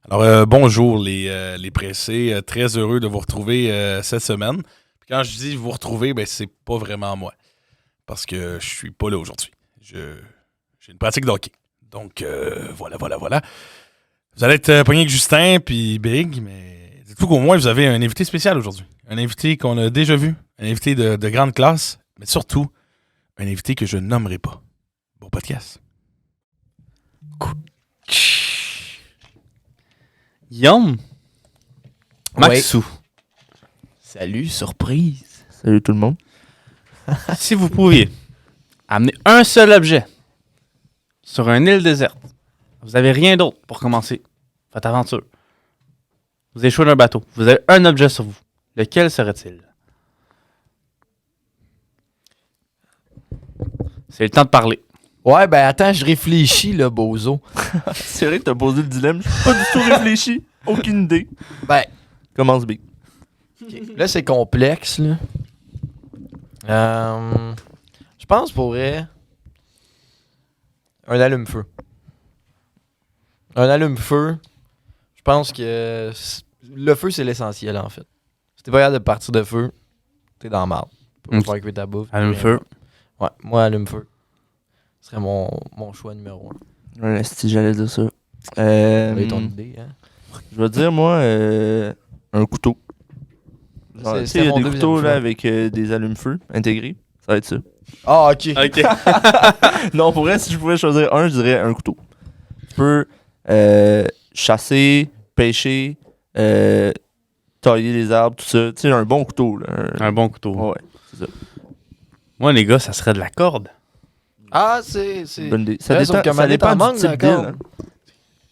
Alors, bonjour les pressés. Très heureux de vous retrouver cette semaine. Puis quand je dis vous retrouver, ben c'est pas vraiment moi. Parce que je suis pas là aujourd'hui. J'ai une pratique de hockey. Donc, voilà. Vous allez être pogné avec Justin puis Big, mais dites-vous qu'au moins vous avez un invité spécial aujourd'hui. Un invité qu'on a déjà vu. Un invité de grande classe. Mais surtout, un invité que je nommerai pas. Bon podcast. Yum! Maxou. Salut, surprise. Salut tout le monde. Si vous pouviez amener un seul objet sur une île déserte, vous avez rien d'autre pour commencer votre aventure. Vous échouez d'un bateau. Vous avez un objet sur vous. Lequel serait-il? C'est le temps de parler. Ouais, ben attends, je réfléchis, là, bozo. C'est vrai que t'as posé le dilemme. J'ai pas du tout réfléchi. Aucune idée. Ben, Commence big. là, c'est complexe, là. Je pense pour vrai, un allume-feu. Un allume-feu, je pense que le feu, c'est l'essentiel, en fait. Si t'es pas capable de partir de feu, t'es dans la marde. Pour Ok. faire cuire ta bouffe. Allume-feu. Ouais, moi, allume-feu. Ce serait mon choix numéro 1. Ouais, si j'allais dire ça. Ton idée, hein? Je vais dire, moi, un couteau. Genre, C'est- tu sais, c'est il y a mon des deuxième couteaux choix. là, avec des allumes-feu intégrés. Ça va être ça. Ah, ok. OK. Non, pour vrai, si je pouvais choisir un, je dirais un couteau. Tu peux chasser, pêcher, tailler les arbres, tout ça. Tu sais, un bon couteau. Là. Un bon couteau. Ouais, Moi, les gars, ça serait de la corde. Ah, c'est... bonne idée. Ça Ouais, sauf dépend, que ça Mané, dépend t'en du manques, type d'accord. d'île. Hein.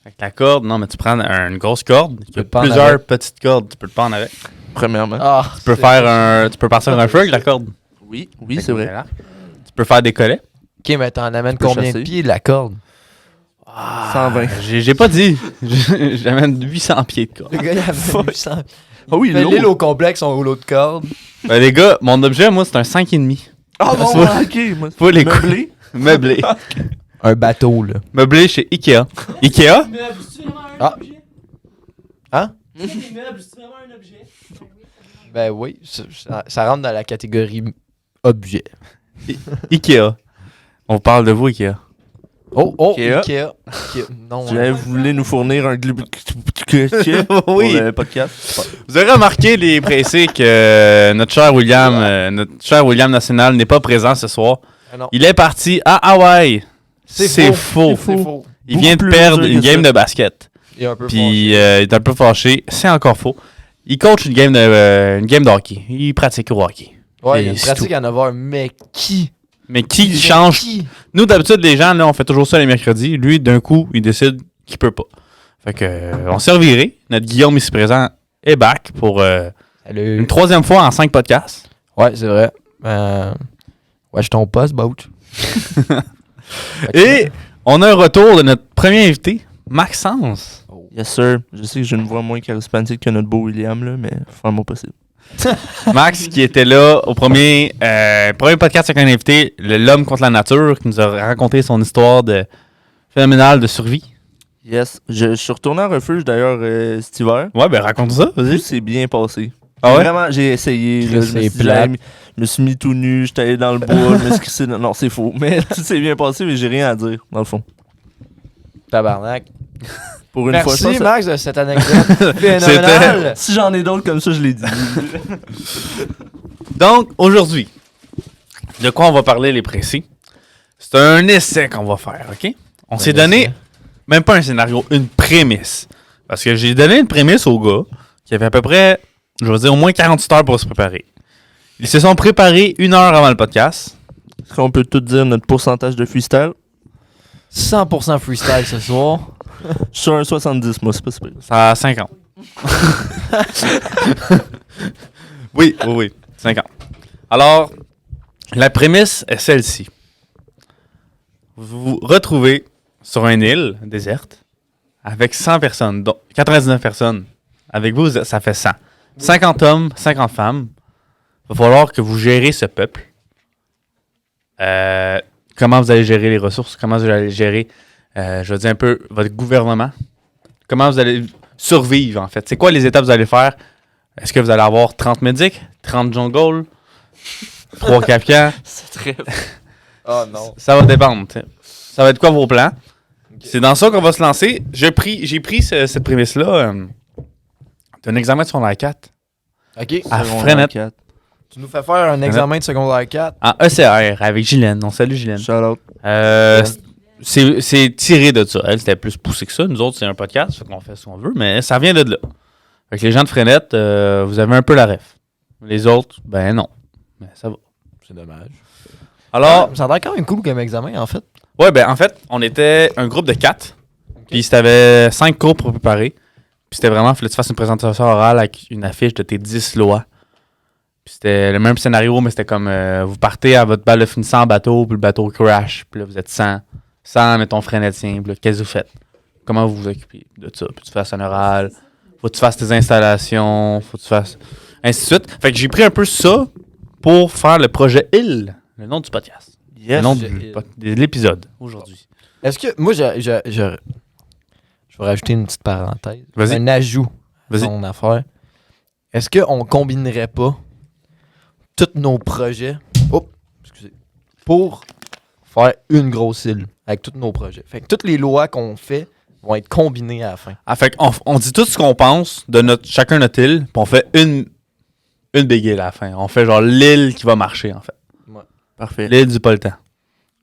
Avec la corde, non, mais tu prends une grosse corde. Il y a peux te pendre plusieurs avec. petites cordes. Tu peux te pendre avec. Premièrement. Ah, Tu peux partir un feu avec la corde. Oui, c'est vrai. Tu peux faire des collets. Ok, mais t'en amènes peux combien chasser. de pieds de la corde? 120. J'ai pas dit. J'amène 800 pieds de corde. Le gars, il avait 800. Ah oui, Fait l'eau. l'île au complexe, son rouleau de corde. Ben, les gars, mon objet, moi, c'est un 5,5. Ah bon, Faut- ok. Moi, faut les meublé. Meublé. Un bateau, là. Meublé chez Ikea. Ikea? Meubles, c'est vraiment un Ah. objet? Hein? Les meubles, c'est vraiment un objet? Ben oui, ça rentre dans la catégorie objet. Ikea. On parle de vous, Ikea. Oh, Ikea. Ikea. Non, Tu voulais nous fournir un glub pour Oui. le podcast. Vous avez remarqué, les pressés, que notre cher William National n'est pas présent ce soir. Ah non. Il est parti à Hawaï. C'est faux. C'est faux. Il vient de Beaucoup plus perdre dur une que game ça. de basket. Il est un peu Puis fâché. il est un peu fâché. C'est encore faux. Il coach une game de hockey. Il pratique au hockey. Ouais, il y a une c'est pratique à 9h, mais qui? Mais qui Mais change? qui? Nous, d'habitude, les gens, là, on fait toujours ça les mercredis. Lui, d'un coup, il décide qu'il peut pas. Fait que, on s'est reviré. Notre Guillaume ici présent est back pour Salut. une 3e fois en 5 podcasts. Ouais, c'est vrai. Ouais, je ton poste, Bout. Et on a un retour de notre premier invité, Maxence. Yes, sir. Je sais que j'ai une voix moins charismatique que notre beau William, là, mais faut faire mon possible. Max qui était là au premier podcast avec un invité, l'homme contre la nature, qui nous a raconté son histoire de phénoménale de survie. Yes. Je suis retourné en refuge d'ailleurs cet hiver. Ouais, ben raconte ça, vas-y. C'est bien passé. Ah ouais? Vraiment, j'ai essayé. là, Chris, je, me c'est suis dit, plate. je me suis mis tout nu, j'étais allé dans le bois, je me suis crissé. Non, c'est faux. Mais tout s'est bien passé, mais j'ai rien à dire, dans le fond. Tabarnak. Pour une fois, je Merci, pense Max, de cette anecdote phénoménale. si j'en ai d'autres comme ça, je l'ai dit. Donc, aujourd'hui, de quoi on va parler, les précis? C'est un essai qu'on va faire, OK? On s'est donné, même pas un scénario, une prémisse. Parce que j'ai donné une prémisse aux gars qui avaient à peu près, je vais dire, au moins 48 heures pour se préparer. Ils se sont préparés 1 heure avant le podcast. Est-ce qu'on peut tout dire notre pourcentage de freestyle? 100% freestyle ce soir. Je suis sur un 70, moi, c'est pas super. Ça a 50. Oui, 50. Alors, la prémisse est celle-ci. Vous vous retrouvez sur une île déserte avec 100 personnes, donc 99 personnes. Avec vous, ça fait 100. 50 hommes, 50 femmes. Il va falloir que vous gérez ce peuple. Comment vous allez gérer les ressources, comment vous allez gérer, je veux dire un peu, votre gouvernement. Comment vous allez survivre, en fait. C'est quoi les étapes que vous allez faire? Est-ce que vous allez avoir 30 médics, 30 jungle, 3 Kafka? C'est très. Oh non. Ça va dépendre. T'sais. Ça va être quoi vos plans? C'est dans ça qu'on va se lancer. J'ai pris cette prémisse-là d'un examen de secondaire 4 Ok. à Secondaire Freinet 4. Tu nous fais faire un examen de secondaire 4. en ECR avec Guylaine. On salue Guylaine. Shout out. C'est tiré de ça. Elle, c'était plus poussé que ça. Nous autres, c'est un podcast, fait qu'on fait ce qu'on veut, mais ça vient de là. Fait que les gens de Freinet, vous avez un peu la ref. Les autres, ben non. Mais ça va. C'est dommage. Alors, Ça a l'air quand même cool comme examen, en fait. ouais, ben en fait, on était un groupe de 4. Puis t'avais 5 cours pour préparer. Puis c'était vraiment, il fallait que tu fasses une présentation orale avec une affiche de tes 10 lois. Puis c'était le même scénario, mais c'était comme vous partez à votre balle de finissant en bateau, puis le bateau crash. Puis là, vous êtes 100, mettons, freinétien. Puis là, qu'est-ce que vous faites? Comment vous vous occupez de ça? Puis tu fasses un oral, faut que tu fasses tes installations, faut que tu fasses... ainsi de suite. Fait que j'ai pris un peu ça pour faire le projet IL, le nom du podcast. Yes. Le nom Projet de l'épisode, aujourd'hui. Est-ce que. Moi, je vais rajouter une petite parenthèse. Vas-y. Un ajout à Vas-y. mon affaire. Est-ce qu'on combinerait pas tous nos projets pour faire une grosse île avec tous nos projets? Fait que toutes les lois qu'on fait vont être combinées à la fin. Ah, fait on dit tout ce qu'on pense de chacun notre île, puis on fait une big île à la fin. On fait genre l'île qui va marcher, en fait. Parfait. L'île du pas le temps.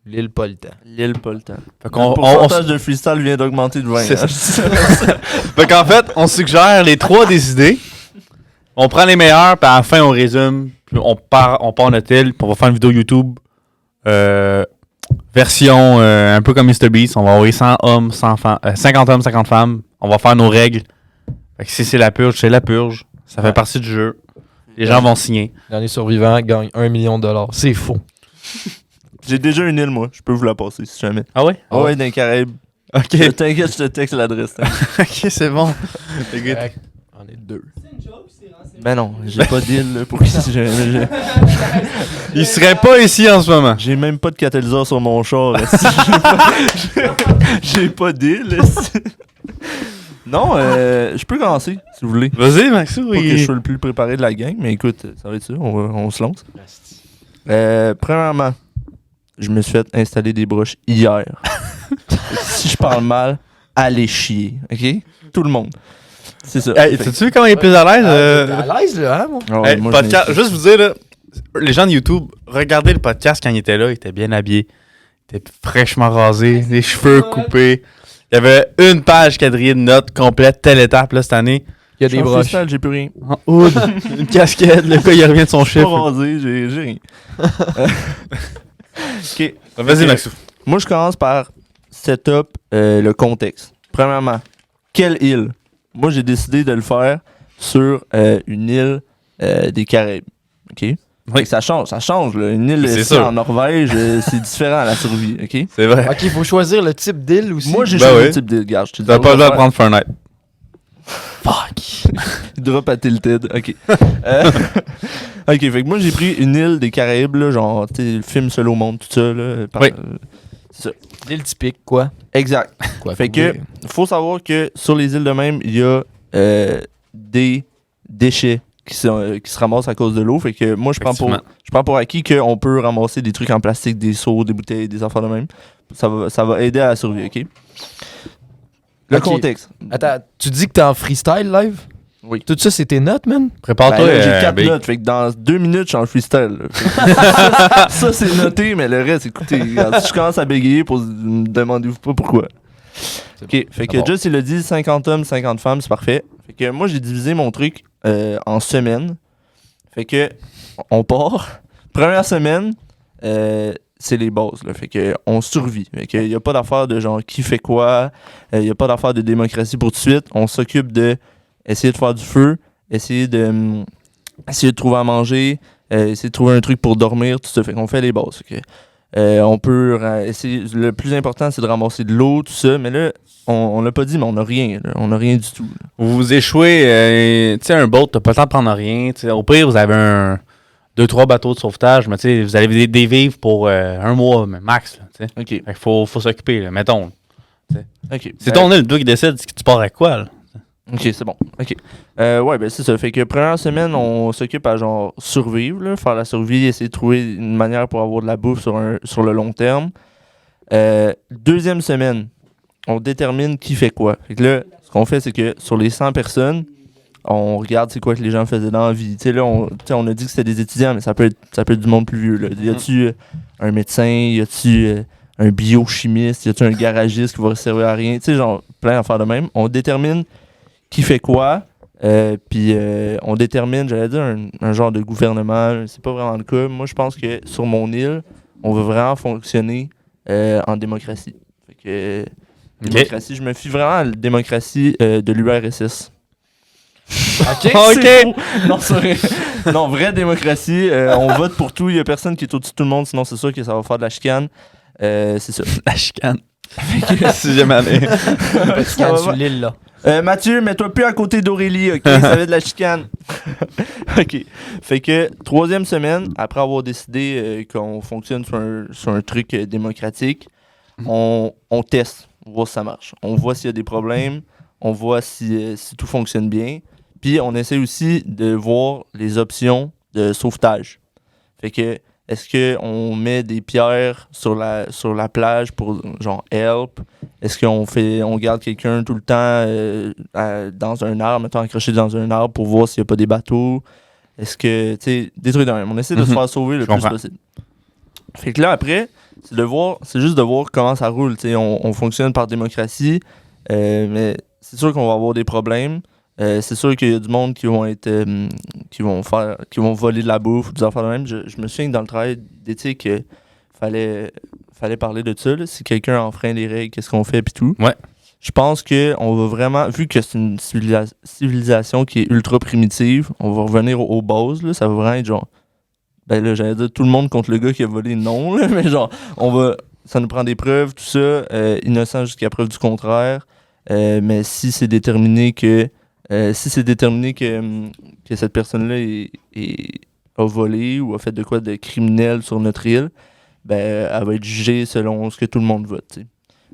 L'île pas le temps. L'île, pas le temps. Fait Le qu'on pourcentage de freestyle vient d'augmenter de 20. C'est hein. fait qu'en fait, on suggère les 3 des idées. On prend les meilleures, puis à la fin, on résume. Puis on part notre île, puis on va faire une vidéo YouTube version un peu comme MrBeast. On va envoyer 100 hommes, 100 femmes, 50 hommes, 50 femmes. On va faire nos règles. Fait que si c'est la purge, c'est la purge. Ça fait partie du jeu. Les gens vont signer. Le dernier survivant gagne $1 million. C'est faux. J'ai déjà une île, moi. Je peux vous la passer si jamais. Ah ouais? Ah ouais, dans les Caraïbes. Ok. T'inquiète, je te texte l'adresse. hein. Ok, c'est bon. On est 2. C'est une joke, c'est renseigné. Ben non, j'ai pas d'île là, pour que Il serait pas ici en ce moment. j'ai même pas de catalyseur sur mon char. esti. J'ai pas d'île. esti. Non, je peux commencer si vous voulez. Vas-y, Maxou. Pas que je sois le plus préparé de la gang, mais écoute, ça va être ça, on se lance. Premièrement, je me suis fait installer des broches hier. Si je parle mal, allez chier, ok? Tout le monde. C'est ça. Hey, t'as-tu vu comment il est plus à l'aise? À l'aise, là, hein, moi? Ah ouais, Hey, moi, podcast, juste vous dire, là, les gens de YouTube, regardez le podcast quand il était là, il était bien habillé. Il était fraîchement rasé, les cheveux coupés. Il y avait une page quadrillée de notes complète, telle étape là, cette année. Il y a des des broches. freestyle, j'ai plus rien. En hood, une casquette, le gars il revient de son Pas chiffre. rasé, j'ai rien. Ok. Vas-y, Ok. Maxou. Moi, je commence par setup le contexte. Premièrement, quelle île? Moi, j'ai décidé de le faire sur une île des Caraïbes. OK? Oui. Fait que ça change. Là. Une île C'est ici, sûr. en Norvège, c'est différent à la survie. OK? C'est vrai. Ok, il faut choisir le type d'île aussi. Moi, j'ai Ben choisi oui. le type d'île. Regarde, je te dis. T'as pas le droit de prendre Fortnite. Fuck. Drop à Tilted. OK. OK, fait que moi, j'ai pris une île des Caraïbes, là, genre, tu sais, le film Seul au monde, tout ça. Là, Oui. c'est ça. L'île typique, quoi. Exact. Quoi Fait que, faut savoir que sur les îles de même, il y a des déchets qui se ramassent à cause de l'eau. Fait que moi, je prends pour acquis qu'on peut ramasser des trucs en plastique, des seaux, des bouteilles, des affaires de même. Ça va aider à la survie, OK? Le Ok. contexte. Attends, tu dis que t'es en freestyle live? Oui. Tout ça, c'est tes notes, man? Prépare-toi. Ben là, j'ai 4 Big. notes, fait que dans 2 minutes, je suis en freestyle. là. Fait que ça, c'est noté, mais le reste, écoutez, regarde, si je commence à bégayer, me demandez-vous pas pourquoi. Ok, fait que bon. Just, il a dit 50 hommes, 50 femmes, c'est parfait. Fait que moi, j'ai divisé mon truc en semaines. Fait que, on part. Première semaine, c'est les bases, là. Fait que, on survit. Fait que, y a pas d'affaire de genre qui fait quoi. Y a pas d'affaire de démocratie pour tout de suite. On s'occupe de essayer de faire du feu, essayer de trouver à manger, essayer de trouver un truc pour dormir, tout ça. Fait qu'on fait les bases. Fait que, on peut essayer. Le plus important, c'est de ramasser de l'eau, tout ça. Mais là, on l'a pas dit, mais on a rien. Là. On a rien du tout. Là. Vous échouez, tu sais, un boat, t'as pas le temps de prendre rien. T'sais, au pire, vous avez 2-3 bateaux de sauvetage, mais tu sais, vous avez des vivres pour 1 mois, mais max. Là, t'sais. OK. Fait qu'il faut s'occuper, là, mettons. OK. C'est ton île, toi qui décide, tu pars avec quoi, là? Ok, c'est bon. Ok. Ouais, ben c'est ça. Fait que première semaine, on s'occupe à genre survivre, là, faire la survie, essayer de trouver une manière pour avoir de la bouffe sur le long terme. Deuxième semaine, on détermine qui fait quoi. Fait que là, ce qu'on fait, c'est que sur les 100 personnes, on regarde c'est quoi que les gens faisaient dans la vie. Tu sais, là, on a dit que c'était des étudiants, mais ça peut être du monde plus vieux. Là. Y a-tu un médecin? Y a-tu un biochimiste? Y a-tu un garagiste qui va servir à rien? Tu sais, genre, plein d'affaires de même. On détermine qui fait quoi, puis on détermine, j'allais dire, un genre de gouvernement. C'est pas vraiment le cas. Moi, je pense que sur mon île, on veut vraiment fonctionner en démocratie. Fait que, démocratie, je me fie vraiment à la démocratie de l'URSS. Ok. C'est faux. Non, c'est vrai. Non, vraie démocratie. On vote pour tout. Il y a personne qui est au-dessus de tout le monde, sinon c'est sûr que ça va faire de la chicane. C'est ça. La chicane. Sixième année. Petit can sur l'île, là. Mathieu, mets-toi plus à côté d'Aurélie, ok? Ça va être de la chicane. Ok. Fait que, troisième semaine, après avoir décidé qu'on fonctionne sur un truc démocratique, on teste, on voit si ça marche. On voit s'il y a des problèmes, on voit si tout fonctionne bien. Puis, on essaie aussi de voir les options de sauvetage. Fait que, est-ce qu'on met des pierres sur la plage pour, genre, help? Est-ce qu'on garde quelqu'un tout le temps dans un arbre, mettons, accroché dans un arbre pour voir s'il n'y a pas des bateaux? Est-ce que, tu sais, des trucs de même. On essaie de se faire sauver le plus possible. Fait que là, après, c'est juste de voir comment ça roule. Tu sais, on fonctionne par démocratie, mais c'est sûr qu'on va avoir des problèmes. C'est sûr qu'il y a du monde qui vont voler de la bouffe ou des affaires de même. Je me souviens que dans le travail d'éthique, fallait parler de ça. Là. Si quelqu'un enfreint les règles, qu'est-ce qu'on fait puis tout. Ouais. Je pense qu'on va vraiment, vu que c'est une civilisation qui est ultra primitive, on va revenir aux bases. Là, ça va vraiment être genre, ben là, j'allais dire tout le monde contre le gars qui a volé, non, là, mais genre, ça nous prend des preuves, tout ça, innocent jusqu'à preuve du contraire. Mais si c'est déterminé que cette personne-là a volé ou a fait de quoi de criminel sur notre île, ben, elle va être jugée selon ce que tout le monde vote. T'sais.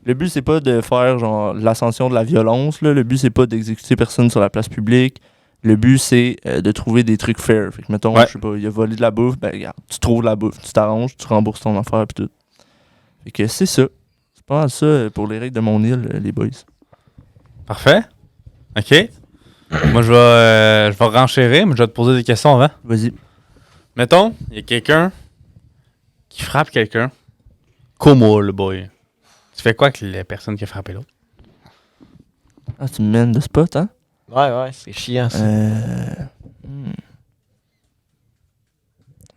Le but, c'est pas de faire genre l'ascension de la violence. Là. Le but, c'est pas d'exécuter personne sur la place publique. Le but, c'est de trouver des trucs fair. Fait que, mettons, je sais pas, il a volé de la bouffe, ben, regarde, tu trouves de la bouffe, tu t'arranges, tu rembourses ton affaire, pis tout. Fait que c'est ça. C'est pas mal ça pour les règles de mon île, les boys. Parfait. OK. Moi, je vais renchérir, mais je vais te poser des questions avant. Vas-y. Mettons, il y a quelqu'un qui frappe quelqu'un. Como, le boy. Tu fais quoi avec la personne qui a frappé l'autre? Ah, tu me mènes de spot, hein? Ouais, c'est chiant, ça.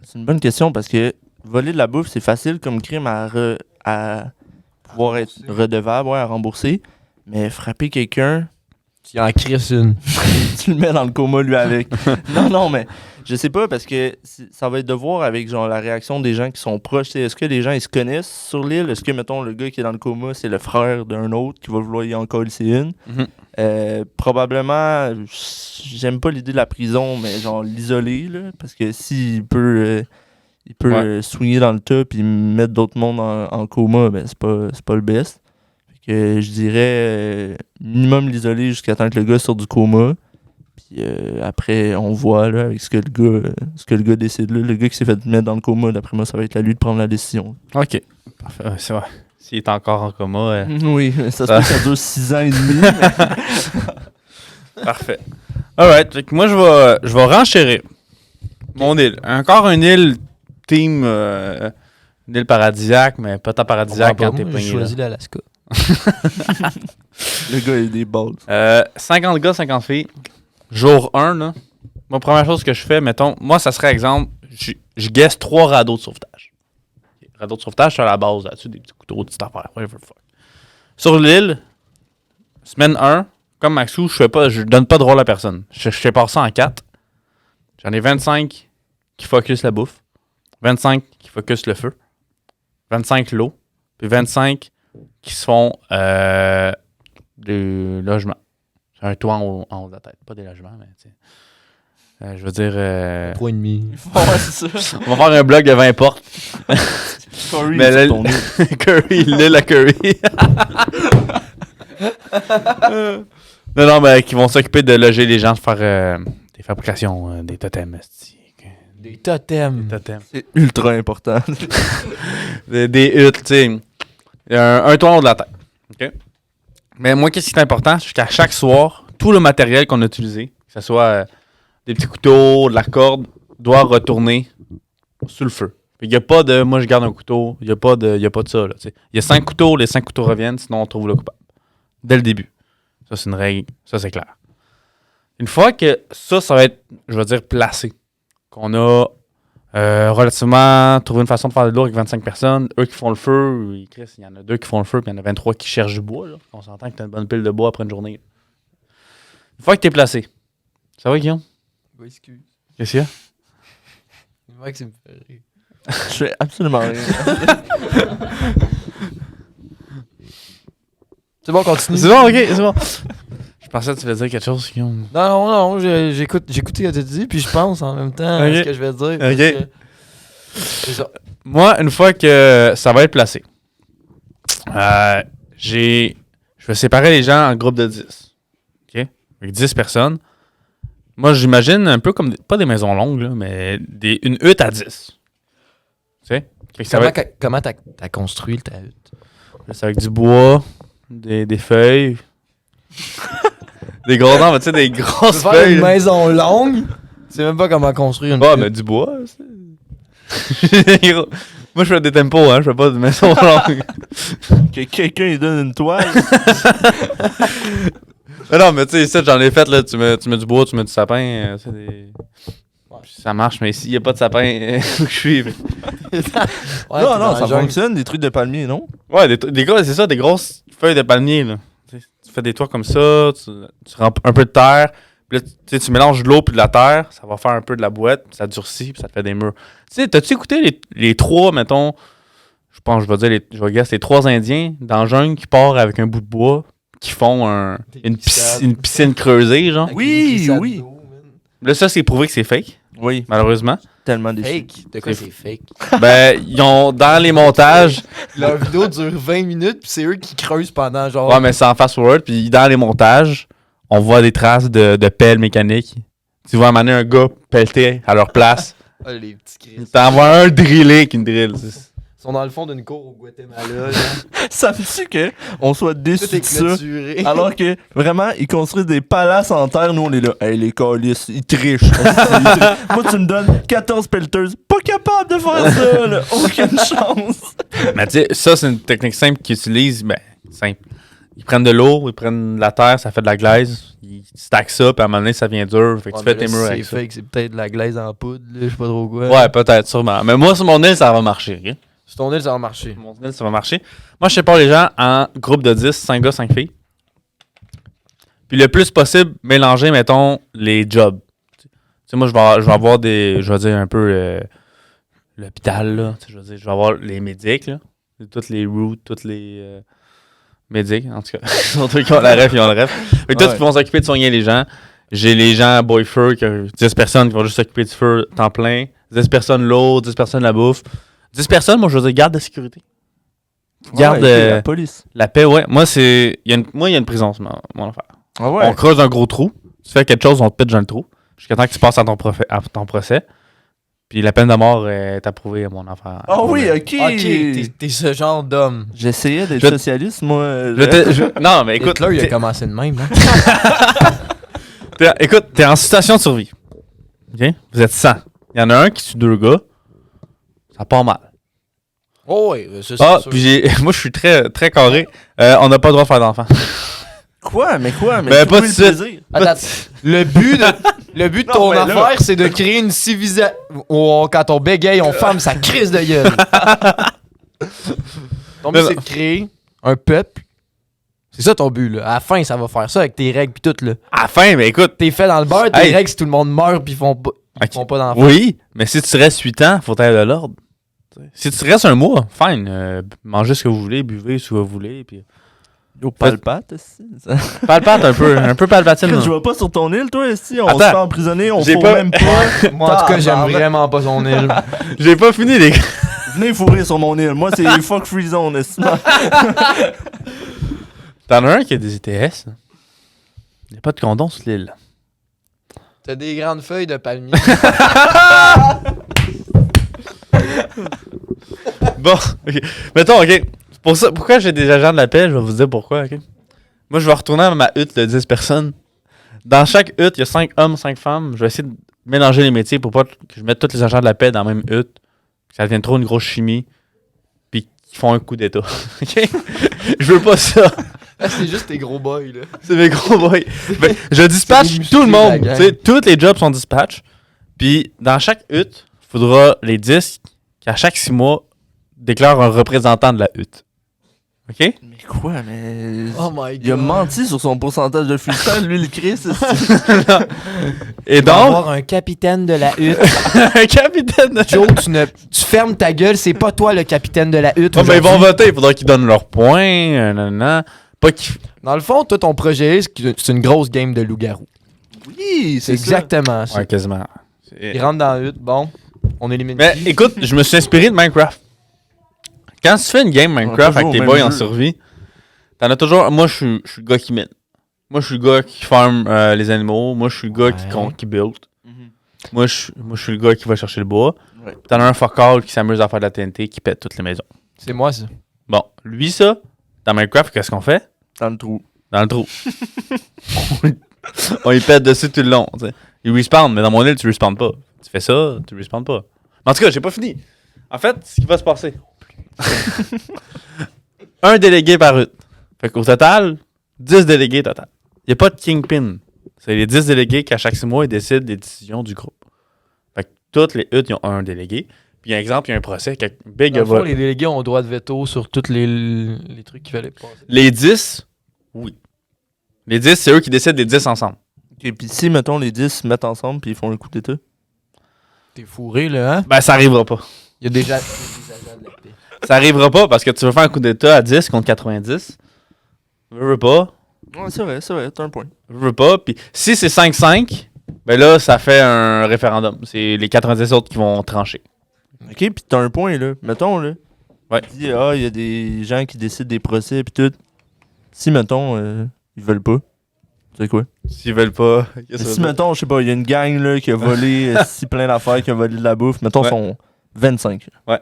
C'est une bonne question parce que voler de la bouffe, c'est facile comme crime à pouvoir être redevable, à rembourser. Mais frapper quelqu'un... Tu en crisses une. Tu le mets dans le coma, lui, avec. Non, mais je sais pas, parce que ça va être de voir avec genre la réaction des gens qui sont proches. T'sais, est-ce que les gens, ils se connaissent sur l'île? Est-ce que, mettons, le gars qui est dans le coma, c'est le frère d'un autre qui va vouloir y encore laisser une? Probablement, j'aime pas l'idée de la prison, mais genre l'isoler, là, parce que s'il peut... swinguer dans le tas et mettre d'autres mondes en coma, ben c'est pas le best. Que je dirais minimum l'isoler jusqu'à temps que le gars sorte du coma. Puis après, on voit là, avec ce que le gars décide. Là. Le gars qui s'est fait mettre dans le coma, d'après moi, ça va être à lui de prendre la décision. OK. Parfait. C'est vrai. S'il est encore en coma. Oui, ça se peut que ça dure 6 ans et demi. Parfait. Alright. Moi, je vais renchérir. Mon île. Encore une île team. Une île paradisiaque, mais pas tant paradisiaque quand t'es pogné. J'ai choisi l'Alaska. Le gars, il a des balles. 50 gars, 50 filles. Jour 1, là. Moi, première chose que je fais, mettons, moi, ça serait exemple, je guesse 3 radeaux de sauvetage. Okay. Radeaux de sauvetage, c'est à la base, là-dessus, des petits couteaux, des petites affaires, whatever the fuck. Sur l'île, semaine 1, comme Maxou, je donne pas de rôle à personne. Je sépare ça en 4. J'en ai 25 qui focus la bouffe, 25 qui focus le feu, 25 l'eau, puis 25 qui se font des logements. J'ai un toit en haut de la tête. Pas des logements, mais tu sais. Je veux dire... 3,5. Ouais, c'est ça. On va faire un bloc de 20 portes. Curry, Mais c'est là, ton île. Curry, l'île à Curry. Non, mais qui vont s'occuper de loger les gens, de faire des fabrications, des totems. Des totems. Des totems. C'est ultra important. Des huttes, tu sais. Un toit en haut de la tête. OK? Mais moi, qu'est-ce qui est important? C'est qu'à chaque soir, tout le matériel qu'on a utilisé, que ce soit des petits couteaux, de la corde, doit retourner sous le feu. Il n'y a pas de « moi, je garde un couteau », il n'y a pas de ça. Il y a 5 couteaux, les 5 couteaux reviennent, sinon on trouve le coupable. Dès le début. Ça, c'est une règle. Ça, c'est clair. Une fois que ça va être, je vais dire, placé, qu'on a relativement trouvé une façon de faire de l'eau avec 25 personnes, eux qui font le feu, il y en a 2 qui font le feu, puis il y en a 23 qui cherchent du bois. Là. On s'entend que tu as une bonne pile de bois après une journée. Une fois que tu es placé, ça va, Guillaume? Oui, excuse. Qu'est-ce qu'il y a? Le mec, ça me fait rire. Je fais absolument rien. C'est bon, continue. C'est bon, ok, c'est bon. Je pensais que tu voulais dire quelque chose, Guillaume. Non, j'écoute ce que tu as dit, puis je pense en même temps à Ok. ce que je vais dire. Ok. C'est ça. Moi, une fois que ça va être placé, je vais séparer les gens en groupes de 10. OK? Avec 10 personnes. Moi, j'imagine un peu comme, pas des maisons longues, là, mais une hutte à 10. Tu sais? Fait que ça va être- Comment t'as construit ta hutte? c'est avec du bois, des feuilles. Des gros noms, mais tu sais, des grosses Faire feuilles. une là. maison longue, c'est même pas comment construire une Ouais, hutte. mais du bois. Moi, je fais des tempos, hein. Je fais pas de maison longue. Que quelqu'un lui donne une toile. Mais non, mais tu sais, ça, j'en ai fait, là. Tu mets du bois, tu mets du sapin. C'est des... Puis ça marche, mais ici, il n'y a pas de sapin où je suis. Ouais, non, t'es non, dans ça la jungle. fonctionne, des trucs de palmier, non? Ouais, c'est ça, des grosses feuilles de palmier, là. Tu sais, tu fais des toits comme ça, tu remplis un peu de terre, puis là, tu sais, tu mélanges de l'eau puis de la terre, ça va faire un peu de la boîte, puis ça durcit, puis ça te fait des murs. Tu sais, t'as-tu écouté les trois, mettons, je pense, je vais guess, les 3 Indiens dans le jungle qui partent avec un bout de bois, qui font une piscine creusée, genre? Avec Oui, une glissade oui. d'eau, man. Là, ça, c'est prouvé que c'est fake, Oui, malheureusement. tellement déçu. Fake? De quoi c'est fake? Ben, ils ont, dans les montages... Leur vidéo dure 20 minutes, puis c'est eux qui creusent pendant genre. Ouais, mais c'est en fast-forward, puis dans les montages, on voit des traces de pelles mécaniques. Tu vois amener un gars pelleter à leur place. Ah, les petits cris. T'en vois un drillé avec une drill. Ils sont dans le fond d'une cour au Guatemala. Là. Ça me dit que on soit Tout déçus est de ça. clôturé. Alors que, vraiment, ils construisent des palaces en terre. Nous, on est là. Hey, les calices, ils trichent. Moi, tu me donnes 14 pelleteuses. Pas capable de faire ça, là. Aucune chance. Mais tu sais, ça, c'est une technique simple qu'ils utilisent. Ben, simple. Ils prennent de l'eau, ils prennent de la terre, ça fait de la glaise. Ils stackent ça, puis à un moment donné, ça vient dur. Fait que tu fais tes murs avec C'est ça. fake, c'est peut-être de la glaise en poudre, là, je sais pas trop quoi. Ouais, peut-être, sûrement. Mais moi, sur mon île, ça va marcher. Ok? Sur ton île, ça va marcher. Sur mon île, ça va marcher. Moi, je sépare les gens en groupe de 10, 5 gars, 5 filles. Puis le plus possible, mélanger, mettons, les jobs. Tu sais, moi, je vais avoir je vais dire un peu l'hôpital, là. Tu sais, je vais avoir les médics, là. Toutes les routes, toutes les médics, en tout cas. Surtout qui ont la ref, ils ont le ref. Fait que toi, Ouais. tu vont s'occuper de soigner les gens. J'ai les gens à boy feu, 10 personnes qui vont juste s'occuper du feu temps plein. 10 personnes l'eau, 10 personnes la bouffe. 10 personnes, moi, je veux dire, garde de sécurité. Garde Ouais, la police. la paix, ouais. Moi, il y a une prison, c'est mon affaire. Ah ouais. On creuse un gros trou. Tu fais quelque chose, on te pète dans le trou. Jusqu'à temps que tu passes à ton procès. Puis la peine de mort est approuvée à mon affaire. Ah oui, ok. Ok, t'es ce genre d'homme. J'essayais d'être Je- socialiste, moi. Non, mais écoute, Hitler, il a t'es- commencé de même, hein? écoute, t'es en situation de survie. OK? Vous êtes 100. Il y en a un qui tue 2 gars. Ça part mal. Oh, ouais, ça, c'est Ah, sûr. puis moi, je suis très, très carré. On n'a pas le droit de faire d'enfants. Quoi? Mais quoi? Mais Ben, pas trouver de le suite. plaisir. Attends, le but de Non, ton mais là- affaire, c'est de créer une civilisation. Quand on bégaye, on ferme sa crise de gueule. Ton but, Non, c'est de créer un peuple. C'est ça ton but, là. À la fin, ça va faire ça avec tes règles pis tout, là. À la fin, mais écoute. T'es fait dans le beurre, tes Hey. règles, si tout le monde meurt pis ils font Ok. pas d'enfants. Oui, mais si tu restes 8 ans, faut être de l'ordre. Si tu restes un mois, fine. Mangez ce que vous voulez, buvez ce que vous voulez. Puis... Yo, palpate, aussi. Palpate un peu palpatine. Je là. vois pas sur ton île, toi, ici. On Attends. se fait emprisonner, on J'ai fourre pas- même pas. Moi, en tout cas, j'aime Tabarnak. vraiment pas son île. J'ai pas fini, les gars. Venez fourrer sur mon île. Moi, c'est fuck free zone, est-ce que- T'en as un qui a des ETS. Là. Il n'y a pas de condom sur l'île. T'as des grandes feuilles de palmier. Bon, ok. Mettons, ok. Pour ça, pourquoi j'ai des agents de la paix, je vais vous dire pourquoi, ok. Moi, je vais retourner à ma hutte de 10 personnes. Dans chaque hutte, il y a 5 hommes, 5 femmes. Je vais essayer de mélanger les métiers pour pas que je mette tous les agents de la paix dans la même hutte. Que ça devienne trop une grosse chimie. Puis qu'ils font un coup d'état. Ok? Je veux pas ça. Ah, c'est juste tes gros boys, là. C'est mes gros boys. Ben, je dispatch C'est les tout le musclés de la monde. gang. Tu sais, tous les jobs sont dispatch. Puis dans chaque hutte, il faudra les 10 qui, à chaque 6 mois, déclarent un représentant de la hutte. OK? Mais quoi, mais. Oh my god. Il a menti sur son pourcentage de freestyle, lui, le Chris. Et Il va donc, avoir un capitaine de la hutte. un capitaine de... Joe, tu fermes ta gueule, c'est pas toi le capitaine de la hutte. Ouais, ben, ils vont aujourd'hui. voter. Il faudra qu'ils donnent leurs points. Nanana. Pas qu'ils... Dans le fond, toi, ton projet, c'est une grosse game de loup-garou. Oui, C'est exactement ça. Ouais, quasiment. Ils rentrent dans la hutte, bon, on élimine Mais qui? écoute, je me suis inspiré de Minecraft. Quand tu fais une game Minecraft avec toujours tes au même boys en jeu. survie, t'en as toujours... Moi, je suis le gars qui mine. Moi, je suis le gars qui farm les animaux. Moi, je suis le gars qui build. Moi, je suis le gars qui va chercher le bois. Ouais. T'en as un fuck-all qui s'amuse à faire de la TNT, qui pète toutes les maisons. C'est moi, ça. Bon, lui, ça, dans Minecraft, qu'est-ce qu'on fait? Dans le trou. Dans le trou. On y pète dessus tout le long. T'sais. Il respawn, mais dans mon île, tu respawns pas. Tu fais ça, tu respawns pas. Mais en tout cas, j'ai pas fini. En fait, ce qui va se passer. Un délégué par hutte. Fait qu'au total, 10 délégués total. Il n'y a pas de kingpin. C'est les 10 délégués qui, à chaque 6 mois, ils décident des décisions du groupe. Fait que toutes les huttes, ils ont un délégué. Puis, exemple, il y a un procès. Big Dans le fond, va... les délégués ont droit de veto sur tous les trucs qu'il fallait passer. Les 10, oui. Les 10, c'est eux qui décident des 10 ensemble. Et puis si, mettons, les 10 se mettent ensemble puis ils font un coup d'état. T'es fourré, là, hein? Ben, ça arrivera pas. Il y a déjà des agents de la paix. Ça arrivera pas parce que tu veux faire un coup d'état à 10 contre 90. Veux pas. Ouais, c'est vrai, t'as un point. Veux pas. Puis si c'est 5-5, ben là, ça fait un référendum. C'est les 90 autres qui vont trancher. Ok, puis t'as un point, là. Mettons, là. Ouais. Tu dis, il y a des gens qui décident des procès puis tout. Si, mettons, ils veulent pas. Tu sais quoi? S'ils veulent pas. Mais si, mettons, je sais pas, il y a une gang, là, qui a volé si plein d'affaires, qui a volé de la bouffe. Mettons, Ouais. ils sont 25. Ouais.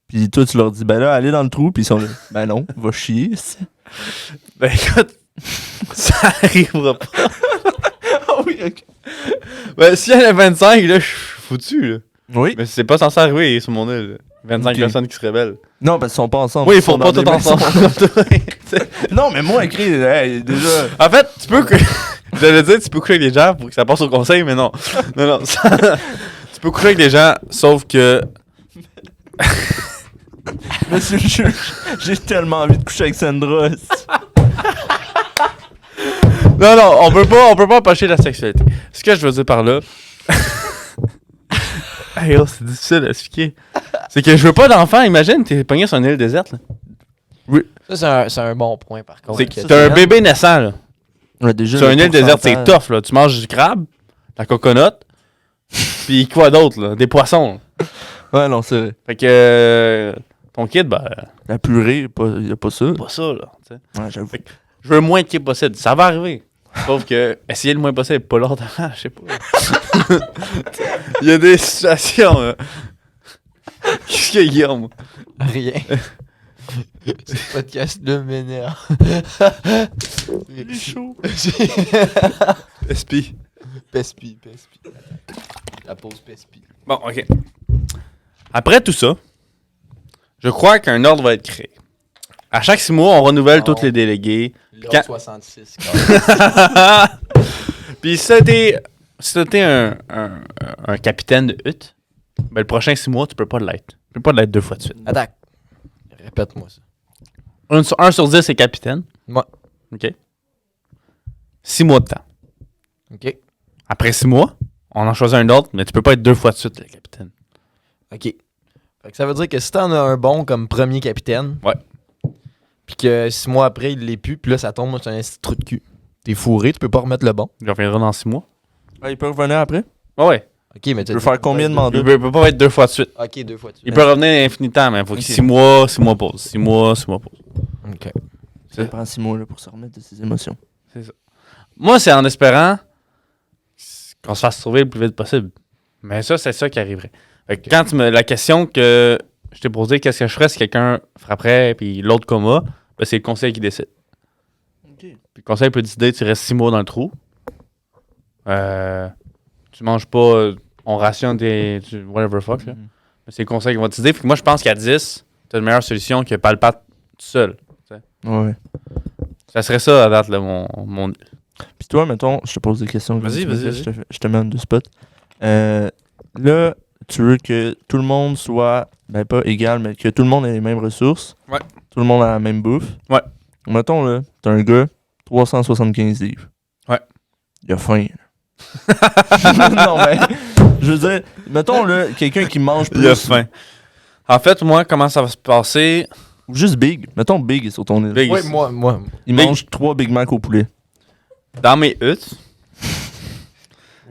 Puis toi, tu leur dis, ben là, allez dans le trou, puis ils sont là. Ben non, va chier. Ben écoute, ça arrivera pas. Ah oui, ok. Ben s'il y en a 25, là, je suis foutu, là. Oui. Mais c'est pas censé arriver sur mon île. 25 Ok. personnes qui se rebellent. Non, parce qu'ils sont pas ensemble. Oui, ils sont font dans pas des tout maisons. ensemble. Non, mais moi, écrit, hey, déjà. En fait, tu peux... J'allais dire, tu peux coucher avec les gens pour que ça passe au conseil, mais non. Non, ça- Tu peux coucher avec les gens, sauf que... Monsieur le juge, j'ai tellement envie de coucher avec Sandra. Non, on peut pas empêcher la sexualité. Ce que je veux dire par là... Hey, oh, c'est difficile à expliquer. C'est que je veux pas d'enfants. Imagine, t'es pogné sur une île déserte, là. Ça, c'est un bon point, par contre. C'est que t'as un bébé naissant, là. Ouais, déjà, Sur le une île déserte, c'est pourcentage. tough, là. Tu manges du crabe, de la coconut, pis quoi d'autre, là? Des poissons. Là. Ouais, non, c'est vrai. Fait que... ton kid, ben... La purée, y a pas ça. Pas ça, là. Tu sais. Ouais, j'avoue. Je veux le moins de kids possible. Ça va arriver. Sauf que, essayer le moins possible, pas longtemps, je sais pas. Il y a des situations... Qu'est-ce qu'il y a, Guillaume? Rien. Ce podcast-là m'énerve. Il est chaud. SP. Pespi. La pause Pespi. Bon, OK. Après tout ça, je crois qu'un ordre va être créé. À chaque 6 mois, on renouvelle tous les délégués. L'ordre 66. Puis si t'es un capitaine de hutte, ben le prochain 6 mois, tu peux pas l'être. Tu peux pas l'être 2 fois de suite. Attends. Répète-moi ça. 1 sur 10, c'est capitaine. Ouais. OK? 6 mois de temps. OK. Après 6 mois, on en choisit un autre, mais tu peux pas être 2 fois de suite le capitaine. OK. Fait que ça veut dire que si t'en as un bon comme premier capitaine, Ouais. puis que 6 mois après, il l'est plus, puis là, ça tombe sur un petit trou de cul. T'es fourré, tu peux pas remettre le bon. Il reviendra dans 6 mois. Ah, il peut revenir après? Ouais. OK, mais tu Tu veux faire combien de mandats? Il peut pas être 2 fois de suite. OK, 2 fois de Il suite. peut revenir infinitement, mais il faut que Ok. 6 mois pause. 6 mois pause. OK. Ça prend 6 mois là, pour se remettre de ses émotions. Moi, c'est en espérant qu'on se fasse sauver le plus vite possible. Mais ça, c'est ça qui arriverait. Fait que quand la question que je t'ai posée, qu'est-ce que je ferais si quelqu'un frapperait puis l'autre coma, ben c'est le conseil qui décide. Puis le conseil peut décider, tu restes 6 mois dans le trou. Tu manges pas, on rationne whatever fuck. Là. Mais c'est le conseil qui va décider. Fait que moi, je pense qu'à 10, t'as une meilleure solution que Palpate tout seul. Ouais. Ça serait ça à date, là, mon... Puis toi, mettons, je te pose des questions. Vas-y. Je te mets en deux spots. Là, tu veux que tout le monde soit, ben pas égal, mais que tout le monde ait les mêmes ressources. Ouais. Tout le monde a la même bouffe. Ouais. Mettons, là, t'as un gars, 375 livres. Ouais. Il a faim. Non, mais, je veux dire, mettons, là, quelqu'un qui mange plus. Il a faim. En fait, moi, comment ça va se passer? Ou juste Big. Mettons, Big est sur ton île. Big. Ouais, moi. Il Big. mange 3 Big Mac au poulet. Dans mes huttes,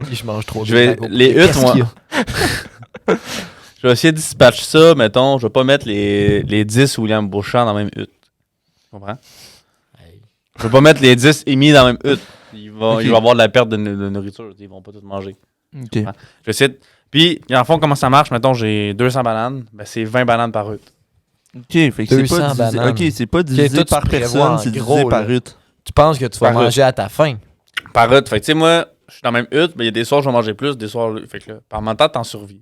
Oui, je mange trop. je vais, les huttes, moi, je vais essayer de dispatcher ça, mettons, je vais pas mettre les 10 William Beauchamp dans la même hutte. Tu comprends? Je vais pas mettre les 10 Amy dans la même hutte. Il va y avoir de la perte de nourriture, ils vont pas tout manger. Ok. Je vais essayer de... Puis, en fond, comment ça marche? Mettons, j'ai 200 bananes, ben c'est 20 bananes par hutte. Ok, fait que c'est 200 pas divisé. bananes. Ok, c'est pas divisé toi, tu par prévois personne, en c'est gros, divisé par là. hutte. Tu penses que tu vas Par manger à ta faim? Par hutte. Fait que, tu sais, moi, je suis dans la même hutte, mais il y a des soirs, je vais manger plus, des soirs... Fait que là, par mon temps, t'en survis.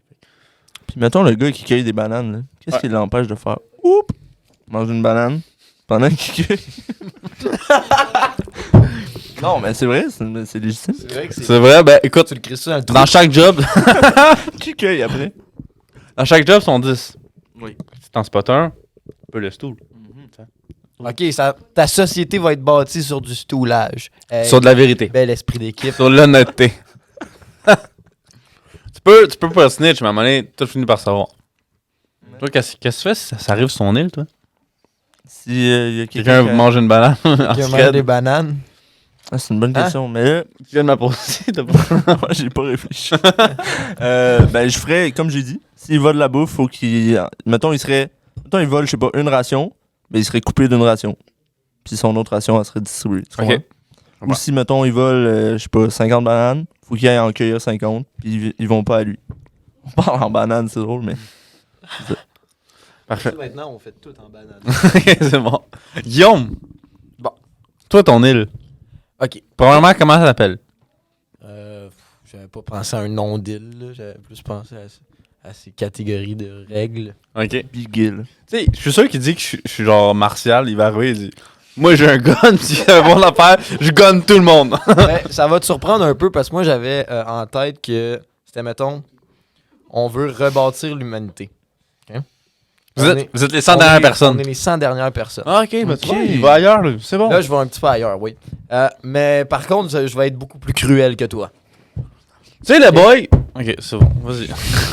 Puis mettons le gars qui cueille des bananes, là, qu'est-ce Ouais. qui l'empêche de faire oup, manger une banane pendant qu'il cueille? Non, mais c'est vrai, c'est légitime. C'est vrai que C'est vrai, ben écoute, Tu le crisses dans le trou. dans chaque job, Qui cueille après? dans chaque job, sont 10. Oui. Si t'en spots un, tu peux le stool. OK, ta société va être bâtie sur du stoulage. Sur de la vérité. Bel esprit d'équipe. Sur l'honnêteté. tu peux pas snitch, mais à un moment donné, tout finit par savoir. Toi, qu'est-ce que tu fais si ça arrive sur son île, toi? Si y a Quelqu'un qui a- mange une banane en Qui a mangé thread. des bananes. Ah, c'est une bonne Hein? question, mais là, Tu viens de me poser, t'as pas... moi j'ai pas réfléchi. Ben je ferais, comme j'ai dit, s'il vole la bouffe, faut qu'il. Mettons, il vole, je sais pas, une ration, mais il serait coupé d'une ration. Puis son autre ration, elle serait distribuée. Tu comprends? Ou si, mettons, il vole, je sais pas, 50 bananes, faut qu'il aille en cueillir 50, puis ils vont pas à lui. On parle en banane, c'est drôle, mais. Parfait. Maintenant, on fait tout en banane. Ok, c'est bon. Guillaume! Bon. Toi, ton île. OK. Premièrement, comment ça s'appelle? J'avais pas pensé à un nom d'île, là. J'avais plus pensé à ces catégories de règles. Ok. Big Gill. Tu sais, je suis sûr qu'il dit que je suis genre martial, il va arriver, il dit moi j'ai un gun, puis mon affaire, je gonne tout le monde. Mais ça va te surprendre un peu parce que moi, j'avais en tête que c'était, mettons, on veut rebâtir l'humanité. OK? Vous On êtes, est- vous êtes les 100 on dernières est- personnes. On est les 100 dernières personnes. Ah, ok, bah tu Ok. vois, il va ailleurs, là. C'est bon. Là, je vais un petit peu ailleurs, oui. Mais par contre, je vais être beaucoup plus cruel que toi. Tu sais, le boy. Ok, c'est bon, vas-y.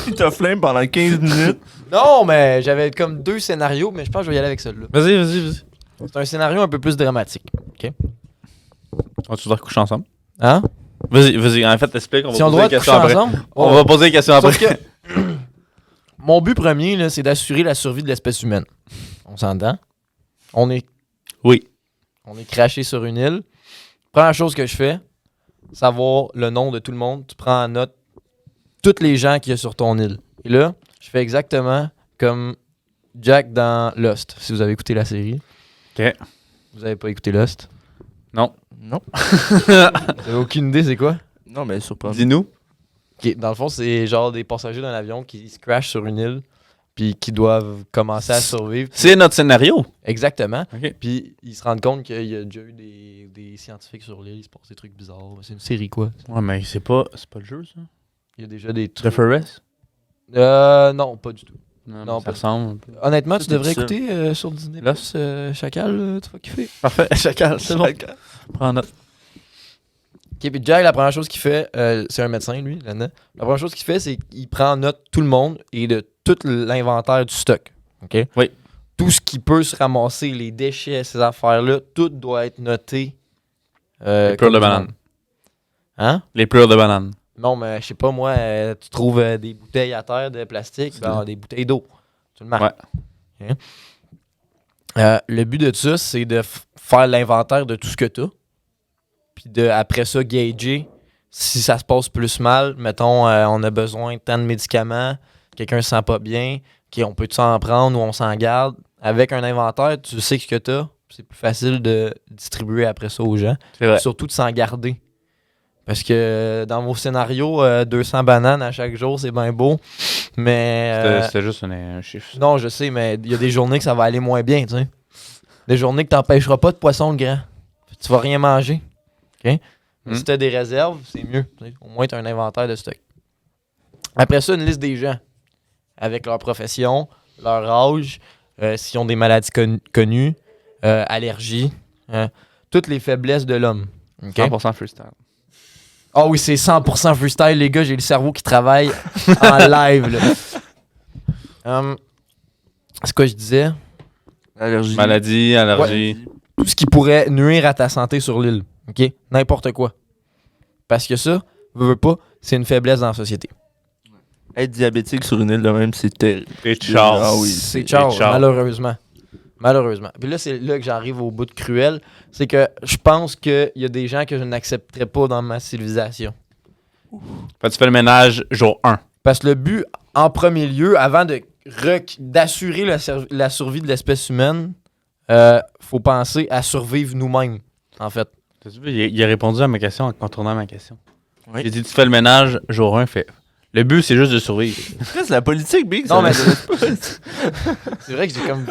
Il t'a flame pendant 15 minutes. Non, mais j'avais comme 2 scénarios, mais je pense que je vais y aller avec celui-là. Vas-y. C'est un scénario un peu plus dramatique. On va coucher ensemble. Hein? Vas-y, en fait, explique, on va Si on poser doit des coucher questions après. ensemble, On va poser des questions après. Sauf que mon but premier, là, c'est d'assurer la survie de l'espèce humaine. On s'entend? On est Oui. On est craché sur une île. Première chose que je fais, savoir le nom de tout le monde. Tu prends en note tous les gens qu'il y a sur ton île. Et là, je fais exactement comme Jack dans Lost, si vous avez écouté la série. Ok. Vous avez pas écouté Lost? Non. Vous avez aucune idée c'est quoi? Non, mais surprenant. Dis-nous. Ok, dans le fond, c'est genre des passagers d'un avion qui se crashent sur une île puis qui doivent commencer à survivre. C'est notre scénario. Exactement. Ok. Puis ils se rendent compte qu'il y a déjà eu des scientifiques sur l'île, il se passe des trucs bizarres. C'est une série quoi? Ouais, mais c'est pas le jeu, ça. Il y a déjà des The trucs. Forest? Non, pas du tout. Non, Non, ça pas- ressemble un peu. Honnêtement, Ça, tu c'est devrais difficile. écouter sur Disney Lost? Chacal, tu vas kiffer. Parfait, chacal, c'est bon. Prends note. Ok, puis Jack, la première chose qu'il fait, c'est un médecin, lui, là-dedans. La première chose qu'il fait, c'est qu'il prend note tout le monde et de tout l'inventaire du stock. OK? Oui. Tout ce qui peut se ramasser, les déchets, ces affaires-là, tout doit être noté. Les pleurs comme de du banane. monde. Hein? Les pleurs de banane. Non, mais je sais pas, moi, tu trouves des bouteilles à terre de plastique, ben, des bouteilles d'eau. Tu le marques. Ok? Le but de ça, c'est de faire l'inventaire de tout ce que tu as. puis après ça, gager si ça se passe plus mal. Mettons, on a besoin de tant de médicaments, quelqu'un se sent pas bien, on peut s'en prendre ou on s'en garde. Avec un inventaire, tu sais ce que tu as. C'est plus facile de distribuer après ça aux gens. C'est vrai. Surtout de s'en garder. Parce que dans vos scénarios, 200 bananes à chaque jour, c'est bien beau. Mais. C'était juste un chiffre. Non, je sais, mais il y a des journées que ça va aller moins bien, tu sais. Des journées que t'empêcheras pas de poisson le grand. Tu vas rien manger. OK? Mais si t'as des réserves, c'est mieux. T'sais. Au moins, t'as un inventaire de stock. Après ça, une liste des gens. Avec leur profession, leur âge, s'ils ont des maladies connues, allergies, toutes les faiblesses de l'homme. OK? 100% freestyle. Ah oui, c'est 100% freestyle, les gars. J'ai le cerveau qui travaille en live. Là. C'est quoi je disais? Allergie. Maladie, allergie. Tout ce qui pourrait nuire à ta santé sur l'île. OK? N'importe quoi. Parce que ça, veux pas, c'est une faiblesse dans la société. Être diabétique sur une île de même, c'est terrible. Et Charles. Ah oui. C'est et ciao, ciao. malheureusement. Malheureusement. Puis là, c'est là que j'arrive au bout de cruel. C'est que je pense qu'il y a des gens que je n'accepterais pas dans ma civilisation. Fait que tu fais le ménage jour 1. Parce que le but, en premier lieu, avant d'assurer la survie de l'espèce humaine, faut penser à survivre nous-mêmes, en fait. T'as-tu vu, il a répondu à ma question en contournant ma question. Oui. J'ai dit, tu fais le ménage jour 1, fait. Le but, c'est juste de survivre. C'est la politique, Big. Non, ça. mais c'est vrai que j'ai comme...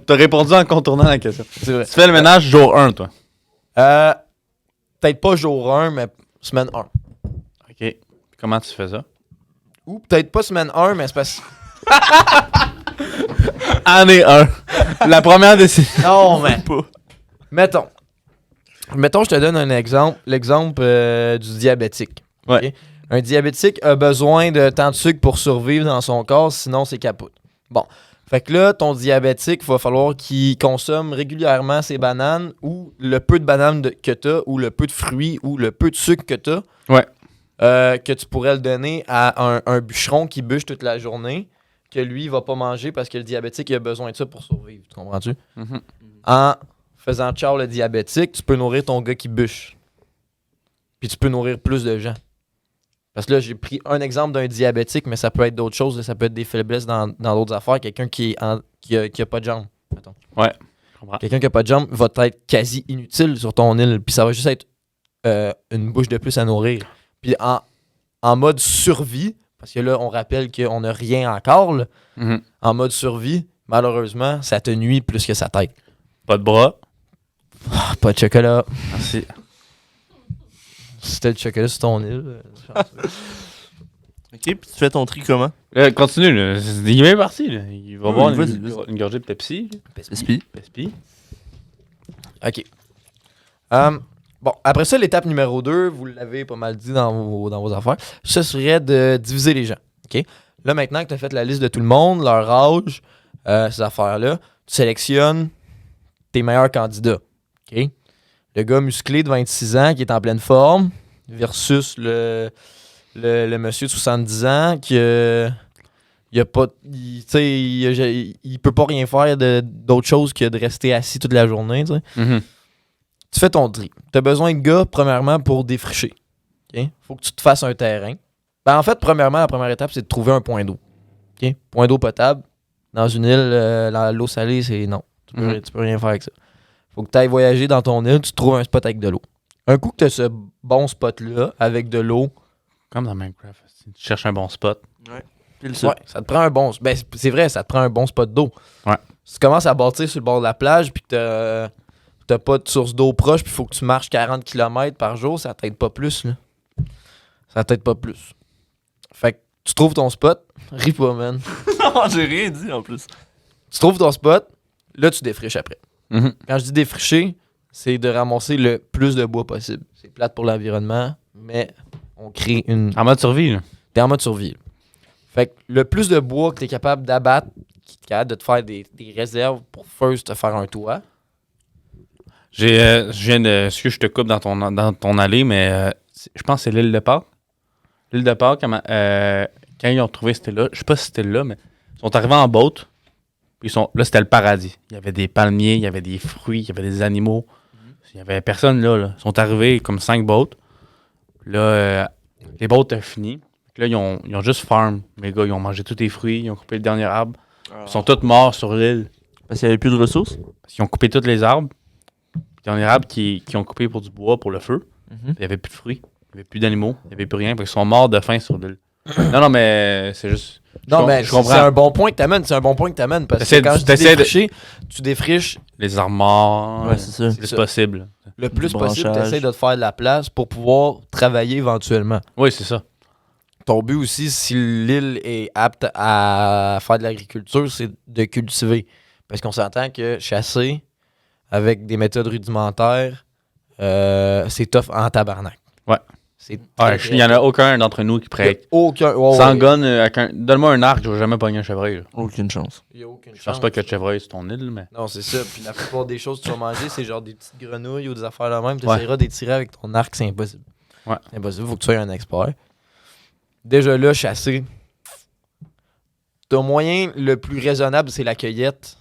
T'as répondu en contournant la question. C'est vrai. Tu fais le ménage jour 1, toi. Peut-être pas jour 1, mais semaine 1. OK. Comment tu fais ça? Ou peut-être pas semaine 1, mais c'est parce... Année 1. La première décision. Non, mais... Pas. Mettons, je te donne un exemple. L'exemple du diabétique. Ouais. Ok? Un diabétique a besoin de tant de sucre pour survivre dans son corps, sinon c'est capote. Bon. Fait que là, ton diabétique, il va falloir qu'il consomme régulièrement ses bananes ou le peu de bananes que tu as ou le peu de fruits ou le peu de sucre que tu as. Ouais. Que tu pourrais le donner à un bûcheron qui bûche toute la journée, que lui, il va pas manger parce que le diabétique, il a besoin de ça pour survivre. Tu comprends-tu? Mhm. En faisant ciao le diabétique, tu peux nourrir ton gars qui bûche. Puis tu peux nourrir plus de gens. Parce que là, j'ai pris un exemple d'un diabétique, mais ça peut être d'autres choses. Ça peut être des faiblesses dans d'autres affaires. Quelqu'un qui a pas de jambes. Mettons. Ouais. Je comprends. Quelqu'un qui a pas de jambes va être quasi inutile sur ton île. Puis ça va juste être une bouche de plus à nourrir. Puis en mode survie, parce que là, on rappelle qu'on n'a rien encore. Là, Mhm. en mode survie, malheureusement, ça te nuit plus que sa tête. Pas de bras. Ah, pas de chocolat. Merci. Si t'as du chocolat sur ton île. Ok, puis tu fais ton tri comment? Continue, là. Il est bien parti, là. Il va Oui, boire vas-y, une, vas-y. une gorgée de Pepsi. là. Pespi. Pepsi. OK. Bon, après ça, l'étape numéro 2, vous l'avez pas mal dit dans vos affaires, ce serait de diviser les gens. OK? Là, maintenant que tu as fait la liste de tout le monde, leur âge, ces affaires-là, tu sélectionnes tes meilleurs candidats. OK? Le gars musclé de 26 ans qui est en pleine forme versus le monsieur de 70 ans qui il a pas il, tu sais, il peut pas rien faire d'autre chose que de rester assis toute la journée, tu sais. Mhm. Tu fais ton tri. Tu as besoin de gars, premièrement, pour défricher. OK? Faut que tu te fasses un terrain. Ben, en fait, premièrement, la première étape, c'est de trouver un point d'eau. OK? Point d'eau potable. Dans une île, l'eau salée, c'est non. Tu peux rien faire avec ça. Faut que tu ailles voyager dans ton île, tu trouves un spot avec de l'eau. Un coup que tu as ce bon spot-là, avec de l'eau, Comme dans Minecraft. Tu cherches un bon spot. Pile ça. ouais, ça te prend un bon... Ben, c'est vrai, ça te prend un bon spot d'eau. Ouais. Si tu commences à bâtir sur le bord de la plage, puis que t'as pas de source d'eau proche, puis il faut que tu marches 40 km par jour, ça t'aide pas plus, là. Ça t'aide pas plus. Fait que tu trouves ton spot, ris pas, man. Non, j'ai rien dit en plus. Tu trouves ton spot, là, tu défriches après. Mhm. Quand je dis défricher, c'est de ramasser le plus de bois possible. C'est plate pour l'environnement, mais on crée une... En mode survie, là. T'es en mode survie. Fait que le plus de bois que t'es capable d'abattre, qui est capable de te faire des réserves pour first te faire un toit. Je viens de. Est-ce que je te coupe dans ton allée, mais je pense que c'est l'île de Pâques. L'île de Pâques, quand ils ont trouvé cette île-là, je sais pas si c'était là, mais ils sont arrivés en boat. Puis là, c'était le paradis. Il y avait des palmiers, il y avait des fruits, il y avait des animaux. Il y avait personne là. Ils sont arrivés comme 5 boats. Là, les boats étaient finis. Là, ils ont juste farm. Les gars, ils ont mangé tous les fruits, ils ont coupé le dernier arbre. Ils sont tous morts sur l'île. Parce qu'il n'y avait plus de ressources. Parce qu'ils ont coupé tous les arbres. Le dernier arbre qui ont coupé pour du bois, pour le feu. Mhm. Il n'y avait plus de fruits. Il n'y avait plus d'animaux. Il n'y avait plus rien. Ils sont morts de faim sur l'île. Non, mais c'est juste... Non, mais je comprends. c'est un bon point que t'amènes. C'est un bon point que t'amènes. Parce que quand je dis défricher, tu défriches Les armoires, Ouais, c'est ça. c'est plus possible. le plus Du possible. branchage. T'essaies de te faire de la place pour pouvoir travailler éventuellement. Oui, c'est ça. Ton but aussi, si l'île est apte à faire de l'agriculture, c'est de cultiver. Parce qu'on s'entend que chasser avec des méthodes rudimentaires, c'est tough en tabarnak. Ouais. C'est Ouais, il n'y en a aucun d'entre nous qui Il y a prête. aucun. Sans gun, donne-moi un arc, je vais jamais pogner un chevreuil. Là. Aucune chance. Il y a aucune Je pense chance. pas qu'il y a de chevreuil sur ton île, mais. Non, c'est ça. Puis la plupart des choses que tu vas manger, c'est genre des petites grenouilles ou des affaires là même. Tu Ouais. essaieras de les tirer avec ton arc, c'est impossible. Ouais. C'est impossible, faut que tu sois un expert. Déjà là, chasser. Ton moyen le plus raisonnable, c'est la cueillette.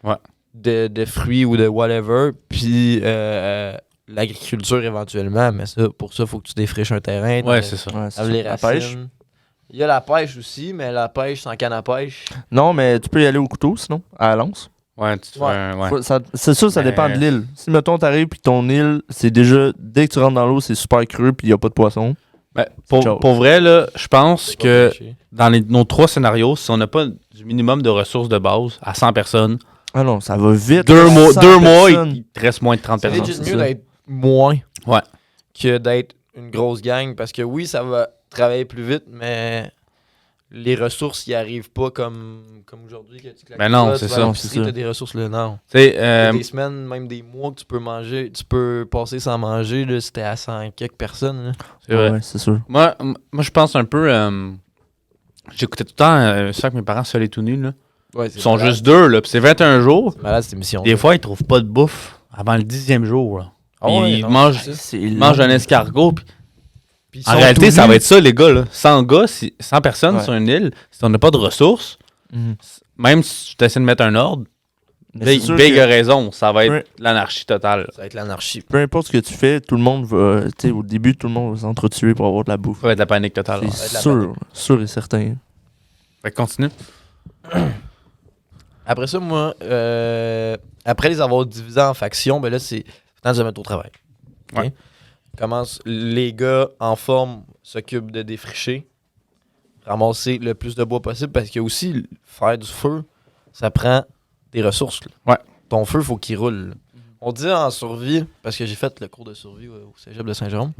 Ouais. De fruits ou de whatever. Puis l'agriculture éventuellement. Mais ça, pour ça, il faut que tu défriches un terrain. Ouais, c'est ça. Ouais, c'est Avec les ça. La racines. pêche. Il y a la pêche aussi, mais la pêche sans canne à pêche. Non, mais tu peux y aller au couteau, sinon, à la lance. Ouais, tu te fais Ouais. un. Ouais. C'est sûr, ça Mais- dépend de l'île. Si, mettons, t'arrives puis ton île, c'est déjà, dès que tu rentres dans l'eau, c'est super creux puis il n'y a pas de poisson. Ben, Ciao. pour vrai, là, je pense C'est pas que pêcher. dans nos 3 scénarios, si on n'a pas du minimum de ressources de base à 100 personnes, Ah non, ça va vite. 2 mois, 100 2 mois, personnes. il te reste moins de 30 C'est personnes. legit c'est mieux ça. d'être moins Ouais. que d'être une grosse gang. Parce que oui, ça va travailler plus vite, mais les ressources n'y arrivent pas comme aujourd'hui. Que tu claques Ben non, les doigts, c'est tu vas ça. à l'épicerie, C'est ça. t'as des ressources là, non. Tu sais, Il y a des semaines, même des mois que tu peux manger, tu peux passer sans manger. Là, c'était à 100 quelques personnes. Là. c'est vrai. Ouais, c'est sûr. Moi, je pense un peu. J'écoutais tout le temps ça que mes parents seuls et tout nus. Là. Ouais, Ils sont juste 2, là. Puis c'est 21 jours. C'est malade cette émission. Des fois, ils trouvent pas de bouffe avant le 10e jour. Là. Ah ouais, ils non, mangent, c'est ça. C'est ils mangent un escargot. Puis Puis ils en sont réalité, tout ça nus. va être ça, les gars. Là. 100 gars, 100 personnes Ouais. sur une île, si on n'a pas de ressources, Mhm. même si tu essaies de mettre un ordre, Mais c'est sûr Big que a raison, ça va être Ouais. l'anarchie totale. Ça va être l'anarchie. peu importe ce que tu fais, tout le monde va. Tu sais, au début, tout le monde va s'entretuer pour avoir de la bouffe. Ça va être la panique totale. C'est Ouais. va être la sûr, sûr et certain. Fait que continue. Après ça, moi, après les avoir divisés en factions, ben là, c'est temps de se mettre au travail. Ok? Ouais. Commence, les gars en forme s'occupent de défricher, ramasser le plus de bois possible parce que aussi, faire du feu, ça prend des ressources. Là. Ouais. Ton feu, faut qu'il roule. Là. On dit en survie, parce que j'ai fait le cours de survie au cégep de Saint-Jérôme.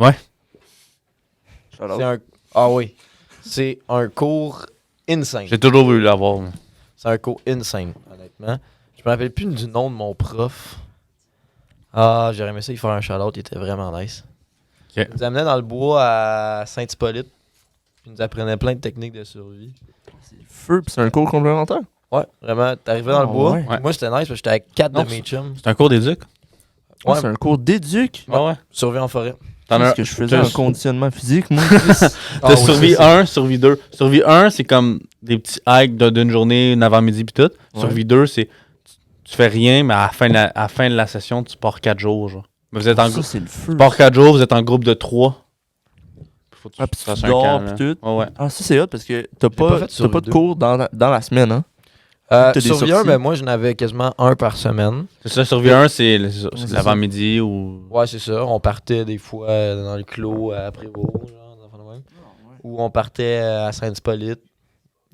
C'est un... Ah oui. C'est un cours insane. J'ai toujours voulu l'avoir. moi. C'est un cours insane, honnêtement. Je me rappelle plus du nom de mon prof. Ah, j'aurais aimé ça, il faire un shout-out, il était vraiment nice. Ok. Il nous amenait dans le bois à Saint-Hippolyte. Puis il nous apprenait plein de techniques de survie. Feu, puis c'est un cours complémentaire. Ouais, vraiment, t'arrivais dans le Ah, bois. ouais. Ouais. Moi, c'était nice parce que j'étais avec 4 Non, de mes chums. C'est un cours d'éduc. Ouais, Ouais. c'est un cours d'éduc. Ouais. Survie en forêt. T'en as Parce que je faisais t'as- un conditionnement physique, moi. T'as survie 1, survie 2. Survie 1, c'est comme des petits hikes d'une journée, une avant-midi pis tout. Ouais. Survie 2, c'est tu fais rien, mais à la fin de la session, tu pars 4 jours. Genre. Mais vous êtes en Ça, c'est le feu. tu pars 4 jours, vous êtes en groupe de 3. Faut que Ah, puis tu fasses un dors, camp, puis là. tout. Ouais, ouais. Ah, ça, c'est hot parce que t'as pas pas, fait t'as survie pas de deux. cours dans la semaine, hein? T'as des Survie 1, sorties. ben moi, j'en avais quasiment un par semaine. C'est ça, survie 1, c'est c'est l'avant-midi ou. Ouais, c'est ça. On partait des fois dans le clos à Prévost, genre, dans le fond de même. Ou on partait à Saint-Hippolyte.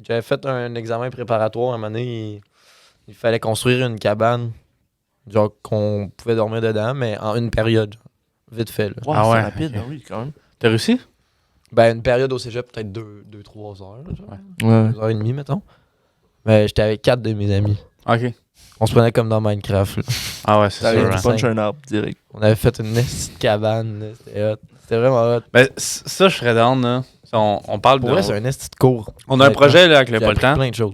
J'avais fait un examen préparatoire à un moment donné. Il fallait construire une cabane. Genre qu'on pouvait dormir dedans, mais en une période. Genre, vite fait. Là. Ouais, Ah ouais, c'est rapide, ok. ah oui, quand même. T'as réussi? Ben, une période au cégep, peut-être 2-3 heures. Là, genre. Ouais. 2 heures et demie, mettons. Mais j'étais avec 4 de mes amis. Ok. On se prenait comme dans Minecraft. Là. Ah ouais, c'est Ça sûr. vient hein. du Tu punches un arbre direct. On avait fait une petite cabane. Là. C'était hot. C'était vraiment hot. Ben, ça, je serais down, là. Ça, on parle Pour de. vrai, c'est un esti de cours. On a un projet là, avec le J'ai pas le appris temps. plein de choses.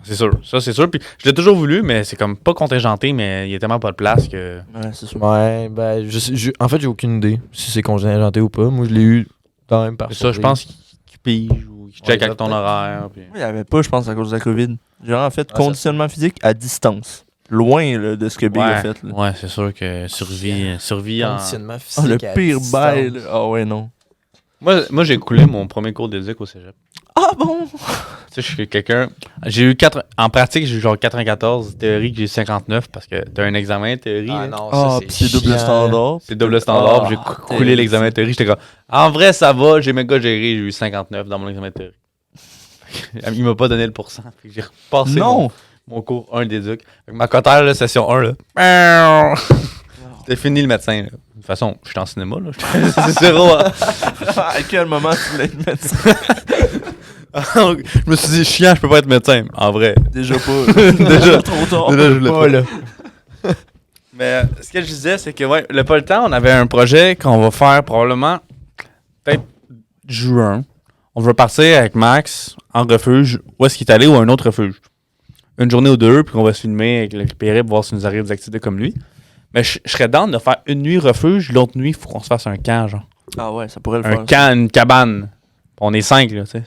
C'est sûr. Ça, c'est sûr. Puis je l'ai toujours voulu, mais c'est comme pas contingenté, mais il y a tellement pas de place que. Ouais, c'est sûr. Ouais, ben, en fait, j'ai aucune idée si c'est contingenté ou pas. Moi, je l'ai eu quand même par C'est ça, je pense qu'il pige ou qu'il check Ouais, avec ton peut-être. horaire. Puis... Moi, il n'y avait pas, je pense, à cause de la COVID. J'ai en fait Ah, conditionnement physique à distance. loin là, de ce que Big a fait. Là. Ouais, c'est sûr que survie en... Conditionnement Ah, physique. le à pire distance. bail. Là. Ah ouais, non. Moi, j'ai coulé mon premier cours d'éduc au cégep. Ah bon? Tu sais, je suis quelqu'un... J'ai eu en pratique, j'ai eu genre 94. Théorie, j'ai eu 59 parce que t'as un examen de théorie. Ah là. non, Ah, ça puis c'est double chiant. standard. C'est double standard. Ah, J'ai terrible. coulé l'examen de théorie. J'étais comme, en vrai, ça va. J'ai même gars géré. J'ai eu 59 dans mon examen de théorie. Il m'a pas donné le pourcent. Fait que j'ai repassé Non! mon cours 1 d'éduc. Fait que ma cotère, là, session 1, là. C'était fini le médecin. Là. De toute façon, je suis en cinéma. Là. C'est zéro. Hein. À quel moment tu voulais être médecin? Je me suis dit, chiant, je peux pas être médecin. En vrai. Déjà pas. Déjà. trop tard. Déjà, je voulais pas. Là. Mais ce que je disais, c'est que, ouais, le pas le temps, on avait un projet qu'on va faire probablement peut-être juin. On veut partir avec Max en refuge. Où est-ce qu'il est allé ou un autre refuge? Une journée ou deux, puis qu'on va se filmer avec le périple, voir si nous arrive des activités comme lui. Mais je serais down de faire une nuit refuge, l'autre nuit, il faut qu'on se fasse un camp, genre. Ah ouais, ça pourrait le Un faire. camp, une cabane. On est 5, là, tu sais.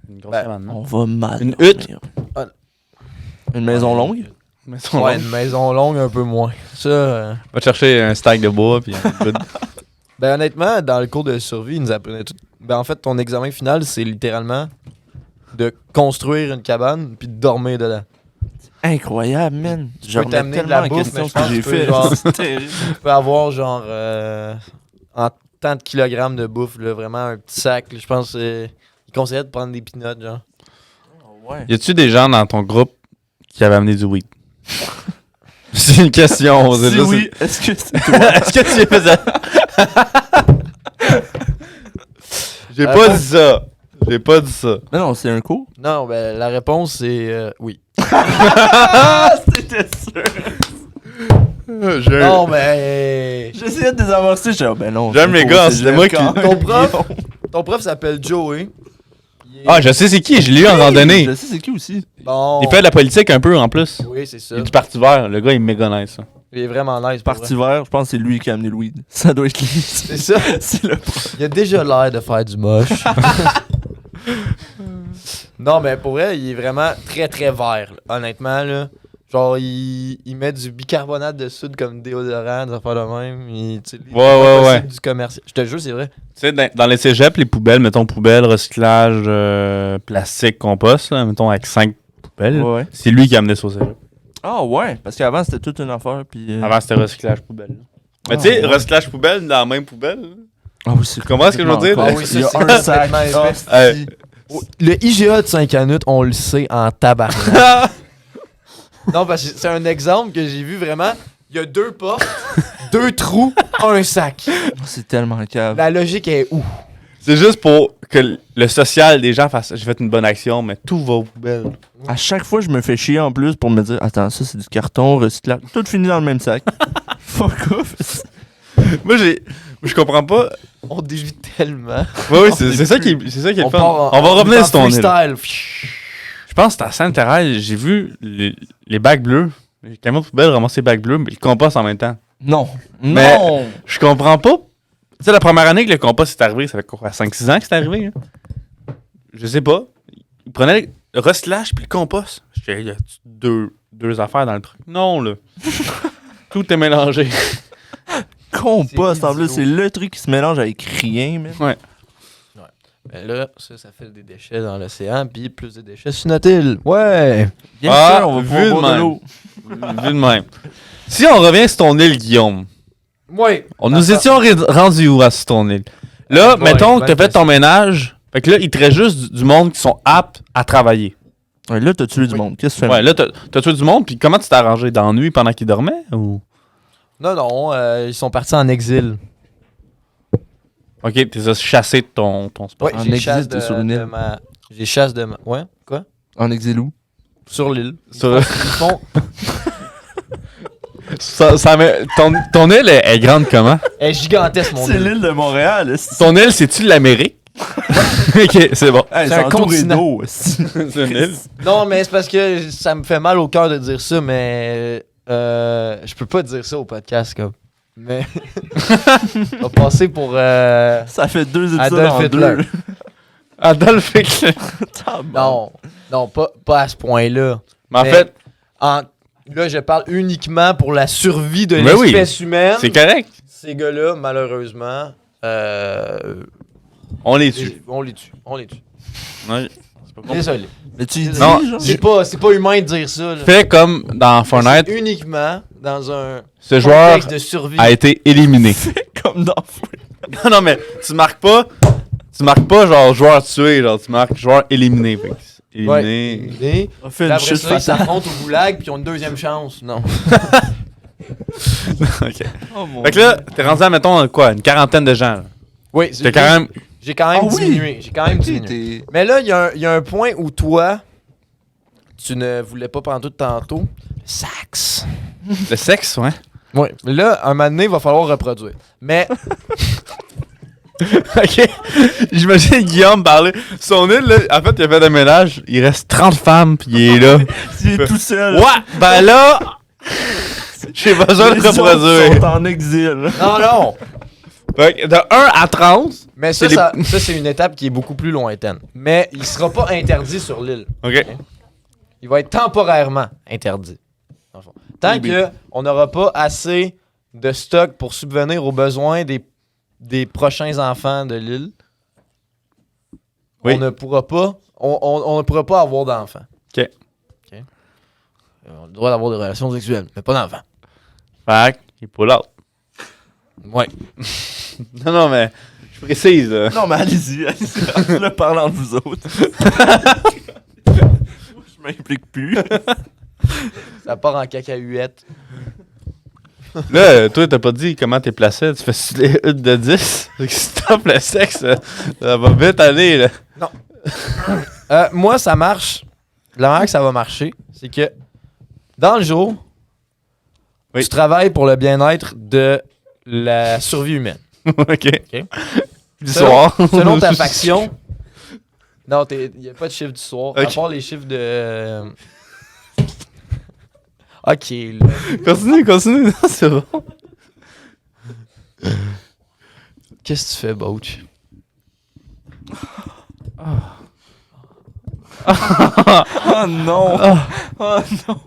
Une grosse cabane, non? On va mal. Une hutte. Une maison longue? Ouais, une maison longue, un peu moins. Ça, Va te chercher un stack de bois, puis un peu de... ben honnêtement, dans le cours de survie, ils nous apprenaient tout. Ben en fait, ton examen final, c'est littéralement de construire une cabane puis de dormir dedans. Incroyable, man. Je peux remets t'amener de tellement la en bouffe, question mais je ce que pense j'ai que tu peux, fait. genre- C'est terrible. Tu peux avoir genre en tant de kilogrammes de bouffe, là, vraiment un petit sac. Là, je pense qu'ils conseilleraient de prendre des peanuts, genre. Ouais. Y a-tu des gens dans ton groupe qui avaient amené du weed? C'est une question. c'est Si juste oui, est-ce que c'est une- Est-ce que tu y faisais? J'ai pas dit ça. J'ai pas dit ça. Non, non, c'est un coup. Non, ben la réponse c'est oui. C'était sûr. Non, mais J'essayais de désamorcer, je disais, ben non. J'aime les gars, c'était moi qui- ton prof s'appelle Joey. Il est- Ah, je sais c'est qui, je l'ai eu en randonnée. Je sais c'est qui aussi. Bon. Il fait de la politique un peu en plus. Oui, c'est ça. Il est du Parti vert. Le gars, il est méga nice. Ça. Il est vraiment nice. pour Parti vrai. vert, je pense que c'est lui qui a amené le weed. Ça doit être lui. C'est ça. C'est le Il a déjà l'air de faire du moche. Non, mais pour vrai, il est vraiment très très vert, là. Honnêtement, là. Genre, il met du bicarbonate de soude comme déodorant, des affaires de même. Tu sais, lui, Ouais, il fait ouais, pas ouais. Du commercial. Je te jure, c'est vrai. Tu sais, dans les cégeps, les poubelles, mettons poubelles, recyclage, plastique, compost, là, mettons avec 5 poubelles. Ouais. C'est lui qui a amené ça au cégep. Ah ouais, parce qu'avant c'était toute une affaire. Puis, Avant, c'était recyclage poubelle. Mais Ah, tu sais, ouais. recyclage poubelle dans la même poubelle. Ah oui, c'est Tu comprends ce que je veux dire? Ah oui, ça, Il y a c'est un sac. complètement épais. Ah, Hey. Le IGA de 5 minutes, on le sait en tabarnak. Non, parce que c'est un exemple que j'ai vu vraiment. Il y a 2 portes, 2 trous, un sac. c'est tellement cave. La logique est où? C'est juste pour que le social des gens fasse j'ai fait une bonne action, mais tout va aux poubelles. À chaque fois, je me fais chier en plus pour me dire attends, ça c'est du carton, recyclage. Tout fini dans le même sac. Fuck off. Moi, je comprends pas. On dévie tellement. Oui, oui, c'est ça qui est le On fun. part On va revenir en sur ton île. freestyle. Je pense que c'était à Sainte-Thérèse, j'ai vu les bacs bleus. Les camions de poubelle ramasser les bacs bleus, mais le compost en même temps. Non. Mais- Non. Je comprends pas. Tu sais, la première année que le compost est arrivé, ça fait quoi, 5-6 ans que c'est arrivé? Là? Je sais pas. Ils prenaient le recyclage puis le compost. Je disais, y a deux affaires dans le truc? Non, là. Tout est mélangé. Compost, en C'est plus, c'est le truc qui se mélange avec rien, man. Ouais. Ben là, ça fait des déchets dans l'océan, puis plus de déchets sur notre île. Ouais! Bien Ah, sûr, on va vu pouvoir de boire de même. l'eau. Vu de même. Si on revient sur ton île, Guillaume, Ouais! nous étions rendus où à sur ton île? Là, Boy, mettons que tu as bonne fait ton ménage. Fait que là, il te reste juste du monde qui sont aptes à travailler. Ouais, là, t'as tué du Oui. monde. Qu'est-ce que tu fais? Ouais, là, t'as tué du monde, puis comment tu t'es arrangé? Dans la nuit pendant qu'ils dormaient? Ou... Non, ils sont partis en exil. Ok, t'es chassé de ton spot. Ouais, En j'ai exil, chasse t'es sur une île. J'ai chasse de ma... Ouais? Quoi? En exil où? Sur l'île. Sur- Ils font... ton île est grande comment? Elle est gigantesque, mon C'est île. l'île de Montréal. Ton île, c'est-tu l'Amérique? Ok, c'est bon. Hey, C'est c'est un entouré continent. d'eau. C'est une île. Non, mais c'est parce que ça me fait mal au cœur de dire ça, mais je peux pas dire ça au podcast, comme. Mais on va passer pour Ça fait 2 épisodes Adolf en Hitler. 2. Adolf Hitler. non, pas à ce point-là. Mais en Mais- fait, là, je parle uniquement pour la survie de Ben oui. l'espèce humaine. C'est correct. Ces gars-là, malheureusement, On les tue. on les tue. On les tue. Ouais. C'est pas compliqué. Désolé. Mais tu dis, Non, genre. C'est pas humain de dire ça. Là. Fais comme dans Fortnite, C'est uniquement dans un ce joueur contexte de survie. a été éliminé. Comme dans Fortnite. Non, mais tu marques pas genre joueur tué, genre tu marques joueur éliminé. Fait que c'est éliminé. Et On fait là, une après chute ça, ils fatale. s'affrontent au goulag puis ils ont une deuxième chance. Non. Ok. Oh mon Fait que là, t'es rendu à, mettons, quoi, une quarantaine de gens. Là. Oui, T'as quand même. j'ai quand même Ah oui? diminué. J'ai quand même Dieu. diminué. Mais là, il y a un point où toi, tu ne voulais pas pendant tout tantôt. Sax. Le sexe, ouais. Oui. Là, un moment donné, il va falloir reproduire. Mais Ok. J'imagine Guillaume parler. Son île, là, en fait, il a fait un ménage. Il reste 30 femmes, puis il est là. Il est tout seul. Ouais, ben là. J'ai besoin de Les autres reproduire. sont en exil. non, non. Fait que de 1 à 30. Mais ça, C'est ça, c'est une étape qui est beaucoup plus lointaine. Mais il sera pas interdit sur l'île. Ok. Il va être temporairement interdit. dans le fond. Tant Oui, que on n'aura pas assez de stock pour subvenir aux besoins des prochains enfants de l'île, Oui. on ne pourra pas on ne pourra pas avoir d'enfants. Ok. On a le droit d'avoir des relations sexuelles, mais pas d'enfants. Fait que, il pull out. Ouais. Non, mais je précise. Là. Non, mais allez-y. Là, parlons de vous autres. Je m'implique plus. Ça part en cacahuète. Là, toi, t'as pas dit comment t'es placé. Tu fais les huttes de 10. Fait que si t'offres le sexe, ça va vite aller. Là. Moi, ça marche. La manière que ça va marcher, c'est que dans le jour, Oui. tu travailles pour le bien-être de la survie humaine. Ok. Ok. Du soir. Selon ta faction. Non, il n'y a pas de chiffre du soir. À Ok. part les chiffres de. Ok. Là. Continue. Non, c'est bon. Qu'est-ce que tu fais, Boach? Oh non. Oh non.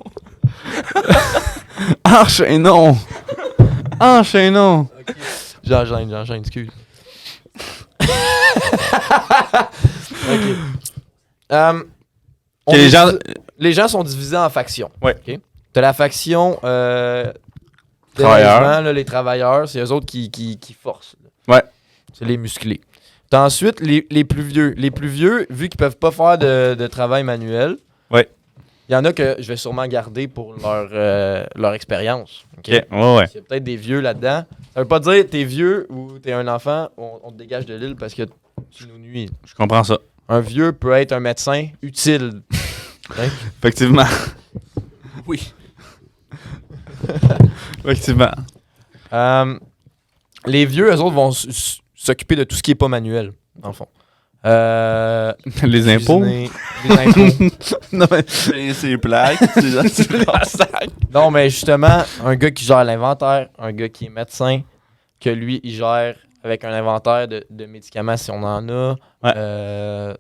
Enchaînons. Enchaînons. J'enchaîne, excuse. Ok. On Que les gens- les gens sont divisés en factions. Ouais. Ok? T'as la faction Travailleurs. déneigement, là, les travailleurs, c'est eux autres qui forcent. là. Ouais. C'est les musclés. T'as ensuite les plus vieux. Les plus vieux, vu qu'ils peuvent pas faire de travail manuel, Ouais. il y en a que je vais sûrement garder pour leur expérience. Ok? Ok, ouais. Il y a peut-être des vieux là-dedans. Ça veut pas dire t'es vieux ou t'es un enfant, on te dégage de l'île parce que tu nous nuis. Je comprends ça. Un vieux peut être un médecin utile. Effectivement. Oui. Effectivement. Les vieux, eux autres, vont s'occuper de tout ce qui est pas manuel, dans le fond. Les impôts. Cuisiner, les impôts. Non, mais. C'est les plaques. C'est la sac. Non, mais justement, un gars qui gère l'inventaire, un gars qui est médecin, que lui, il gère avec un inventaire de médicaments si on en a. Ouais.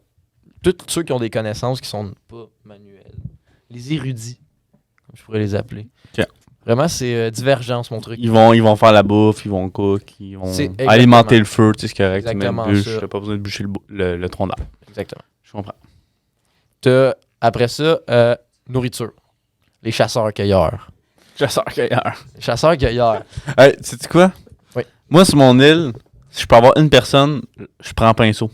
Tous ceux qui ont des connaissances qui sont pas manuelles. Les érudits, comme je pourrais les appeler. Ok. Vraiment, c'est divergence, mon truc. Ils vont faire la bouffe, ils vont cook, ils vont C'est exactement. alimenter le feu, tu sais, c'est correct. Tu mets Exactement une bûche, ça. t'as pas besoin de bûcher le tronc d'arbre. Exactement. Je comprends. T'as, après ça, nourriture. Les chasseurs-cueilleurs. Chasseur-cueilleur. Les chasseurs-cueilleurs. Hey, sais-tu quoi? Oui. Moi, sur mon île, si je peux avoir une personne, je prends pinceau.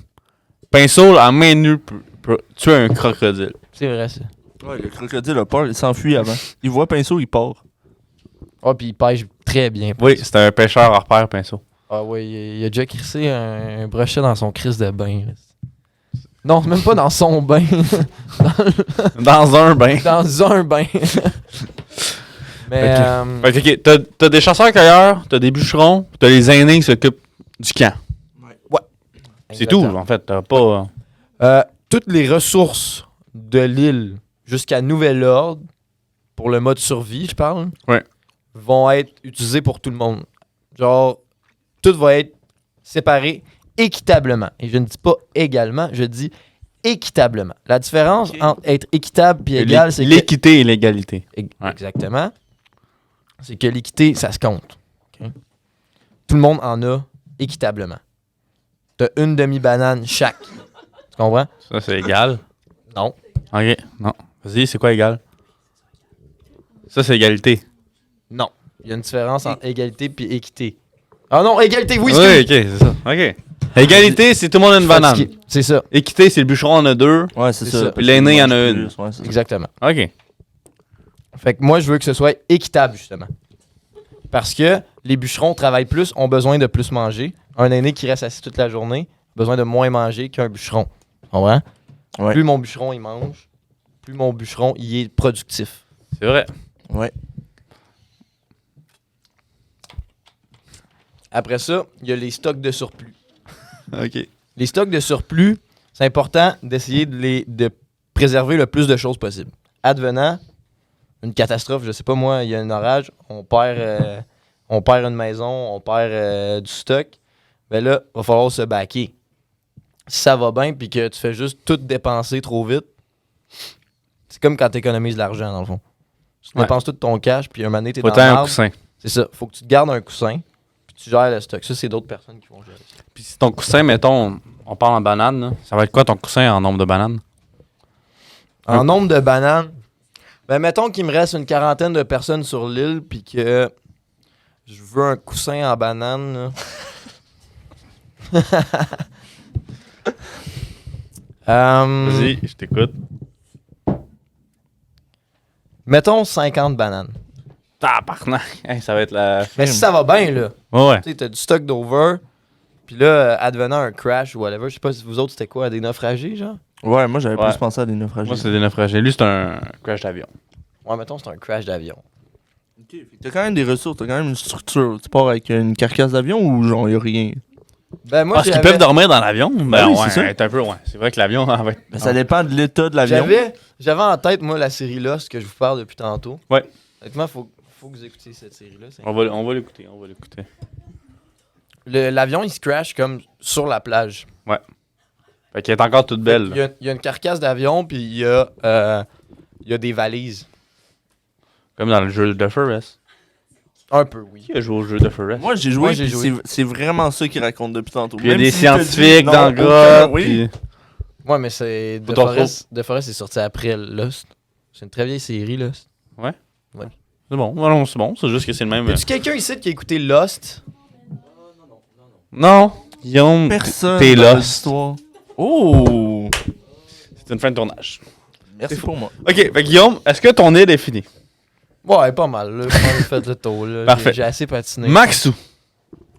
Pinceau, à main nue, peut tuer un crocodile. C'est vrai, ça. Ouais, le crocodile a peur, il s'enfuit avant. Il voit Pinceau, il part. Ah, puis il pêche très bien. Oui, c'est un pêcheur hors pair, pinceau. Ah oui, il a déjà crissé un brochet dans son crisse de bain. Là. Non, même pas dans son bain. Dans un bain. Dans un bain. Mais Fait que, ok, t'as des chasseurs-cueilleurs, t'as des bûcherons, t'as les aînés qui s'occupent du camp. C'est tout, exactement. en fait. T'as pas. Toutes les ressources de l'île jusqu'à nouvel ordre, pour le mode survie, je parle, Ouais. vont être utilisées pour tout le monde. Genre, tout va être séparé équitablement. Et je ne dis pas également, je dis équitablement. La différence entre être équitable et égal, c'est que... L'équité et l'égalité. Ouais. Exactement. C'est que l'équité, ça se compte. Ok? Tout le monde en a équitablement. T'as une demi-banane chaque. Tu comprends? Ça, c'est égal. Non. OK. Non. Vas-y, c'est quoi égal? Ça, c'est égalité. Non. Il y a une différence entre égalité et équité. Ah non, égalité, oui, Oui, excuse. OK, c'est ça. OK. Égalité, c'est tout le monde a une banane. Fatigué. C'est ça, Équité, c'est le bûcheron en a 2. Ouais, c'est C'est ça. ça. parce Puis l'aîné, qu'il il y en mange a plus, une. ouais, c'est ça. exactement. OK. Fait que moi, je veux que ce soit équitable, justement. Parce que les bûcherons travaillent plus, ont besoin de plus manger. Un aîné qui reste assis toute la journée a besoin de moins manger qu'un bûcheron. Tu comprends? Ouais. Plus mon bûcheron, il mange, plus mon bûcheron, il est productif. C'est vrai. Ouais. Après ça, il y a les stocks de surplus. OK. Les stocks de surplus, c'est important d'essayer de préserver le plus de choses possible. Advenant une catastrophe, je sais pas moi, il y a un orage, on perd une maison, on perd du stock, ben là, il va falloir se baquer. Si ça va bien puis que tu fais juste tout dépenser trop vite, c'est comme quand tu économises de l'argent dans le fond. Tu Ouais. dépenses tout ton cash puis un moment donné, t'es Faut dans t'avoir un l'arbre. coussin. C'est ça, faut que tu te gardes un coussin puis tu gères le stock. Ça, c'est d'autres personnes qui vont gérer ça. Puis si ton coussin, mettons, on parle en banane, là, ça va être quoi ton coussin en nombre de bananes? En nombre de bananes, ben mettons qu'il me reste une quarantaine de personnes sur l'île puis que je veux un coussin en banane. là. Vas-y, je t'écoute. Mettons 50 bananes. Tabarnak! Hey, ça va être la... Mais si ça va bien, là, Ouais. tu sais, t'as du stock d'over, puis là, advenant un crash ou whatever, je sais pas si vous autres, c'était quoi, des naufragés, genre? Ouais, moi j'avais Ouais. plus pensé à des naufragés. Moi, c'est des naufragés. Lui, c'est un crash d'avion. Ouais, mettons, c'est un crash d'avion. Ok, fait que t'as quand même des ressources, t'as quand même une structure. Tu pars avec une carcasse d'avion ou genre y'a rien? Ben moi, Parce qu'ils j'avais- peuvent dormir dans l'avion? Ben Ben oui, ouais, c'est ça. c'est un peu, ouais. C'est vrai que l'avion, en fait... Ben, ça dépend de l'état de l'avion. J'avais en tête, moi, la série Lost que je vous parle depuis tantôt. Ouais. Honnêtement, faut que vous écoutiez cette série-là. c'est On va l'écouter, on va l'écouter. L'avion, il se crash comme sur la plage. Fait qu'elle est encore toute belle. Il y a une carcasse d'avion, puis il y a des valises. Comme dans le jeu de Forest. Un peu, oui. Qui a joué au jeu de Forest? Moi j'ai joué, Moi, j'ai puis joué. c'est vraiment ça qu'il raconte depuis tantôt. Puis il y a Même des s'il te dit scientifiques non, dans le aucun- grotte. Oui. puis- Ouais, mais c'est. Faut t'en The Forest est sorti après Lost. C'est une très vieille série, Lost. C'est bon, non, c'est bon. C'est juste que c'est le même... Y a-tu quelqu'un ici qui a écouté Lost? Non! Guillaume, Personne. t'es dans lost. l'histoire. Oh! C'est une fin de tournage. Merci pour moi. Ok, fait Guillaume, est-ce que ton île est finie? Ouais, pas mal. Là. Je pense que j'ai fait le tour. Là. Parfait. J'ai assez patiné. Maxou,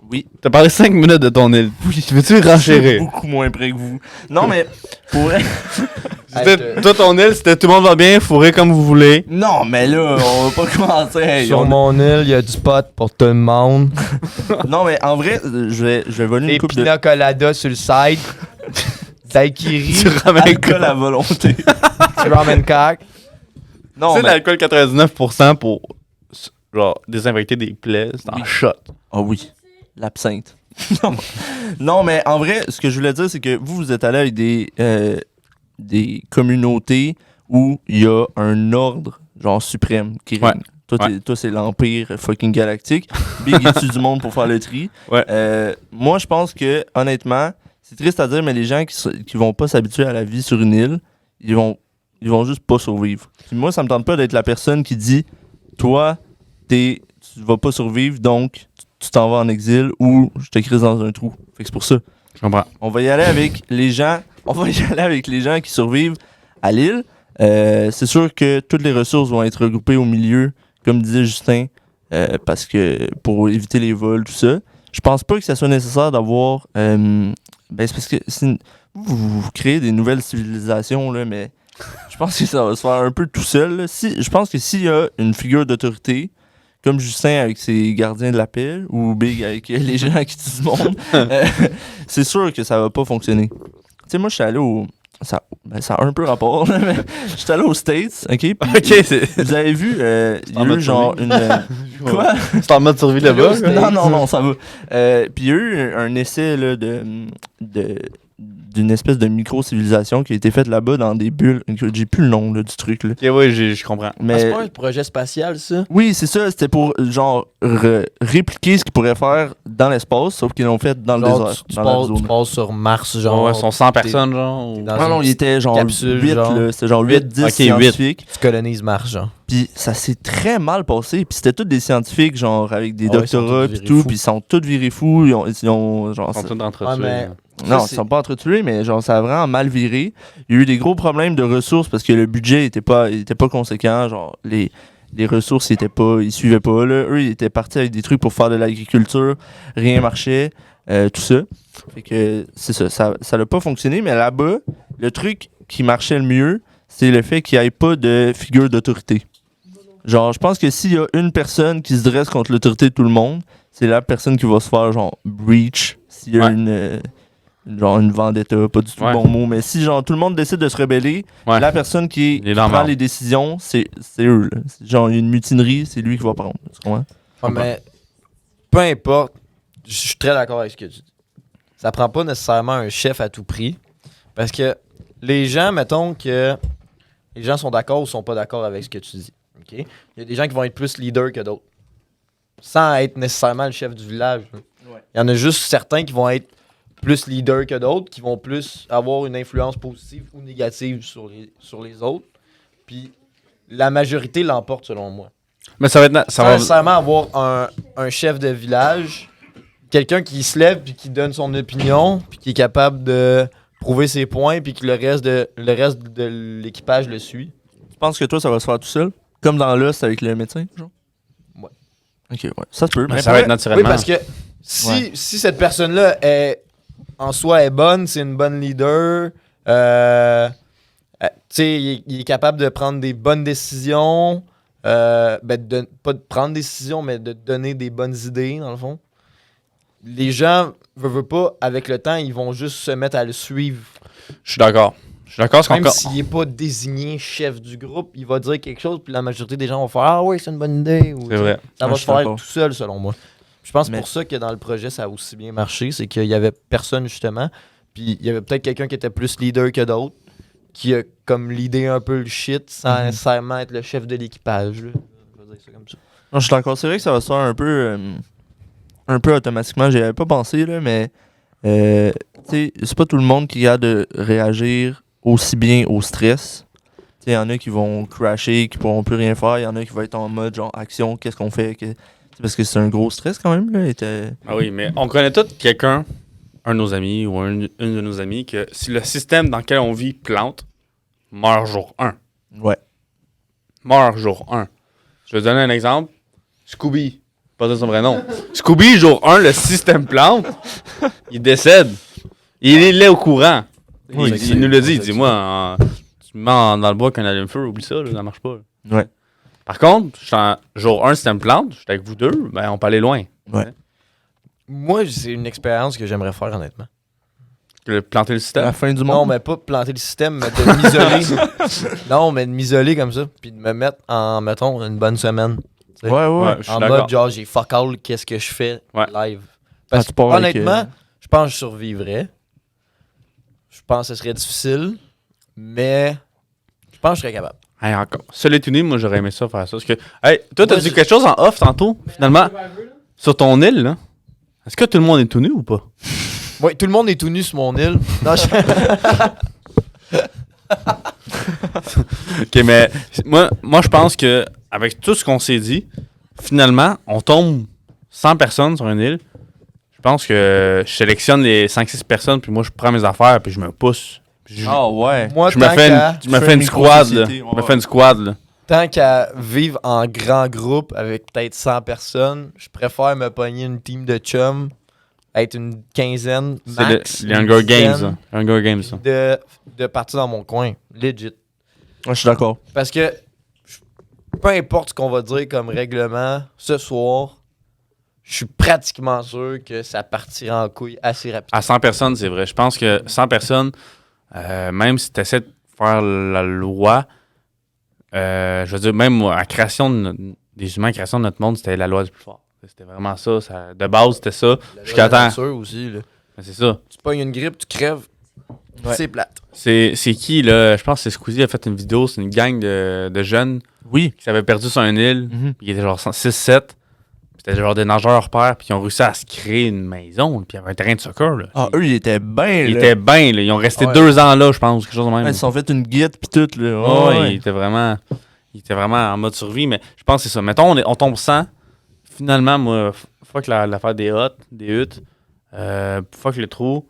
Oui. t'as parlé 5 minutes de ton île. Veux-tu Je suis renchérir? beaucoup moins près que vous. Non, mais pour vrai. Toi, ton île, c'était tout le monde va bien, fourrez comme vous voulez. Non, mais là, on va pas commencer. Hey, Sur on- mon île, il y a du spot pour tout le monde. Non, mais en vrai, je vais voler Des une coupe de pina coladas sur le side. Daiquiri. Tu ramènes alcool à volonté. Ramen cock. Non, Tu sais, mais. l'alcool 99% pour genre désinfecter des plaies, c'est en Oui. shot. Ah oui, l'absinthe. non. Non, mais en vrai, ce que je voulais dire, c'est que vous êtes allé avec des communautés où il y a un ordre, genre suprême, qui Ouais. règne. Toi, c'est l'Empire fucking galactique. Big étude du monde pour faire le tri. Ouais. Moi, je pense que, honnêtement, c'est triste à dire, mais les gens qui vont pas s'habituer à la vie sur une île, ils vont juste pas survivre. Puis moi, ça me tente pas d'être la personne qui dit toi, tu vas pas survivre, donc tu t'en vas en exil ou je te crise dans un trou. Fait que c'est pour ça. Je comprends. On va y aller avec les gens. On va y aller avec les gens qui survivent à l'île. C'est sûr que toutes les ressources vont être regroupées au milieu, comme disait Justin, parce que pour éviter les vols, tout ça. Je pense pas que ça soit nécessaire d'avoir. C'est parce que vous créez des nouvelles civilisations, là, mais je pense que ça va se faire un peu tout seul. Là. Je pense que s'il y a une figure d'autorité, comme Justin avec ses gardiens de la paix, ou Big avec les gens qui tuent du monde, c'est sûr que ça va pas fonctionner. Tu sais, moi, je suis allé au. Ça a un peu rapport, là, mais je suis allé aux States, ok? Puis Ok, c'est vous avez vu, il y en a eu mode genre survie. une. Quoi? en mode survie là-bas. States. Non, ça va. Puis il y a eu un essai là, d'une espèce de micro-civilisation qui a été faite là-bas dans des bulles. J'ai plus le nom là, du truc. Là. Ok, oui, je comprends. C'est Mais pas un projet spatial, ça? oui, c'est ça. C'était pour genre répliquer ce qu'ils pourraient faire dans l'espace, sauf qu'ils l'ont fait dans le Genre, désert. tu Dans la passes, zone. tu passes sur Mars, genre. Ouais, sont 100 personnes, genre. t'es ou- dans Ah non, une il était genre capsule, 8, genre. là. C'était genre 8, 10 Ok, scientifiques. Tu colonises Mars, genre. Puis ça s'est très mal passé. Puis c'était tous des scientifiques, genre avec des Ah ouais, ils sont doctorats, tous puis virés tout. fous. Puis ils sont tous virés fous. Ils ont genre. Ils sont tous entre Ouais, mais- Non, Ça, ils sont pas entretués, mais genre ça a vraiment mal viré. Il y a eu des gros problèmes de ressources parce que le budget était pas conséquent. Genre les ressources ils suivaient pas. Là. Eux, ils étaient partis avec des trucs pour faire de l'agriculture, rien marchait, tout ça. Fait que c'est ça l'a pas fonctionné, mais là-bas, le truc qui marchait le mieux, c'est le fait qu'il n'y ait pas de figure d'autorité. Genre, je pense que s'il y a une personne qui se dresse contre l'autorité de tout le monde, c'est la personne qui va se faire genre breach. S'il y a Ouais. une vendetta, pas du tout Ouais. le bon mot, mais si genre tout le monde décide de se rebeller, Ouais. la personne qui Il est dans la prend merde. les décisions, c'est eux. Là. C'est genre il y a une mutinerie, c'est lui qui va prendre. Tu comprends? Ouais, mais peu importe, je suis très d'accord avec ce que tu dis. Ça prend pas nécessairement un chef à tout prix. Parce que les gens, mettons que les gens sont d'accord ou sont pas d'accord avec ce que tu dis. OK? Il y a des gens qui vont être plus leaders que d'autres. Sans être nécessairement le chef du village. Là. Il y en a juste certains qui vont être plus leaders que d'autres, qui vont plus avoir une influence positive ou négative sur les autres. Puis la majorité l'emporte selon moi. Mais ça va être. Ça Sans va... nécessairement avoir un chef de village, quelqu'un qui se lève puis qui donne son opinion, puis qui est capable de prouver ses points, puis que le reste de l'équipage le suit. Tu penses que toi ça va se faire tout seul? Comme dans Lost avec le médecin, genre? Ouais. Ok, ouais. Ça se peut. Mais Mais ça va être naturellement. Oui, parce que si cette personne-là est en soi est bonne, c'est une bonne leader, tu sais, il est capable de prendre des bonnes décisions, pas de prendre des décisions, mais de donner des bonnes idées, dans le fond. Les gens, veulent pas, avec le temps, ils vont juste se mettre à le suivre. Je suis d'accord. Je suis d'accord. Même s'il n'est pas désigné chef du groupe, il va dire quelque chose, puis la majorité des gens vont faire « Ah oui, c'est une bonne idée », ou C'est vrai. ça Ouais, va je se suis faire d'accord. tout seul, selon moi. Je pense Mais- pour ça que dans le projet, ça a aussi bien marché, c'est qu'il y avait personne, justement, puis il y avait peut-être quelqu'un qui était plus leader que d'autres, qui a comme l'idée un peu le shit, sans nécessairement être le chef de l'équipage, là. Je vais dire ça comme ça. Non, je suis d'accord. C'est vrai que ça va se faire un peu automatiquement. J'y avais pas pensé, là, mais tu sais, c'est pas tout le monde qui a de réagir aussi bien au stress. Tu sais, il y en a qui vont crasher, qui pourront plus rien faire. Il y en a qui vont être en mode genre action, qu'est-ce qu'on fait? Parce que c'est un gros stress quand même, là. Ah oui, mais on connaît tous quelqu'un, un de nos amis ou une de nos amis, que si le système dans lequel on vit plante, meurt jour 1. Ouais. Meurt jour 1. Je vais te donner un exemple. Scooby. Pas dire son vrai nom. Scooby, jour 1, le système plante. Il décède. Il est au courant. Oui, il nous le dit. Il dit, moi, tu me mets dans le bois qu'un allume-feu, oublie ça, là, ça marche pas. Là. Ouais. Par contre, jour 1, système plante, j'étais avec vous deux, ben, on peut aller loin. Moi, c'est une expérience que j'aimerais faire, honnêtement. Planter le système. La fin du Non, monde. mais pas planter le système, mais de m'isoler. Non, mais de m'isoler comme ça, puis de me mettre en, mettons, une bonne semaine. Ouais, ouais. Ouais, je suis En d'accord. mode, genre, j'ai fuck all, qu'est-ce que je fais Ouais. live. Parce tu que, pars avec, honnêtement, je pense que je survivrais. Je pense que ce serait difficile, mais je pense que je serais capable. Hey, encore. Seul tuné, moi, j'aurais aimé ça faire ça. Parce que, hey, toi, t'as Moi, dit je- quelque chose en off tantôt, finalement, sur ton île, là. Est-ce que tout le monde est tout nu ou pas? Oui, tout le monde est tout nu sur mon île. Non, Ok, mais moi, je pense que avec tout ce qu'on s'est dit, finalement, on tombe 100 personnes sur une île. Je pense que je sélectionne les 5-6 personnes, puis moi, je prends mes affaires, puis je me pousse. Puis je, Ah ouais. Moi, je me fais tu fais une une squad, là. micro-société, Je me ouais. fais une squad, là. tant qu'à vivre en grand groupe avec peut-être 100 personnes, je préfère me pogner une team de chums, être une quinzaine, C'est max. les une Hunger Games, dizaine, ça. Hunger Games, ça. de partir dans mon coin. Legit. Ouais, je suis d'accord. Parce que peu importe ce qu'on va dire comme règlement, ce soir, je suis pratiquement sûr que ça partira en couille assez rapidement. À 100 personnes, c'est vrai. Je pense que 100 personnes, même si tu essaies de faire la loi, je veux dire, même à la création des humains, à la création de notre monde, c'était la loi du plus fort. C'était vraiment ça. De base, c'était ça. La Jusqu'à loi de la temps. nature aussi, là. Mais c'est ça. Tu pognes une grippe, tu crèves. Ouais. C'est plate. C'est qui, là? Je pense que c'est Squeezie a fait une vidéo. C'est une gang de jeunes Oui. qui s'avaient perdu sur une île. Mhm. Puis ils étaient genre 6-7. C'était genre des nageurs repères. Puis ils ont réussi à se créer une maison. Puis il y avait un terrain de soccer, là. Ah, eux, ils étaient bien, Ils là. étaient bien, là. Ils ont resté Ouais. 2 ans là, je pense. Quelque chose de même. Ils se sont fait une guide pis tout, là. Ouais, il était vraiment en mode survie, mais je pense que c'est ça. Mettons, on tombe 100. Finalement, moi, fuck l'affaire des huttes. Fuck le trou.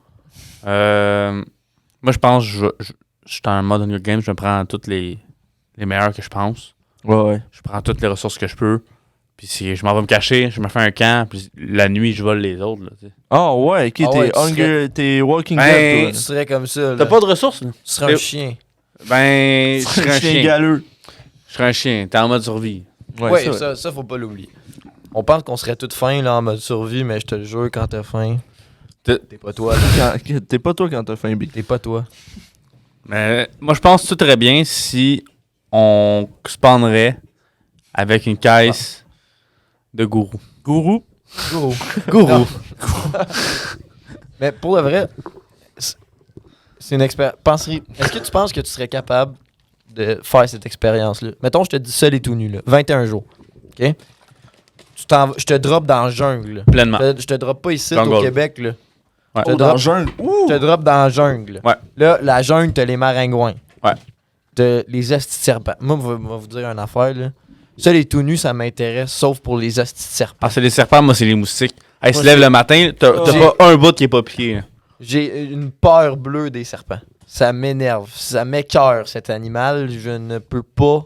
Moi, je pense que je suis en mode Hunger Games. Je me prends toutes les meilleurs que je pense. Ouais. Je prends toutes les ressources que je peux. Puis si je m'en vais me cacher, je me fais un camp. Puis la nuit, je vole les autres. Là, tu sais. Ah, ouais, ok, Ah ouais, t'es Walking Ben, Dead, Tu serais comme ça. T'as Là. pas de ressources, là? Tu serais un chien. Ben, je toi. serais un chien. galeux. Je serais un chien. T'es en mode survie. Ouais, ça, faut pas l'oublier. On pense qu'on serait tous fins là, en mode survie, mais je te le jure, quand t'as faim, t'es pas toi. Là. T'es pas toi quand t'as faim, Big. T'es pas toi. Mais moi, je pense que tout très bien si on spawnerait avec une caisse de gourou. Gourou? Go. Gourou. Mais pour le vrai, c'est une expérience. Est-ce que tu penses que tu serais capable de faire cette expérience-là? Mettons, je te dis seul et tout nu, là, 21 jours. OK? Je te drop dans la jungle. Là. Pleinement. Je te drop pas ici Jungle. au Québec. Là. Ouais. Je te Oh, dans drop- le jungle. Je te drop dans la jungle. Ouais. Là, la jungle, t'as les maringouins. Ouais. T'as les hosties de serpents. Moi, je vais vous dire une affaire. Là. Ça, les tout nus, ça m'intéresse, sauf pour les hosties de serpents. Ah, c'est les serpents, moi, c'est les moustiques. Hey, Moi, se lève le matin, t'as J'ai- pas un bout qui est pas piqué. Là. J'ai une peur bleue des serpents. Ça m'énerve. Ça m'écoeure, cet animal. Je ne peux pas...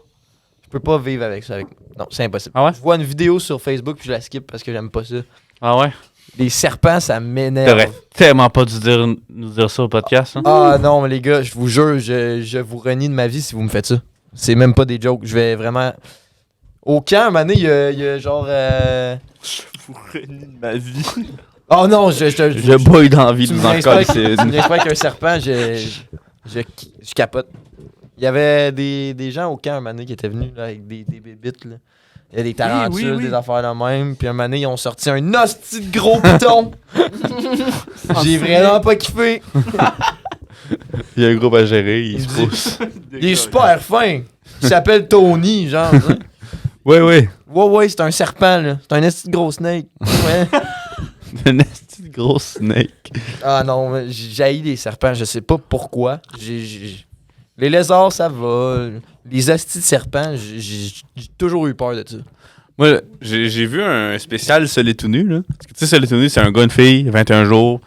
Je peux pas vivre avec ça. Non, c'est impossible. Ah ouais? Je vois une vidéo sur Facebook puis je la skip parce que j'aime pas ça. Ah ouais? Les serpents, ça m'énerve. T'aurais tellement pas dû nous dire ça au podcast. Hein? Ah non, mais les gars, je vous jure, je vous renie de ma vie si vous me faites ça. C'est même pas des jokes. Je vais vraiment... Au camp, un moment donné, il y a genre... Je vous renie de ma vie. Oh non, J'ai pas eu d'envie tu de me vous en viens pas coller. tu me viens pas avec un serpent, je capote. Il y avait des gens au camp un moment donné qui étaient venus là, avec des bébites. Là. Il y a des tarentules, oui. des affaires de même. Puis un moment donné, ils ont sorti un hostie de gros piton. J'ai vraiment pas kiffé. Il y a un groupe à gérer, il Il se dit- pousse. Il est super fin. Il s'appelle Tony, genre. hein. Ouais, ouais. Ouais, c'est un serpent, là. C'est un esti de gros snake. Ouais. Un esti de gros snake. Ah non, mais j'haïs les serpents. Je sais pas pourquoi. Les lézards, ça va. Les astis de serpents, j'ai toujours eu peur de ça. Moi, j'ai vu un spécial Seul et tout nu, là. Parce que tu sais, Seul et tout nu, c'est un gars, une fille, 21 jours.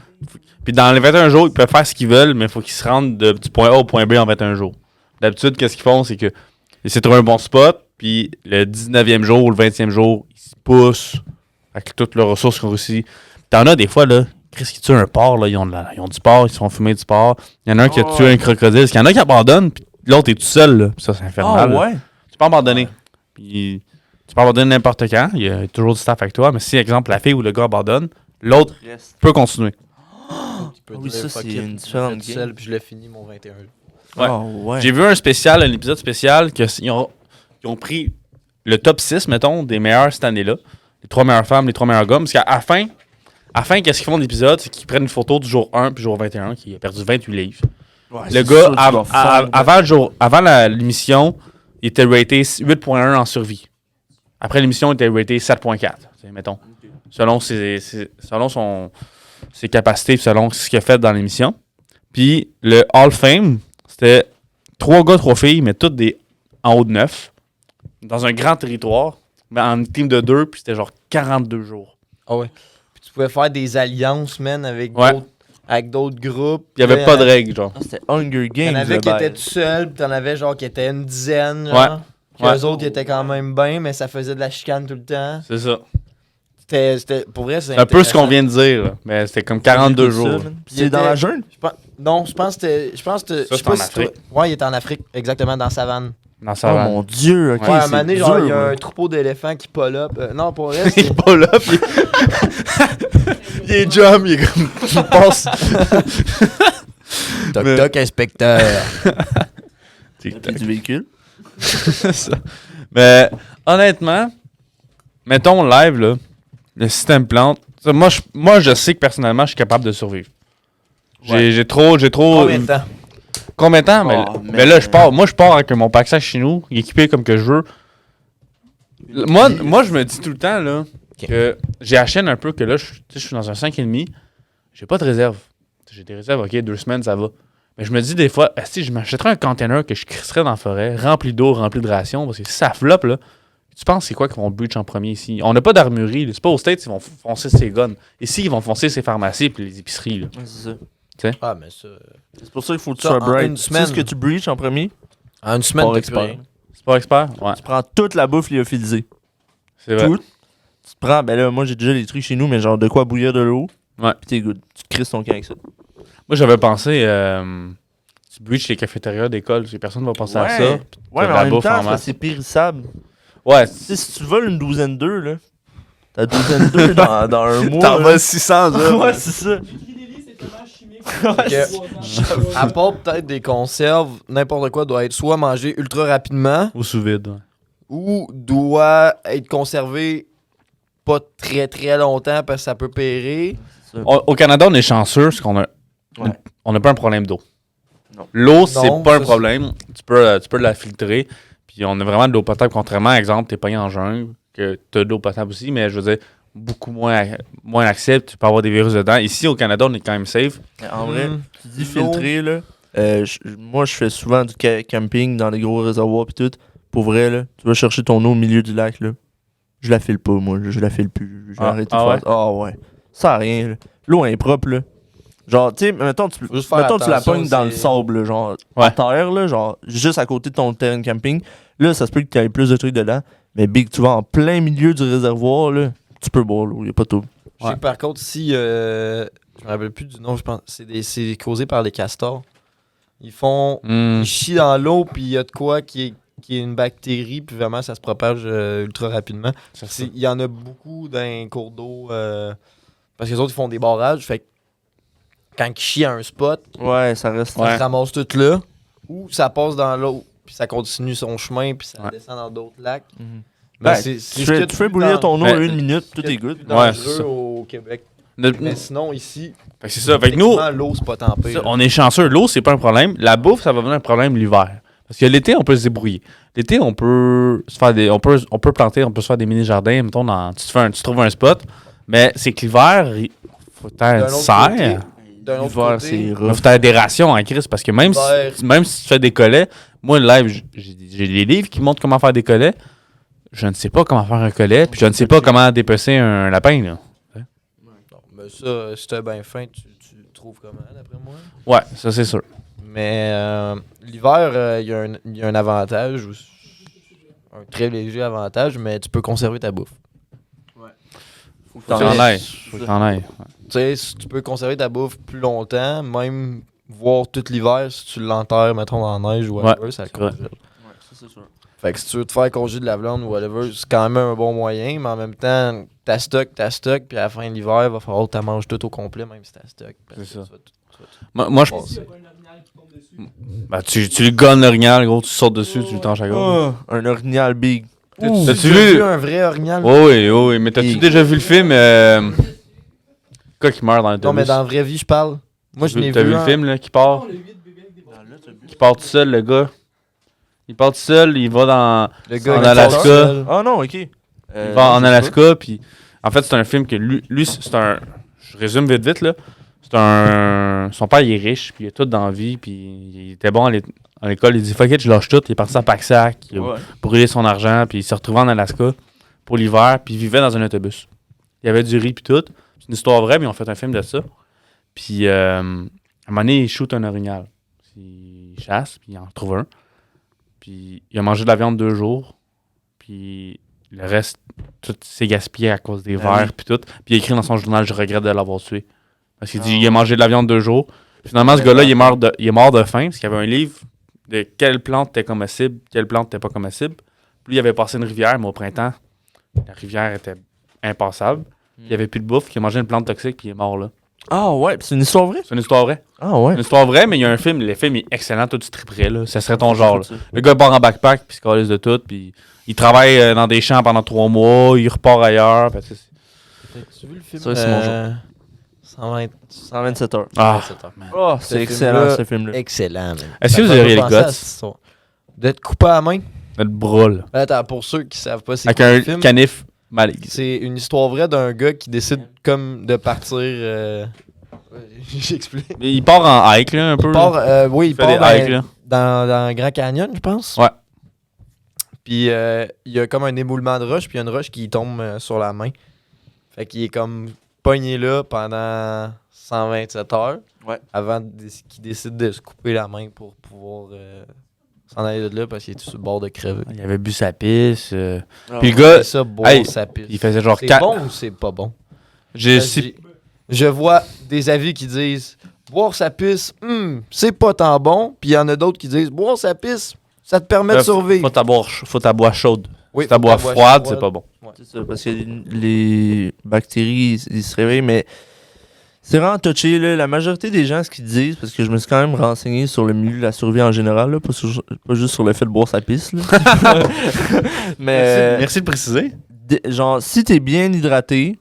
Puis dans les 21 jours, ils peuvent faire ce qu'ils veulent, mais il faut qu'ils se rendent du point A au point B en 21 jours. D'habitude, qu'est-ce qu'ils font, c'est que ils essaient de trouver un bon spot, puis le 19e jour ou le 20e jour, ils se poussent avec toutes leurs ressources qu'on réussit. T'en as des fois, là, Chris qui tue un porc, là, ils ont du porc, ils se font fumer du porc. Il y en a un qui a tué un crocodile. Il y en a qui abandonnent, puis l'autre est tout seul, là. Puis ça, c'est Ah, infernal. là. ouais. Tu peux abandonner. Puis tu peux abandonner n'importe quand. Il y a toujours du staff avec toi. Mais si, exemple, la fille ou le gars abandonne, l'autre peut continuer. Oui, ça, c'est une différente game. seul, puis je l'ai fini mon 21. Ouais. Ah, ouais. J'ai vu un épisode spécial, ils ont pris le top 6, mettons, des meilleurs cette année-là. Les 3 meilleures femmes, les 3 meilleurs gars. Parce qu'à la fin, qu'est-ce qu'ils font d'épisode? C'est qu'ils prennent une photo du jour 1 puis jour 21, qui a perdu 28 livres. Ouais, Le c'est gars, sûr, tu vas faire, avant l'émission, il était raté 8.1 en survie. Après l'émission, il était raté 7.4, mettons. Selon ses capacités, selon ce qu'il a fait dans l'émission. Puis le Hall of Fame, c'était 3 gars, 3 filles, mais toutes en haut de 9, dans un grand territoire, mais en team de 2, puis c'était genre 42 jours. Ah ouais. Puis tu pouvais faire des alliances, man, avec Ouais. d'autres groupes. Puis il n'y avait pas de règles, genre. Ah, c'était Hunger Games. T'en avais le qui étaient bail. tout seuls, puis t'en avais genre qui étaient une dizaine. Ouais. Genre. Puis Ouais. eux autres, ils étaient quand même bien, mais ça faisait de la chicane tout le temps. C'est ça. C'était pour vrai, C'est un peu ce qu'on vient de dire, là. Mais c'était comme 42 J'écoute ça, jours. man. Puis Il c'est dans était- la jungle? Non, je pense que c'était. Je sais c'est pas en si Afrique. Ouais, il était en Afrique, exactement, dans la savane. Dans Oh sa mon dieu, ok. Ouais, à un c'est moment donné, genre, dur, il y a ouais. un troupeau d'éléphants qui pull-up. Non, pour vrai, Il c'est. est pas là, puis il est jump, il est comme. Il passe. Toc Mais- toc, inspecteur. Puis du véhicule. C'est ça. Mais honnêtement, mettons live, là, le système plante. Ça, moi, je sais que personnellement, je suis capable de survivre. J'ai trop. Combien de temps? Combien de temps? Oh, mais là, je pars. Moi, je pars avec mon pack-sac chez nous, équipé comme que je veux. Moi, je me dis tout le temps là, que j'ai la chaîne un peu que là, je suis dans un 5,5. J'ai pas de réserve. J'ai des réserves, ok, 2 semaines, ça va. Mais je me dis des fois, si je m'achèterais un container que je crisserais dans la forêt, rempli d'eau, rempli de rations, parce que si ça floppe, là, tu penses c'est quoi qu'ils vont breach en premier ici? On n'a pas d'armurerie. Là. C'est pas aux States, ils vont foncer ces guns. Ici, ils vont foncer ces pharmacies et les épiceries. Là. Ouais, c'est ça. Ah, mais ça. C'est pour ça qu'il faut que tu Ça, sois en bright. une Tu sais semaine. ce que tu breach en premier? En une semaine, Sport t'as expert. plus rien. C'est pas expert? Ouais. Tu prends toute la bouffe lyophilisée. C'est vrai. Tout. Tu te prends, ben là, moi j'ai déjà les trucs chez nous, mais genre de quoi bouillir de l'eau. Ouais. Pis t'es good. Tu te crisses ton camp avec ça. Moi, j'avais pensé, tu breach les cafétérias d'école, personne ne va penser à ça. Ouais, t'as mais de la en même bouffe temps, en c'est parce masse. que c'est périssable. Ouais, Tu sais, si tu voles une douzaine d'œufs, là, t'as douzaine d'œufs dans un mois. T'en là. vas 600 heures. Ouais, c'est ça. Ok. À part peut-être des conserves, n'importe quoi doit être soit mangé ultra rapidement au sous-vide. Ouais. ou doit être conservé pas très très longtemps parce que ça peut périr. Au Canada, on est chanceux parce qu'on a, Ouais. on n'a pas un problème d'eau. Non. L'eau, c'est Non, pas un ça, problème. Tu peux la filtrer. Puis on a vraiment de l'eau potable, contrairement, exemple, t'es pogné en jungle, que t'as de l'eau potable aussi, mais je veux dire, beaucoup moins accès, tu peux avoir des virus dedans. Ici, au Canada, on est quand même safe. Mais en vrai, tu dis l'eau. filtrer, là. Moi, je fais souvent du camping dans les gros réservoirs pis tout. Pour vrai, là, tu vas chercher ton eau au milieu du lac, là. Je la file pas, moi. Je la file plus. Je vais arrêter de faire ouais? ça. Ah ouais. Ça a rien, là. L'eau est propre, là. Genre, tu sais, mettons, tu Juste faire la attention, pognes dans le c'est- sable, là, genre, Ouais. en terre, là, genre, juste à côté de ton terrain de camping. Là, ça se peut que tu aies plus de trucs dedans. Mais big, tu vas en plein milieu du réservoir, là, tu peux boire l'eau, y a pas de tout. Je sais que par contre, si. Je me rappelle plus du nom, je pense. C'est causé par les castors. Ils font. Hmm. Ils chient dans l'eau, puis il y a de quoi qui est une bactérie, puis vraiment, ça se propage ultra rapidement. Il y en a beaucoup dans les cours d'eau. Parce que les autres, ils font des barrages. Fait que quand ils chient à un spot, Ouais, ça reste. ça se ramasse tout là. Ou ça passe dans l'eau, puis ça continue son chemin, puis ça Ouais. descend dans d'autres lacs. Mhm. Mais Ben, c'est tu ce qu'il y a de tu fais plus bouillir ton eau Ben, une minute, tout est good. plus Ouais, c'est dangereux ça. au Québec. De- Mais sinon, ici, Fait que c'est ça. Fait que nous, techniquement, l'eau, c'est pas tant pire. ça, on est chanceux. L'eau, c'est pas un problème. La bouffe, ça va venir un problème l'hiver. Parce que l'été, on peut se débrouiller. L'été, on peut se faire des. On peut planter, on peut se faire des mini-jardins. Mettons, tu trouves un spot. Mais c'est que l'hiver, il faut D'un être autre serre. côté, D'un autre L'hiver, côté, c'est Il rough. faut faire des rations en crise. Parce que même L'hiver. si tu fais des collets, moi, le live, j'ai des livres qui montrent comment faire des collets. Je ne sais pas comment faire un collet. Puis je ne sais pas comment dépecer un lapin. Là. non, mais ça, si t'as bien faim, tu trouves comment, d'après moi? Ouais, ça, c'est sûr. Mais l'hiver, il y a un avantage, un très léger avantage, mais tu peux conserver ta bouffe. Faut que Faut que t'en t'en ailles. ailles. Faut que t'en ailles. Tu sais, si tu peux conserver ta bouffe plus longtemps, même voir tout l'hiver, si tu l'enterres, mettons, dans la neige ou whatever, ça le c'est vrai. congèle. Ouais, ça, c'est sûr. Fait que si tu veux te faire congé de la viande ou whatever, c'est quand même un bon moyen, mais en même temps, t'as stock, puis à la fin de l'hiver, il va falloir que tu manges tout au complet, même si t'as stock. parce C'est que ça. tu vas tout- Moi, je passer. Ben, tu lui gonnes l'orignal, gros, tu sautes dessus, tu lui tranches à gauche. Un orignal big. Ouh, T'as-tu t'as vu? un vrai orignal? Oui, mais t'as-tu déjà vu le film quoi qui meurt dans l'autobus? Non, mais dans la vraie vie, je parle. Moi, je n'ai T'as vu le un. film là, qui part? Qui part tout seul, le gars. Il part tout seul, il va dans Le gars en qui Alaska. part seul. Ah non, ok. il va en Alaska, puis en fait, c'est un film que lui c'est un... Je résume vite, là. C'est un... Son père, il est riche, puis il a tout dans la vie, puis il était bon à l'école. Il dit « Fuck it, je lâche tout. » Il est parti à Pack-Sac, il a Ouais. brûlé son argent, puis il s'est retrouvé en Alaska pour l'hiver, puis il vivait dans un autobus. Il y avait du riz, puis tout. C'est une histoire vraie, mais ils ont fait un film de ça. Puis, à un moment donné, il shoot un orignal. Il chasse, puis il en trouve un. Puis, il a mangé de la viande 2 jours. Puis, le reste, tout s'est gaspillé à cause des Ah vers, oui. puis tout. Puis, il a écrit dans son journal « Je regrette de l'avoir tué ». Parce qu'il dit il a mangé de la viande 2 jours. Finalement, ce gars-là, il est mort de faim, parce qu'il y avait un livre de quelle plante était comestible, quelle plante n'était pas comestible. Puis, il avait passé une rivière, mais au printemps, la rivière était impassable. Il n'y avait plus de bouffe, il a mangé une plante toxique, puis il est mort là. Ah ouais, pis c'est une histoire vraie? C'est une histoire vraie. Ah ouais. Une histoire vraie, mais il y a un film, le film est excellent, toi tu triperais là. Ça serait ton genre là. Le gars part en backpack, puis il se calisse de tout, puis il travaille dans des champs pendant 3 mois, il repart ailleurs. Fait que T'as-tu vu le film? Ça, c'est mon 127 heures. Ah, 127 heures. man. Oh, Ce c'est excellent, film-là, ce film-là. Excellent, man. Est-ce que Ça vous fait auriez pas le penser à guts? cette histoire. D'être coupé à la main. Notre bras, là. Attends, pour ceux qui savent pas, c'est Avec quoi le un film? canif mal aiguisé. C'est une histoire vraie d'un gars qui décide comme de partir. J'explique. Mais il part en hike, là, un peu. Il part, oui, il fait des part hikes, là. dans Grand Canyon, je pense. Ouais. Puis il y a comme un éboulement de roche, puis il y a une roche qui tombe sur la main. Fait qu'il est comme pogné là pendant 127 heures. Ouais. Avant qu'il décide de se couper la main pour pouvoir s'en aller de là parce qu'il était sur le bord de crever. Il avait bu sa pisse. Ah, Puis le gars, C'est ça, boire hey, sa pisse. il faisait genre C'est 4. bon ou c'est pas bon? J'ai Parce que je vois des avis qui disent boire sa pisse, c'est pas tant bon. Puis il y en a d'autres qui disent boire sa pisse, ça te permet de survivre. Faut ta boire chaude. Oui, Si ta faut boire ta boire froide, froide. c'est pas bon. C'est ça, parce que les bactéries, ils se réveillent, mais c'est vraiment touché. Là. La majorité des gens, ce qu'ils disent, parce que je me suis quand même renseigné sur le milieu de la survie en général, là, pas juste sur le fait de boire sa pisse. Là. mais Merci de préciser. genre, si t'es bien hydraté,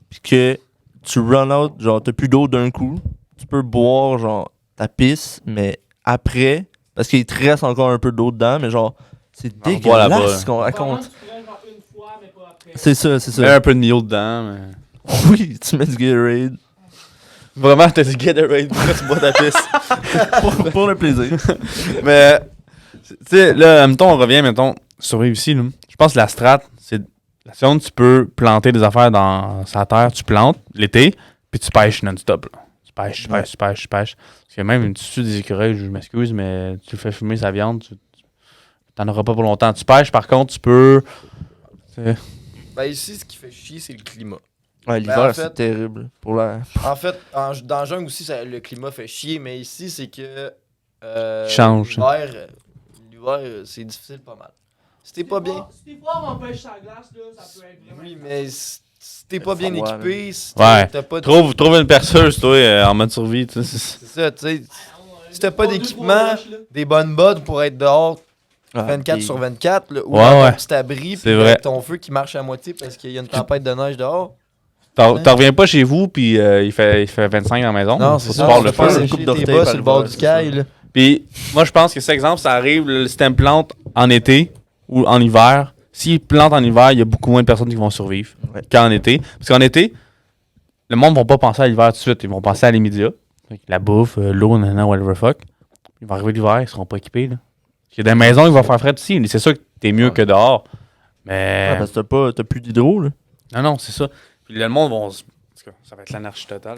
puis que tu run out, genre, t'as plus d'eau d'un coup, tu peux boire, genre, ta pisse, mais après, parce qu'il te reste encore un peu d'eau dedans, mais genre, c'est On boit là-bas, dégueulasse ce qu'on raconte. C'est ça, c'est Mets ça. un peu de Nio dedans. Mais... Oui, tu mets du Gatorade. Vraiment, t'as du Gatorade. Pourquoi tu bois ta pisse? pour le plaisir. Mais, tu sais, là, mettons, on revient, mettons, survivre ici, là. Je pense que la strat, c'est la seconde, tu peux planter des affaires dans sa terre, tu plantes l'été, puis tu pêches non-stop, là. Tu pêches. Parce que même, tu tues des écureuils, je m'excuse, mais tu fais fumer sa viande, t'en auras pas pour longtemps. Tu pêches, par contre, tu peux... Ben ici, ce qui fait chier, c'est le climat. Ouais, l'hiver, Ben, en fait- c'est terrible. Pour la... En fait, dans la jungle aussi, le climat fait chier, mais ici, c'est que. Change. L'hiver, c'est difficile pas mal. Si t'es pas bien. Si t'es fort en pêche sur la glace, là, ça peut être vraiment. Oui, mais si t'es pas bien froid, équipé, si Ouais. t'as pas de. Trouve une perceuse, toi, en mode survie, tu sais. C'est ça, tu sais. Si t'as pas d'équipement, des bonnes bottes pour être dehors 24 sur 24, là, ou Ouais, dans ouais. ton petit abri, C'est puis vrai. avec ton feu qui marche à moitié parce qu'il y a une tempête de neige dehors. T'en reviens pas chez vous, puis il fait 25 dans la maison. Non, Faut c'est que ça. tu pars tu le peux pas feu. une sécher coupe tes d'orteil bas par sur le bord hiver, du c'est caille, ça. là. Puis moi, je pense que cet exemple, ça arrive, le système plante en été ou en hiver. S'il plante en hiver, il y a beaucoup moins de personnes qui vont survivre Ouais. qu'en été. Parce qu'en été, le monde ne va pas penser à l'hiver tout de suite. Ils vont penser à l'immédiat. Fait que la bouffe, l'eau, nanana, whatever fuck. Ils vont arriver l'hiver, ils seront pas équipés. Là. Il y a des maisons qui vont faire frais aussi. C'est sûr que t'es mieux que dehors. Mais. Ouais, parce que t'as plus d'hydro, là. Non, c'est ça. Puis le monde va se. En tout cas, ça va être l'anarchie totale.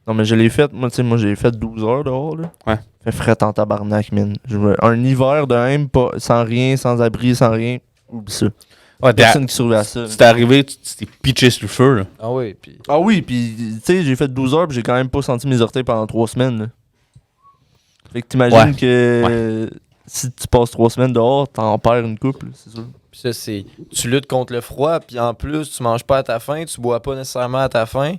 Non, mais je l'ai fait, moi, tu sais, moi, j'ai fait 12 heures dehors, là. Ouais. Fait fret en tabarnak, man. Un hiver de même, pas, sans rien, sans abri, sans rien. Oublie ça. Ouais, Personne qui survit à ça. tu t'es arrivé, tu t'es pitché sur le feu. Là. Ah oui, puis. Ah oui, pis, tu sais, j'ai fait 12 heures, pis j'ai quand même pas senti mes orteils pendant 3 semaines, là. Fait que t'imagines Ouais. que si tu passes 3 semaines dehors, t'en perds une couple, c'est sûr. Puis ça, c'est. Tu luttes contre le froid, puis en plus, tu manges pas à ta faim, tu bois pas nécessairement à ta faim.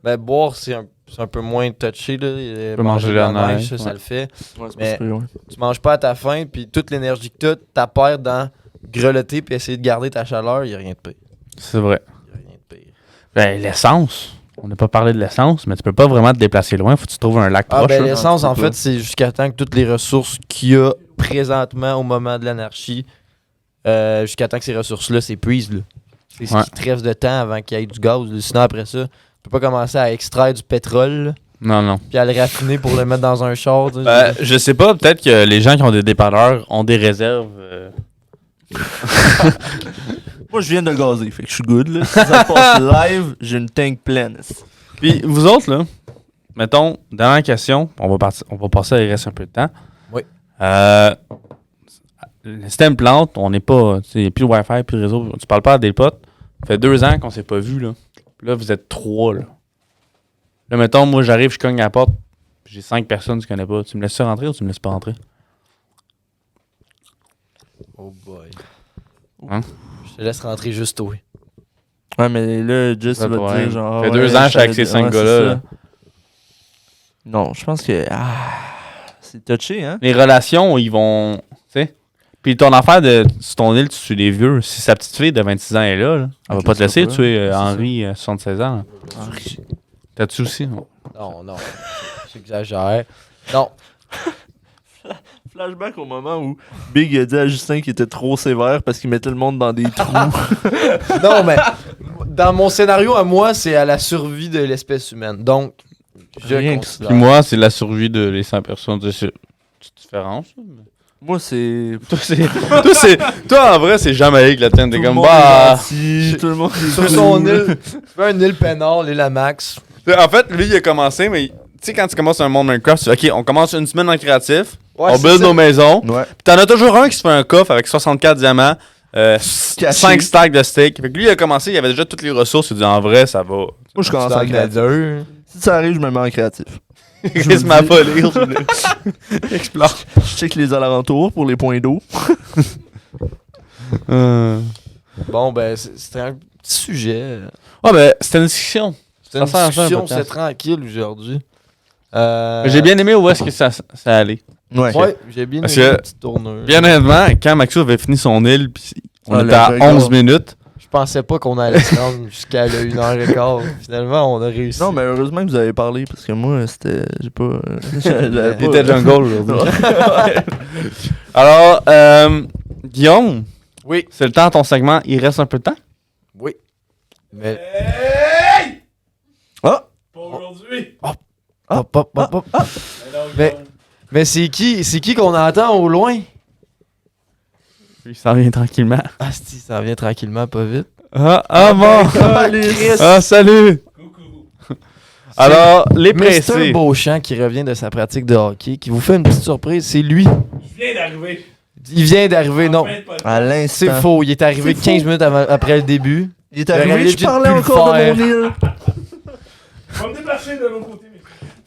Ben, boire, c'est un peu moins touché, là. peux manger de la neige, ça, ça ouais. le fait. Ouais, c'est Mais- pas super, ouais. Tu manges pas à ta faim, puis toute l'énergie que t'as perds dans grelotter puis essayer de garder ta chaleur, y a rien de pire. C'est vrai. Y a rien de pire. Ben, l'essence. On n'a pas parlé de l'essence, mais tu peux pas vraiment te déplacer loin. Faut que tu trouves un lac Ah, proche. ben, là. l'essence, en tu peux fait, c'est jusqu'à temps que toutes les ressources qu'il y a présentement au moment de l'anarchie, jusqu'à temps que ces ressources-là s'épuisent, là. C'est ce Ouais. qui te reste de temps avant qu'il y ait du gaz, là. Sinon, après ça, tu peux pas commencer à extraire du pétrole, là, Non. puis à le raffiner pour le mettre dans un char. tu sais. Je sais pas, peut-être que les gens qui ont des dépanneurs ont des réserves. Moi, je viens de gazer, fait que je suis good, là. Si ça passe live, j'ai une tank pleine. Puis vous autres, là, mettons, dernière question, on va passer, il reste un peu de temps. Oui. Le système plante, on n'est pas, tu sais, il n'y a plus de Wi-Fi, plus de réseau. Tu parles pas à des potes. Ça fait 2 ans qu'on s'est pas vu, là. Puis là, vous êtes 3, là. Là, mettons, moi, j'arrive, je cogne à la porte, puis j'ai 5 personnes que tu connais pas. Tu me laisses ça rentrer ou tu me laisses pas rentrer? Oh boy. Hein? Je te laisse rentrer juste toi. Ouais, mais là, Just Pas de va te problème. dire genre. Fait ouais, 2 ans, je suis avec savais- ces 5 ouais, gars-là. c'est là. ça. Non, je pense que. C'est touché, hein? Les relations, ils vont. Tu sais. Puis ton affaire de. Sur ton île, tu tues les vieux. Si sa petite fille de 26 ans est là, elle va Je pas te le sais laisser pas. tuer C'est Henri, 76 ans. là. Henri. T'as-tu aussi? Non. Non, j'exagère. Non, Flashback au moment où Big a dit à Justin qu'il était trop sévère parce qu'il mettait le monde dans des trous. non, mais dans mon scénario à moi, c'est à la survie de l'espèce humaine. Donc, je Rien que considère. Puis moi, c'est la survie de les 100 personnes. C'est une différence. Moi, c'est. Toi, en vrai, c'est Jamaïque, la tienne. T'es Tout le comme, monde bah. est gentil, tout le monde est Sur cool. son île, tu fais une île peinard, l'île à Max. En fait, lui, il a commencé, mais tu sais, quand tu commences un monde Minecraft, tu fais, OK, on commence une semaine en créatif, Ouais, on c'est build ça. nos maisons. Ouais. Puis t'en as toujours un qui se fait un coffre avec 64 diamants, 5 stacks de steak. Fait que lui, il a commencé, il avait déjà toutes les ressources. Il dit, en vrai, ça va. Moi, je commence Dans en le créatif. Nether. Si ça arrive, je me mets en créatif. Chris m'a pas lire. Explore. Je check les alentours pour les points d'eau. Bon, ben, c'était un petit sujet. Ouais, ben, c'était une discussion. C'était une Ça sert à ça, un discussion, podcast. c'est tranquille aujourd'hui. J'ai bien aimé où est-ce que ça allait. Ouais. Ouais, j'ai bien Parce aimé que- la petite tournure. Bien honnêtement, quand Maxou avait fini son île, puis on Ah, était le à record. 11 minutes. Je pensais pas qu'on allait se rendre jusqu'à 1h15. Finalement, on a réussi. Non, mais heureusement que vous avez parlé parce que moi, c'était. J'ai pas. j'avais Il pas- était jungle aujourd'hui. Alors, Guillaume, Oui. c'est le temps de ton segment. Il reste un peu de temps. Oui. Mais. Ah! Pour aujourd'hui. Hop, hop, hop, hop. Mais c'est qui qu'on entend au loin? Il s'en vient tranquillement. Ah, si, ça vient tranquillement, pas vite. Ah bon! Chris. Ah, salut! Alors, les Mr. pressés. Beauchamp qui revient de sa pratique de hockey, qui vous fait une petite surprise, c'est lui. Je viens d'arriver. Il vient d'arriver, non. À C'est l'instant. faux, il est arrivé C'est 15 minutes après le début. Il est Il aurait arrivé, je legit parlais pu le encore de faire. mon île. Je vais me déplacer de l'autre côté.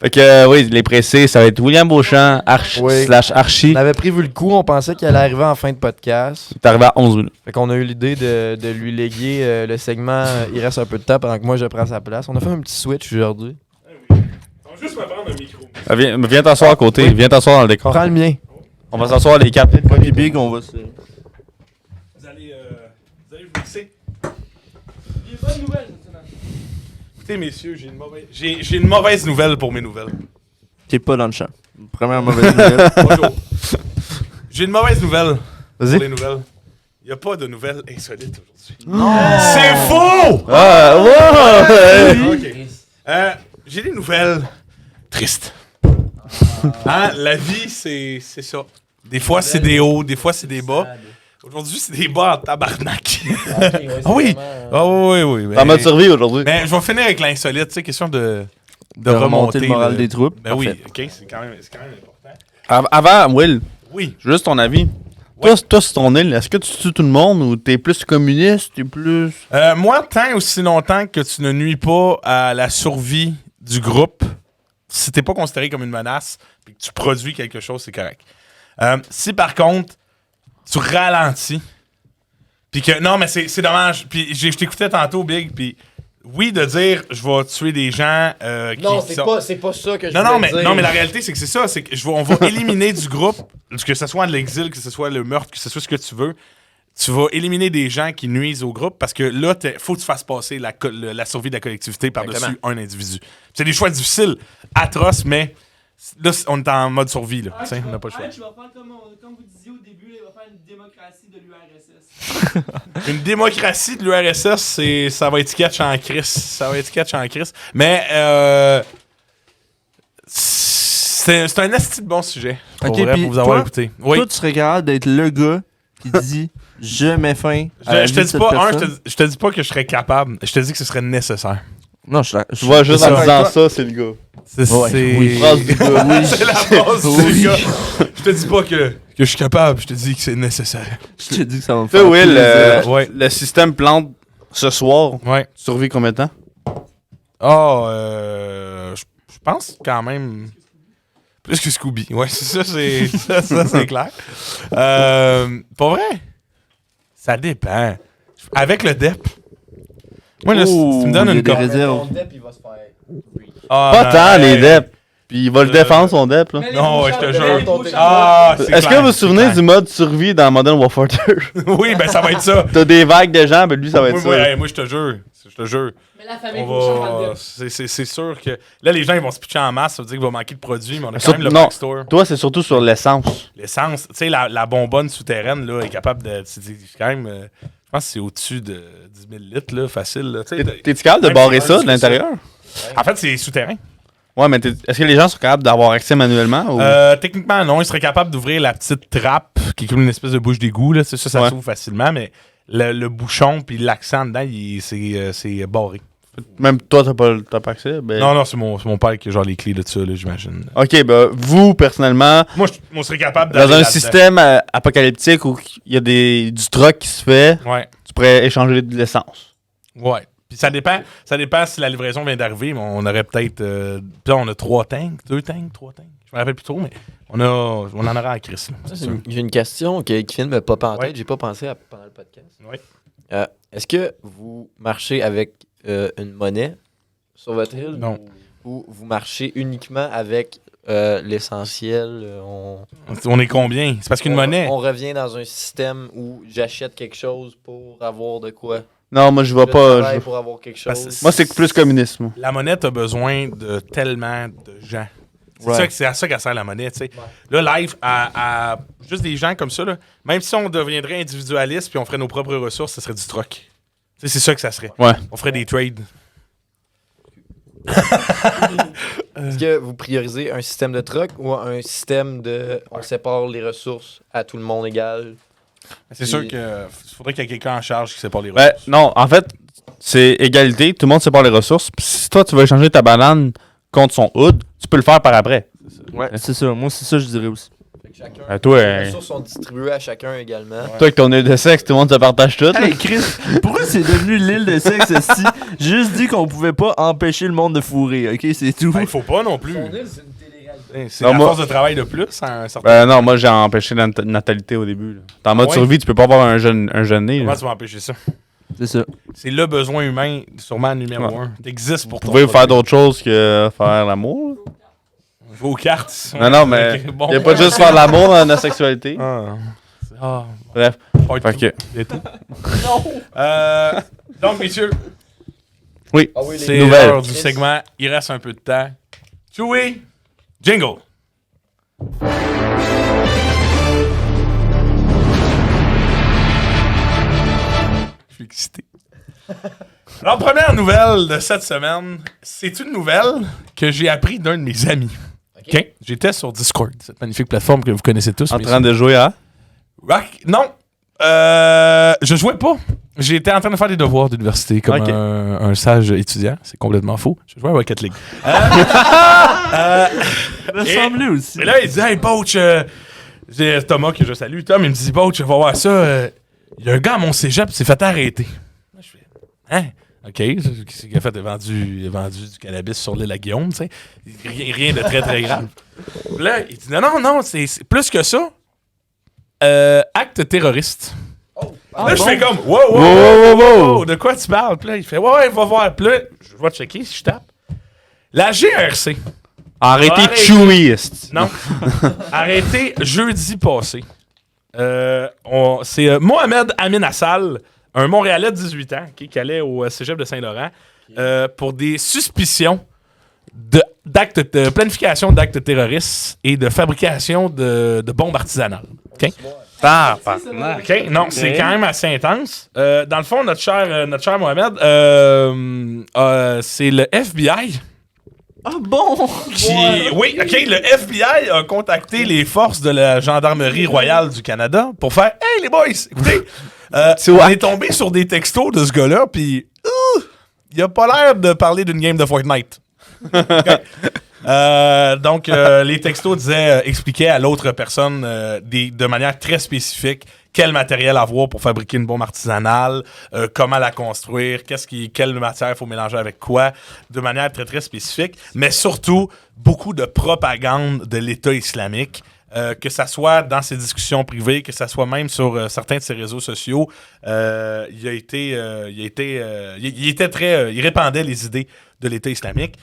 Fait que, oui, les pressés, ça va être William Beauchamp, Oui. slash Archie. On avait prévu le coup, on pensait qu'il allait arriver en fin de podcast. Il est arrivé à 11 minutes. Fait qu'on a eu l'idée de lui léguer le segment Il reste un peu de temps pendant que moi je prends sa place. On a fait un petit switch aujourd'hui. On va juste me prendre un micro. Viens t'asseoir à côté. Viens t'asseoir dans le décor. Prends le mien. On va s'asseoir les quatre. Moi et Big, on va se. Vous allez vous laisser. Il y a une bonne nouvelle cette semaine. Écoutez, messieurs, j'ai une mauvaise nouvelle pour mes nouvelles. T'es pas dans le champ. Première mauvaise nouvelle. Bonjour. J'ai une mauvaise nouvelle pour Vas-y. les nouvelles. Il n'y a pas de nouvelles insolites aujourd'hui. C'est faux! Ah, wow! Ok. J'ai des nouvelles tristes. Hein, la vie, c'est ça. Des fois, c'est des hauts, des fois, c'est des bas. Aujourd'hui, c'est des bas en tabarnak. Ah oui! Ah oui. En mode survie aujourd'hui. Mais je vais finir avec l'insolite, tu sais, question de De remonter le moral des troupes. Ben oui, Parfait. ok, c'est quand même important. Avant, Will, Oui. juste ton avis. Ouais. Toi, c'est ton île. Est-ce que tu tues tout le monde ou t'es plus communiste? T'es plus. Moi, tant aussi longtemps que tu ne nuis pas à la survie du groupe, si t'es pas considéré comme une menace et que tu produis quelque chose, c'est correct. Si par contre, tu ralentis, puis que. Non, mais c'est dommage. Puis je t'écoutais tantôt, Big, puis oui, de dire je vais tuer des gens qui. Non, qui sont- c'est pas ça que je Non, voulais dire. mais la réalité, c'est que c'est ça. C'est que on va éliminer du groupe, que ce soit de l'exil, que ce soit le meurtre, que ce soit ce que tu veux. Tu vas éliminer des gens qui nuisent au groupe parce que là, faut que tu fasses passer la survie de la collectivité par-dessus Exactement. un individu. C'est des choix difficiles, atroces, mais là, on est en mode survie. Là. Tu sais, on n'a pas le choix. Tu vas faire comme vous disiez au début, là, il va faire une démocratie de l'URSS. Une démocratie de l'URSS, ça va être sketch en crise. Ça va être sketch en crise. Mais c'est un asti de bon sujet. Pour Ok, vrai, puis pour vous avoir toi- écouté. Oui. Toi, tu serais capable d'être le gars qui dit je mets fin à la Je vie te de dis cette pas, personne. je te dis pas que je serais capable. Je te dis que ce serait nécessaire. Non, je Tu vois, juste C'est en ça. disant ça, c'est le gars. C'est Ouais, oui. Phrase du gars. Oui. c'est la base du Oui. gars. Je te dis pas que je suis capable, je te dis que c'est nécessaire. Je te dis que ça va me Tu sais, faire Will, plaisir. Ouais. le système plante ce soir. Ouais. Tu survis combien de temps? Je pense quand même plus que Scooby. Ouais, c'est ça, ça, c'est clair. Pas vrai? Ça dépend. Avec le DEP. Moi, là, si tu me donnes il y a une des corde. réserves. il va se faire. Ah, Pas non, tant, les hey. deps. Puis il va le défendre, son dep, là. Non, ouais, je te jure. Ton- Ah, c'est Est-ce que clair, vous vous c'est souvenez clair. du mode survie dans Modern Warfare 2? Oui, ben ça va être ça. T'as des vagues de gens, ben lui, ça va être Oui, ça. oui, hey, moi, je te jure. Je te jure. Mais la famille On Beauchamp dans le va... dep. C'est sûr que... Là, les gens, ils vont se pitcher en masse. Ça veut dire qu'il va manquer de produits, mais on a quand Surtout- même le non. backstore. Toi, c'est surtout sur l'essence. L'essence, tu sais, la bonbonne souterraine, là, est capable de... C'est quand même... je pense que c'est au-dessus de 10 000 litres, là, facile. Là, tu sais, T'es-tu capable de même barrer si ça un, de c'est l'intérieur? En fait, c'est souterrain. Ouais, mais est-ce que les gens sont capables d'avoir accès manuellement? Ou... Techniquement, non. Ils seraient capables d'ouvrir la petite trappe qui est comme une espèce de bouche d'égout. Là. Ça Ouais. s'ouvre facilement, mais le bouchon puis l'accent dedans, c'est barré. Même toi, t'as pas accès? Ben... Non, c'est mon père qui a genre les clés de ça, là, j'imagine. Ok, ben vous, personnellement, Moi, on serait capable dans d'aller un là-dedans. système apocalyptique où il y a du truck qui se fait, Ouais, tu pourrais échanger de l'essence. ouais. Puis ça dépend si la livraison vient d'arriver, mais on aurait peut-être... puis là, on a 3 tanks, 2 tanks, 3 tanks. Je me rappelle plus trop, mais on en aura à Chris. Là, c'est sûr. J'ai une question qui vient de me popper en tête. Ouais. J'ai pas pensé pendant le podcast. Ouais. Est-ce que vous marchez avec une monnaie sur votre île? Non. Ou vous marchez uniquement avec l'essentiel? On est combien? C'est parce qu'une monnaie... On revient dans un système où j'achète quelque chose pour avoir de quoi. Non, moi, je vois Je pas. travaille pour avoir quelque Parce chose. que Moi, c'est plus communisme. La monnaie, t'as besoin de tellement de gens. C'est à ça qu'elle sert la monnaie, tu sais. Là, live, à juste des gens comme ça, là, même si on deviendrait individualiste puis on ferait nos propres ressources, ce serait du troc. Tu sais, c'est ça que ça serait. Ouais. On ferait des trades. Est-ce que vous priorisez un système de truck ou un système de on sépare les ressources à tout le monde égal? C'est sûr qu'il faudrait qu'il y ait quelqu'un en charge qui sépare les ressources. Ben, non, en fait, c'est égalité. Tout le monde sépare les ressources. Puis si toi, tu veux échanger ta banane contre son hood, tu peux le faire par après. Ouais, c'est ça. Moi, c'est ça, je dirais aussi. Fait que chacun, Toi, les ressources sont distribuées à chacun également. toi, avec ton œil de sexe, tout le monde se partage tout. là. Hey Chris, pourquoi c'est devenu l'île de sexe si J'ai juste dit qu'on pouvait pas empêcher le monde de fourrer, ok? C'est tout. Ben, il faut pas non plus. Son île, c'est une télé-réalité. C'est Non, la moi- force de travail de plus à un certain Non, moi, j'ai empêché la natalité au début. Là. T'es en mode ouais? survie, tu peux pas avoir un jeune né. Comment là. tu vas empêcher ça? C'est ça. C'est le besoin humain, sûrement numéro Ouais. 1. T'existes pour Vous ton pouvez faire produit. d'autres choses que faire l'amour. là. Vos cartes. Non, mais Ok, bon. il n'y a pas juste faire l'amour dans la sexualité. Ah. Bref. Part Fait two. que, C'est tout. Donc, messieurs, Ah oui, les c'est nouvelles. l'heure du segment. Il reste un peu de temps. Chewie, jingle. Je suis excité. Alors, première nouvelle de cette semaine, c'est une nouvelle que j'ai appris d'un de mes amis. OK? J'étais sur Discord, cette magnifique plateforme que vous connaissez tous. en mais train de jouer à. Non. Je jouais pas. J'étais en train de faire des devoirs d'université comme Ok. un sage étudiant. C'est complètement faux. Je jouais à Rocket League. Me semblait aussi. Et là, il dit, hey, Poach, j'ai Thomas que je salue. Tom, il me dit, Poach, va voir ça. Il y a un gars à mon cégep qui s'est fait arrêter. Là, je fais, hein? OK. Qu'est-ce qu'il a fait? Il a vendu du cannabis sur l'île à Guillaume, tu sais. Rien de très, très grave. Puis là, il dit, non, c'est plus que ça. Acte terroriste. Là, je fais comme, wow, de quoi tu parles? Puis là, il fait, ouais, va voir. Puis là, je vais checker si je tape. La GRC. Arrêtez Arrêtez. chouiste. Non. Arrêté jeudi passé. C'est Mohamed Amin Assal, un Montréalais de 18 ans qui allait au cégep de Saint-Laurent pour des suspicions de planification d'actes terroristes et de fabrication de bombes artisanales. OK? OK, non, c'est quand même assez intense. Dans le fond, notre cher Mohamed, c'est le FBI Ah bon? Oui, OK, le FBI a contacté les forces de la Gendarmerie royale du Canada pour faire « Hey, les boys, écoutez, on est tombé sur des textos de ce gars-là, puis il a pas l'air de parler d'une game de Fortnite. » Donc, les textos expliquaient à l'autre personne de manière très spécifique quel matériel avoir pour fabriquer une bombe artisanale, comment la construire, quelle matière il faut mélanger avec quoi, de manière très, très spécifique, mais surtout beaucoup de propagande de l'État islamique. Que ça soit dans ses discussions privées, que ça soit même sur certains de ses réseaux sociaux, il répandait les idées de l'État islamique.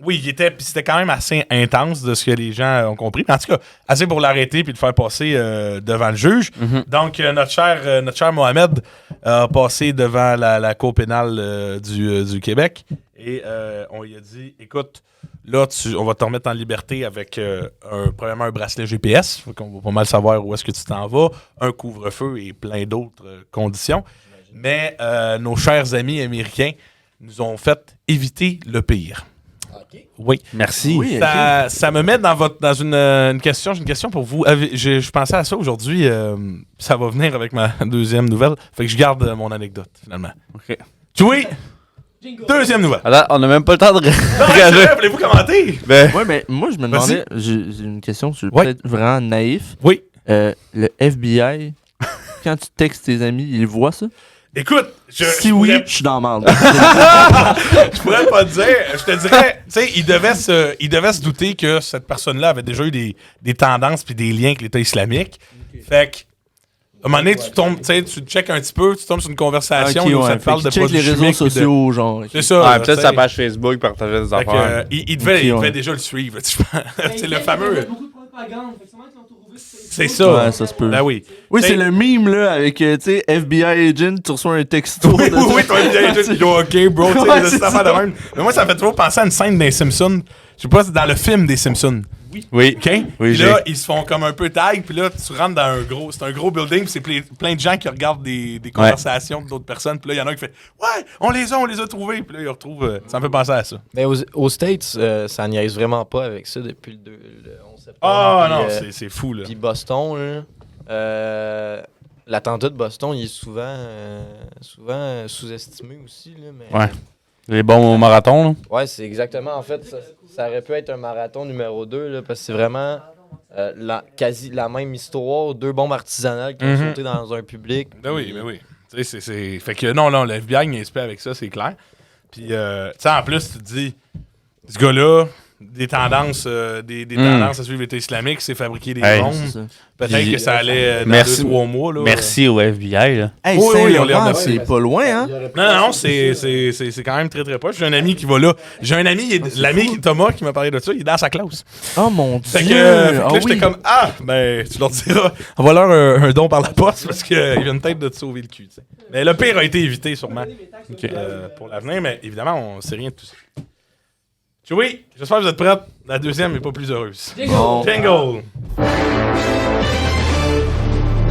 Oui, puis c'était quand même assez intense de ce que les gens ont compris. En tout cas, assez pour l'arrêter puis de faire passer devant le juge. Donc, notre cher Mohamed a passé devant la Cour pénale du Québec et on lui a dit, écoute, là, on va te remettre en liberté avec premièrement un bracelet GPS, faut qu'on va pas mal savoir où est-ce que tu t'en vas, un couvre-feu et plein d'autres conditions. Mais nos chers amis américains nous ont fait éviter le pire. Oui. Merci. Oui, Ça me met dans une question. J'ai une question pour vous. Je pensais à ça aujourd'hui. Ça va venir avec ma deuxième nouvelle. Fait que je garde mon anecdote, finalement. OK. Joey, Jingle. deuxième nouvelle. Alors, on n'a même pas le temps de Non, c'est réagir. vrai, voulez-vous commenter? Ouais, mais moi, je me Vas-y. demandais, j'ai une question, je suis Ouais. peut-être vraiment naïf. Oui. Le FBI, quand tu textes tes amis, ils voient ça? Écoute, Si oui, je suis dans la merde. je pourrais pas te dire. Je te dirais, tu sais, il devait se douter que cette personne-là avait déjà eu des tendances puis des liens avec l'État islamique. Fait que, à un moment donné, tu tombes, tu sais, tu checkes un petit peu, tu tombes sur une conversation où ça te parle de check produits les réseaux chimiques. puis de- sociaux, genre. C'est ça. Ouais, peut-être tu sa sais. page Facebook, partageait des Fait que, affaires. il devait ouais. déjà le suivre. tu vois. Ben, C'est il le y a fameux. beaucoup de propagande. Fait que sûrement qu'ils l'ont trouvé sur Facebook. C'est ça. Ouais, ça se peut. Ben oui. Oui, T'sais- c'est le meme, là, avec, tu sais, FBI agent, tu reçois un texto. Oui, de oui, ça. oui, toi, bien, yo, ok, bro, tu sais, Ouais, des c'est affaires de ça. même. Mais moi, ça fait toujours penser à une scène des Simpsons. Je sais pas, c'est dans le film des Simpsons. Oui. OK? Oui, Puis j'ai. là, ils se font comme un peu tag, puis là, tu rentres dans c'est un gros building, puis c'est plein de gens qui regardent des conversations d'autres personnes, puis là, il y en a un qui fait « Ouais, on les a trouvés! » Puis là, ils retrouvent... ça me fait penser à ça. Mais aux States, ça niaise vraiment pas avec ça depuis le 11 septembre. Ah Puis, non, c'est fou, là. Puis Boston, là, l'attentat de Boston, il est souvent sous-estimé aussi. Là, mais, Ouais. Les bons marathons, là. Ouais, c'est exactement. En fait, ça aurait pu être un marathon numéro 2, là, parce que c'est vraiment quasi la même histoire. 2 bombes artisanales qui ont Mhm. sauté dans un public. Ben oui, ben oui. Tu sais, c'est... Fait que non, le FBI niaise pas avec ça, c'est clair. Puis, tu sais, en plus, tu te dis, ce gars-là, des tendances, tendances à suivre l'État islamique, c'est fabriquer des Hey, bombes. C'est ça. Peut-être Puis- que ça allait dans Merci. 2-3 mois, là. Merci au FBI, là. Hey, Oui, oui, on les Saint-Laurent, remercie. c'est pas loin, hein? Non, c'est quand même très, très proche. J'ai un ami qui va là. J'ai un ami, l'ami Thomas qui m'a parlé de ça, il est dans sa classe. Oh mon Fait que, dieu! là, Ah j'étais oui. comme, ben, tu leur diras, envoie-leur un don par la poste parce qu'ils viennent peut-être de te sauver le cul, tu sais. Mais le pire a été évité, sûrement, pour l'avenir, mais évidemment, on sait rien de tout ça. Joey, j'espère que vous êtes prêtes. La deuxième n'est pas plus heureuse. Jingle. Bon. Jingle!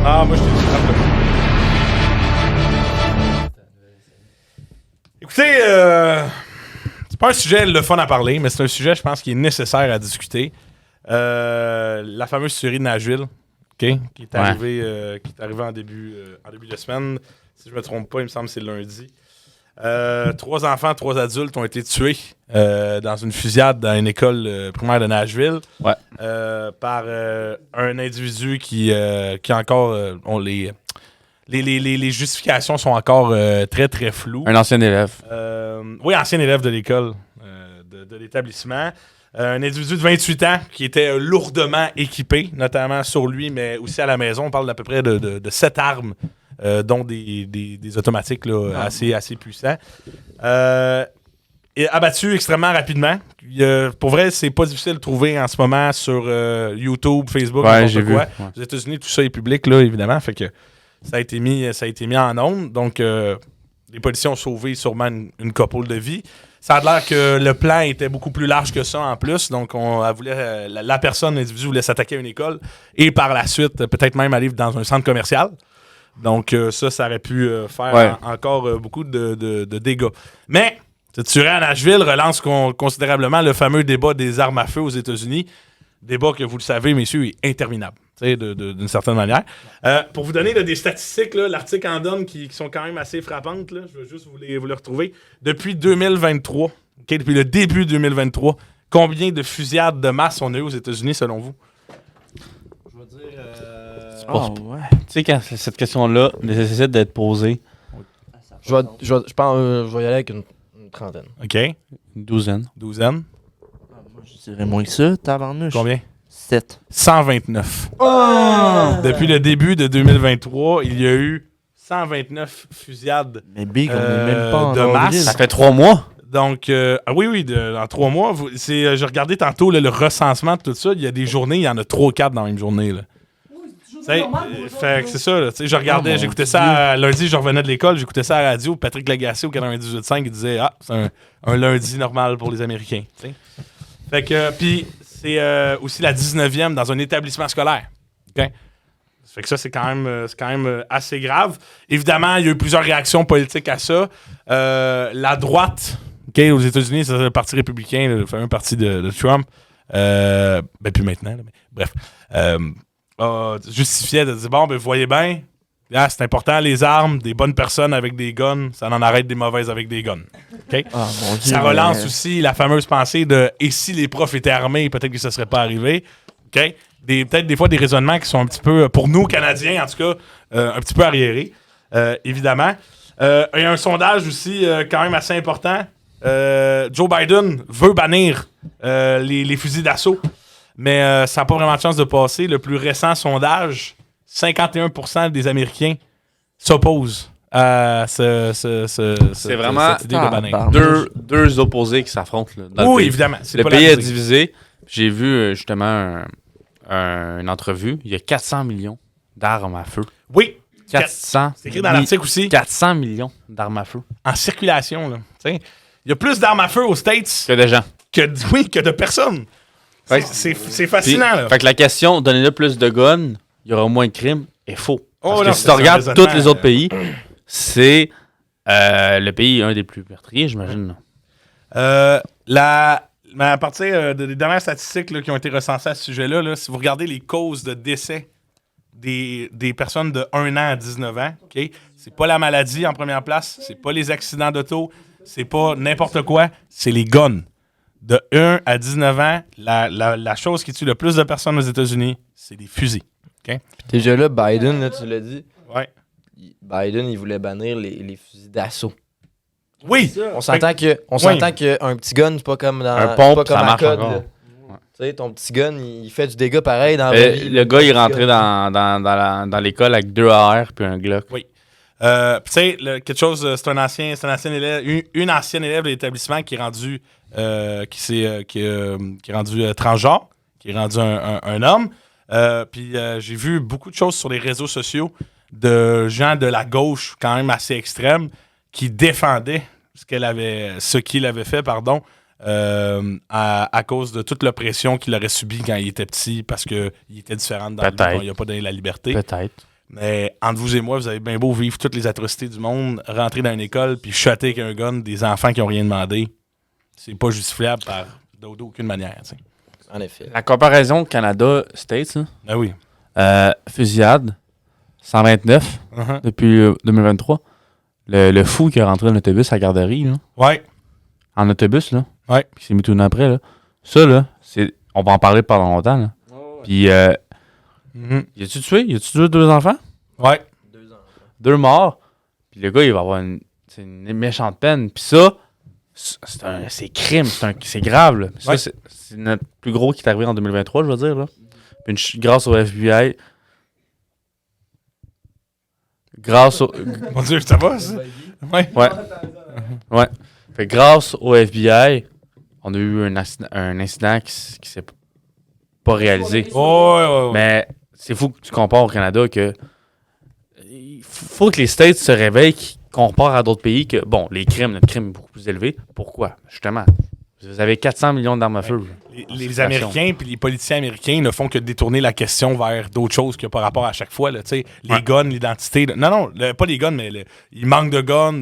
Ah, moi, je t'ai dit, frappe-le. Écoutez, c'est pas un sujet le fun à parler, mais c'est un sujet, je pense, qui est nécessaire à discuter. La fameuse tuerie de Nashville, OK, qui est arrivée en début de semaine. Si je me trompe pas, il me semble que c'est lundi. 3 enfants, 3 adultes ont été tués dans une fusillade dans une école primaire de Nashville. Ouais. Par un individu qui encore ont les justifications sont encore très très floues. Un ancien élève. Oui, ancien élève de l'école, de l'établissement. Un individu de 28 ans qui était lourdement équipé, notamment sur lui, mais aussi à la maison. On parle d'à peu près de 7 armes, dont des automatiques là, assez puissants. Et abattu extrêmement rapidement. Pour vrai, c'est pas difficile de trouver en ce moment sur YouTube, Facebook, Ouais, n'importe j'ai vu. quoi. Ouais. Aux États-Unis, tout ça est public, là, évidemment. Fait que ça a été mis en onde. Donc, les policiers ont sauvé sûrement une couple de vies. Ça a l'air que le plan était beaucoup plus large que ça en plus. Donc, la personne, l'individu voulait s'attaquer à une école et par la suite, peut-être même aller dans un centre commercial. Donc, ça aurait pu faire encore beaucoup de dégâts. Mais, cette tuerie à Nashville relance considérablement le fameux débat des armes à feu aux États-Unis. Débat que, vous le savez, messieurs, est interminable, d'une certaine manière. Pour vous donner là, des statistiques, là, l'article en donne qui sont quand même assez frappantes. Là, je veux juste vous les retrouver. Depuis 2023, OK, depuis le début 2023, combien de fusillades de masse on a eu aux États-Unis, selon vous? Je veux dire. Ah ouais. Tu sais, quand cette question-là nécessite d'être posée, Je vais y aller avec une trentaine. OK. une douzaine. Douzaine. Moi, je dirais moins que ça, tabarnouche. Combien? 7. 129. Depuis le début de 2023, il y a eu 129 fusillades Mais Big, on est même pas en de avril. masse. Ça fait 3 mois. Donc, oui, en 3 mois. J'ai regardé tantôt là, le recensement de tout ça. Il y a des journées, il y en a 3 ou 4 dans la même journée. Là. Fait que c'est ça, là, je regardais, j'écoutais ça lundi, je revenais de l'école, j'écoutais ça à la radio, Patrick Lagacé au 98.5, il disait c'est un lundi normal pour les Américains. T'sais. Fait que, puis c'est aussi la 19e dans un établissement scolaire. Okay? Fait que ça, c'est quand même assez grave. Évidemment, il y a eu plusieurs réactions politiques à ça. La droite, okay, aux États-Unis, c'est le parti républicain, le fameux parti de Trump, puis maintenant, là, mais, bref. Justifiait de dire vous voyez bien, c'est important les armes, des bonnes personnes avec des guns, ça en arrête des mauvaises avec des guns. Okay? Mon Dieu, Ça relance aussi la fameuse pensée de et si les profs étaient armés, peut-être que ça serait pas arrivé. Okay? Peut-être des fois des raisonnements qui sont un petit peu, pour nous Canadiens en tout cas, un petit peu arriérés, évidemment. Il y a un sondage aussi quand même assez important. Joe Biden veut bannir les fusils d'assaut. Mais ça n'a pas vraiment de chance de passer. Le plus récent sondage, 51% des Américains s'opposent à c'est vraiment cette idée de bannir. deux opposés qui s'affrontent. Là, dans le pays. Évidemment. Le pays est divisé. J'ai vu justement une entrevue. Il y a 400 millions d'armes à feu. Oui. 400. C'est écrit dans l'article aussi. 400 millions d'armes à feu. En circulation. Là. Il y a plus d'armes à feu aux States que de gens. que de personnes. C'est fascinant. Là. Fait que la question, donnez-le plus de guns, il y aura moins de crimes, est faux. Parce que si tu un regardes raisonnement, tous les autres pays, c'est le pays un des plus meurtriers, j'imagine. Mais à partir des dernières statistiques là, qui ont été recensées à ce sujet-là, là, si vous regardez les causes de décès des personnes de 1 an à 19 ans, okay, c'est pas la maladie en première place, c'est pas les accidents d'auto, c'est pas n'importe quoi, c'est les guns. De 1 à 19 ans, la chose qui tue le plus de personnes aux États-Unis, c'est des fusils. Okay? Déjà là, Biden, là, tu l'as dit. Ouais. Biden, il voulait bannir les fusils d'assaut. Oui! On s'entend qu'un petit gun, c'est pas comme dans Un pompe, pas comme ça à marche code, encore. là. Ouais. Tu sais, ton petit gun, il fait du dégât pareil dans la vie. Le gars, il est rentré dans l'école avec 2 AR puis un Glock. Oui. Tu sais, quelque chose, c'est un ancien élève, une ancienne élève de l'établissement qui est rendue qui est rendu transgenre, qui est rendu un homme. Puis j'ai vu beaucoup de choses sur les réseaux sociaux de gens de la gauche quand même assez extrêmes qui défendaient ce qu'il avait fait, à cause de toute l'oppression qu'il aurait subie quand il était petit parce qu'il était différent dans le vie, il n'a pas donné la liberté. Peut-être. Mais entre vous et moi, vous avez bien beau vivre toutes les atrocités du monde, rentrer dans une école puis shotter avec un gun des enfants qui n'ont rien demandé. C'est pas justifiable par d'aucune manière. T'sais. En effet. La comparaison Canada-States, là, Ah oui. fusillade, 129 Uh-huh. depuis 2023. Le fou qui est rentré dans l'autobus à la garderie, là, Ouais. en autobus, là, Ouais. qui s'est mis tout le temps après, là. Ça, là, on va en parler pendant longtemps. Là. Puis, Mhm. y a-tu tué 2 enfants? Ouais. 2 morts. Puis le gars, il va avoir une méchante peine. Puis ça, c'est crime, c'est grave. Là. Ça, Ouais. c'est notre plus gros qui est arrivé en 2023, je veux dire. Là. Puis grâce au FBI. Grâce au. Mon Dieu, ça va, ça? Ouais. Ouais. Fait que grâce au FBI, on a eu un incident qui s'est pas réalisé. Ouais. Mais c'est fou que tu compares au Canada que. Il faut que les States se réveillent, qu'ils comparent à d'autres pays que, bon, notre crime est beaucoup plus élevé. Pourquoi? Justement. Vous avez 400 millions d'armes à feu. Les Américains puis les politiciens américains ne font que détourner la question vers d'autres choses qui n'ont pas rapport à chaque fois. Là, les guns, l'identité. Non, pas les guns, mais il manque de guns.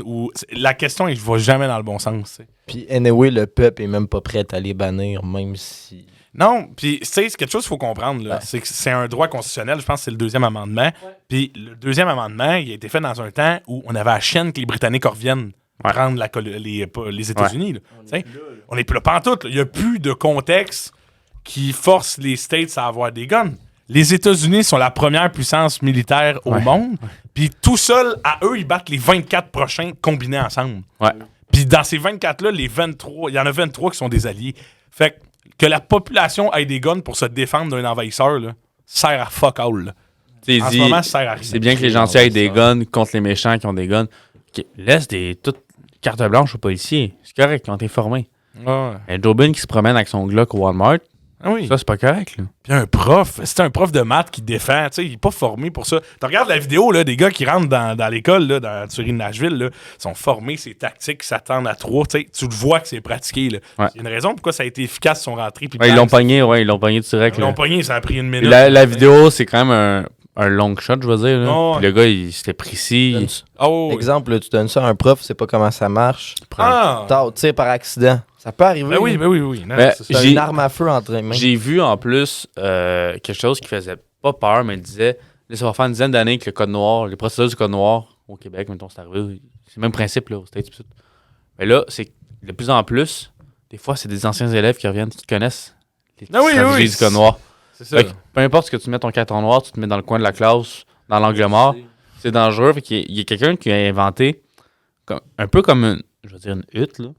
La question, il ne va jamais dans le bon sens. T'sais. Puis, anyway, le peuple est même pas prêt à les bannir, même si. Non, puis c'est quelque chose qu'il faut comprendre. Là. Ouais. C'est que c'est un droit constitutionnel. Je pense que c'est le 2e amendement. Puis le 2e amendement, il a été fait dans un temps où on avait la chaîne que les Britanniques reviennent prendre les États-Unis. Là. On n'est plus là. Pantoute, il n'y a plus de contexte qui force les States à avoir des guns. Les États-Unis sont la première puissance militaire au monde. Puis tout seul, à eux, ils battent les 24 prochains combinés ensemble. Ouais. Puis dans ces 24-là, les 23, il y en a 23 qui sont des alliés. Fait que la population ait des guns pour se défendre d'un envahisseur, là, sert à fuck all. Là. En ce moment, ça sert à rien. C'est bien que les gentils aient des guns contre les méchants qui ont des guns. Laisse carte blanche aux policiers. C'est correct, ils ont été formés. Ouais. Mais Jobin qui se promène avec son Glock au Walmart, Ah oui. ça, c'est pas correct, là. Puis un prof, c'est un prof de maths qui défend, tu sais, il est pas formé pour ça. Tu regardes la vidéo là, des gars qui rentrent dans l'école, là, dans la tuerie de Nashville, là, sont formés, c'est tactique, ils s'attendent à 3, tu sais, tu le vois que c'est pratiqué. Là. Ouais. Il y a une raison pourquoi ça a été efficace, ils sont rentrés. Puis Ouais, ils l'ont pogné direct, Ils là. l'ont pogné, ça a pris une Puis minute. la vidéo, c'est quand même un long shot, je veux dire. Là. Oh, Puis le gars, c'était précis. Oh, Exemple, là, tu donnes ça à un prof, c'est pas comment ça marche. ah! Tu tires par accident. Ça peut arriver. Ben oui, ben oui, oui. Non, Ben, c'est ça. C'est une arme à feu entre les mains. J'ai vu en plus quelque chose qui faisait pas peur, mais il disait là, ça va faire une dizaine d'années que le code noir, les procédures du code noir au Québec, mettons, c'est arrivé. C'est le même principe là, aux States. Pis tout. Mais là, c'est de plus en plus, des fois, c'est des anciens élèves qui reviennent, qui te connaissent. Les Ah oui, stratégies oui, du code noir. C'est ça. Fait que, peu importe ce que tu mets ton carton noir, tu te mets dans le coin de la classe, dans l'angle mort, c'est dangereux. Fait qu'il y a quelqu'un qui a inventé un peu comme une hutte, là.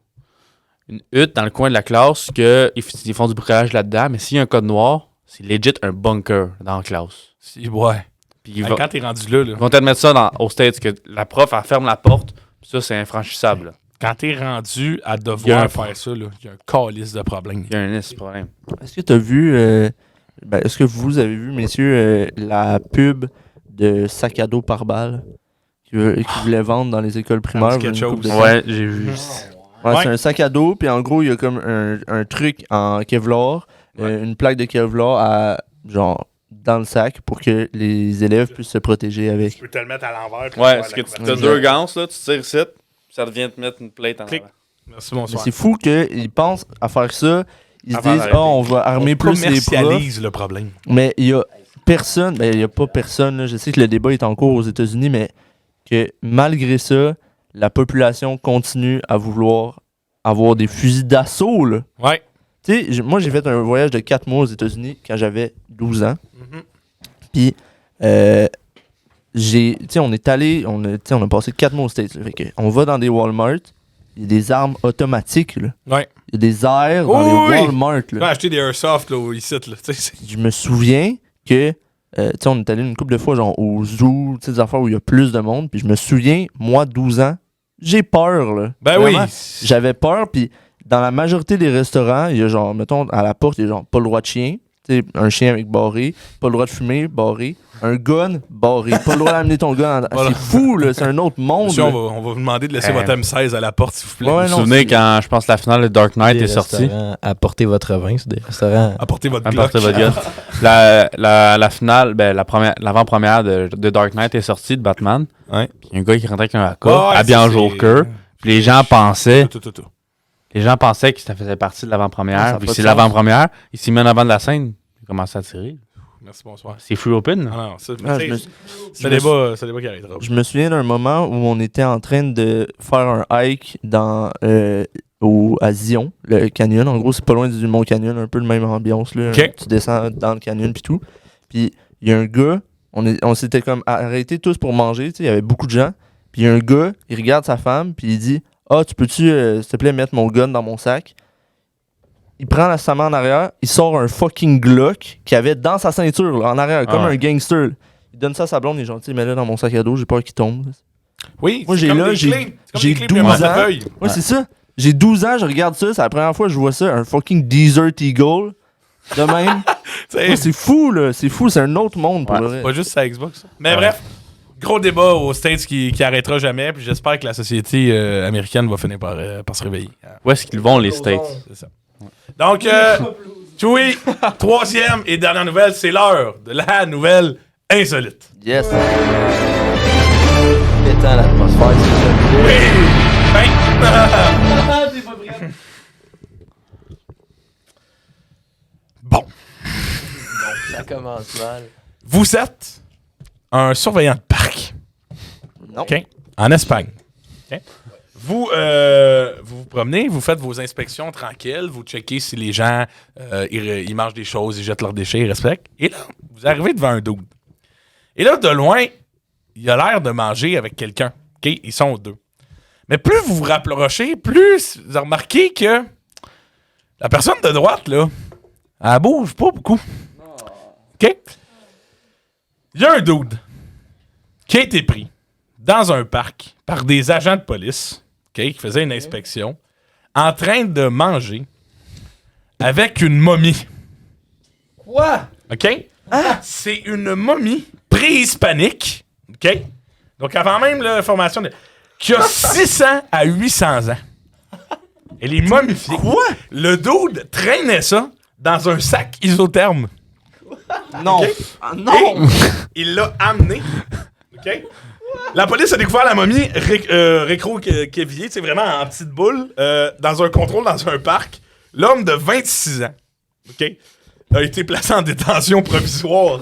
Une hutte dans le coin de la classe ils font du bricolage là-dedans, mais s'il y a un code noir, c'est legit un bunker dans la classe. Ouais. Puis Quand t'es rendu là, ils vont te mettre ça aux States, que la prof, elle ferme la porte, puis ça, c'est infranchissable. Là. quand t'es rendu à Il y a devoir un- faire ça, il y a un calice de problèmes. Il y a un problème. Est-ce que tu as vu, est-ce que vous avez vu, messieurs, la pub de sac à dos par balle qui voulait vendre dans les écoles primaires? dit quelque il y a une chose. couple de temps? Ouais, j'ai vu. Ouais, Ouais. c'est un sac à dos, puis en gros, il y a comme un truc en Kevlar, une plaque de Kevlar genre dans le sac pour que les élèves puissent se protéger avec. Tu peux te le mettre à l'envers. puis Ouais, faire parce la que couverture. tu as deux ganses, là, tu tires ici, ça revient te mettre une plate en Clic. avant. Merci, Mais bonsoir. c'est fou qu'ils pensent à faire ça. Ils se Avant disent, d'arrêter. on va armer On plus les profs. commercialise le problème. Mais il y a personne, ben il y a pas personne, là, je sais que le débat est en cours aux États-Unis, mais que malgré ça, la population continue à vouloir avoir des fusils d'assaut, là. Ouais. Tu sais, moi j'ai fait un voyage de 4 mois aux États-Unis quand j'avais 12 ans. Mhm. Puis, on est allé, on a passé 4 mois aux States. Là. Fait que on va dans des Walmart, il y a des armes automatiques, là. Ouais. Il y a des airs dans Oh, les oui. Walmart, Tu là. peux acheter des airsoft là, ici. Là. Tu sais, c'est- Je me souviens que, on est allé une couple de fois, genre au zoo, tu sais, des affaires où il y a plus de monde. Puis je me souviens, moi, 12 ans, j'ai peur, là. Ben Vraiment, oui. J'avais peur, puis dans la majorité des restaurants, il y a genre, mettons, à la porte, il y a genre pas le droit de chien. Tu sais, un chien avec barré, pas le droit de fumer, barré. Un gun, barré. Pas le droit d'amener ton gun. Voilà. C'est fou, là. C'est un autre monde. Monsieur, là. on va vous demander de laisser votre M16 à la porte, s'il vous plaît. Ouais, Vous vous non, souvenez c'est- quand, je pense, la finale de Dark Knight est sortie? Apportez votre vin, c'est des restaurants. Apportez votre Glock. Apportez votre gun. La finale, l'avant-première de Dark Knight est sortie de Batman. Ouais. Puis il y a un gars qui rentrait avec un AK, Ouais, habillé en c'est- Joker. Puis les gens pensaient Tout. que ça faisait partie de Ça l'avant-première. a Puis pas de c'est sens. l'avant-première. Il s'est mis en avant de la scène. Il commence à tirer. Merci, bonsoir. C'est free open. Non, non, ça, Ah, tu je me- sais, je c'est me un débat qui arrêtera. Je me souviens d'un moment où on était en train de faire un hike à Zion, le canyon. En gros, c'est pas loin du Mont Canyon, un peu le même ambiance. Là. Ok. Tu descends dans le canyon puis tout. Puis il y a un gars, on s'était comme arrêtés tous pour manger. Il y avait beaucoup de gens. Puis il y a un gars, il regarde sa femme, puis il dit Ah, tu peux-tu, s'il te plaît, mettre mon gun dans mon sac? Il prend sa main en arrière, il sort un fucking Glock qu'il avait dans sa ceinture, là, en arrière, comme ouais. un gangster. Il donne ça à sa blonde, il est gentil, mets-le dans mon sac à dos, j'ai peur qu'il tombe. Oui, Moi, c'est j'ai comme là, des j'ai- clés. C'est comme j'ai des clés pour un 12 ans. portefeuille. Ouais, c'est ça. J'ai 12 ans, je regarde ça, c'est la première fois que je vois ça, un fucking Desert Eagle. De même. Tu sais, Ouais, c'est fou, là. C'est fou, c'est un autre monde pour Ouais, le c'est vrai. pas juste sa Xbox. Ça. Mais bref, gros débat aux States qui arrêtera jamais. Puis j'espère que la société américaine va finir par se réveiller. Où est-ce qu'ils vont, les States? C'est ça. Donc, Chewie, troisième et dernière nouvelle, c'est l'heure de la nouvelle insolite. Yes. Étant l'atmosphère, c'est ça. Oui! Ben, Ah, t'es pas prêt. bon, Ça commence mal. vous êtes un surveillant de parc. Non. OK? En Espagne. OK? Vous vous promenez, vous faites vos inspections tranquilles, vous checkez si les gens ils mangent des choses, ils jettent leurs déchets, ils respectent. Et là, vous arrivez devant un dude. Et là, de loin, il a l'air de manger avec quelqu'un. OK? Ils sont deux. Mais plus vous vous rapprochez, plus vous remarquez que la personne de droite, là, elle bouge pas beaucoup. OK? Il y a un dude qui a été pris dans un parc par des agents de police. qui faisait une inspection, en train de manger avec une momie. Quoi? OK? C'est une momie préhispanique. OK? Donc, avant même la formation, qui a 600 à 800 ans. Elle est momifiée. Quoi? Le dude traînait ça dans un sac isotherme. Non. Ok. Ah, non. Et il l'a amené. OK? La police a découvert la momie récro-kévier, c'est vraiment en petite boule, dans un contrôle dans un parc. L'homme de 26 ans, OK, a été placé en détention provisoire.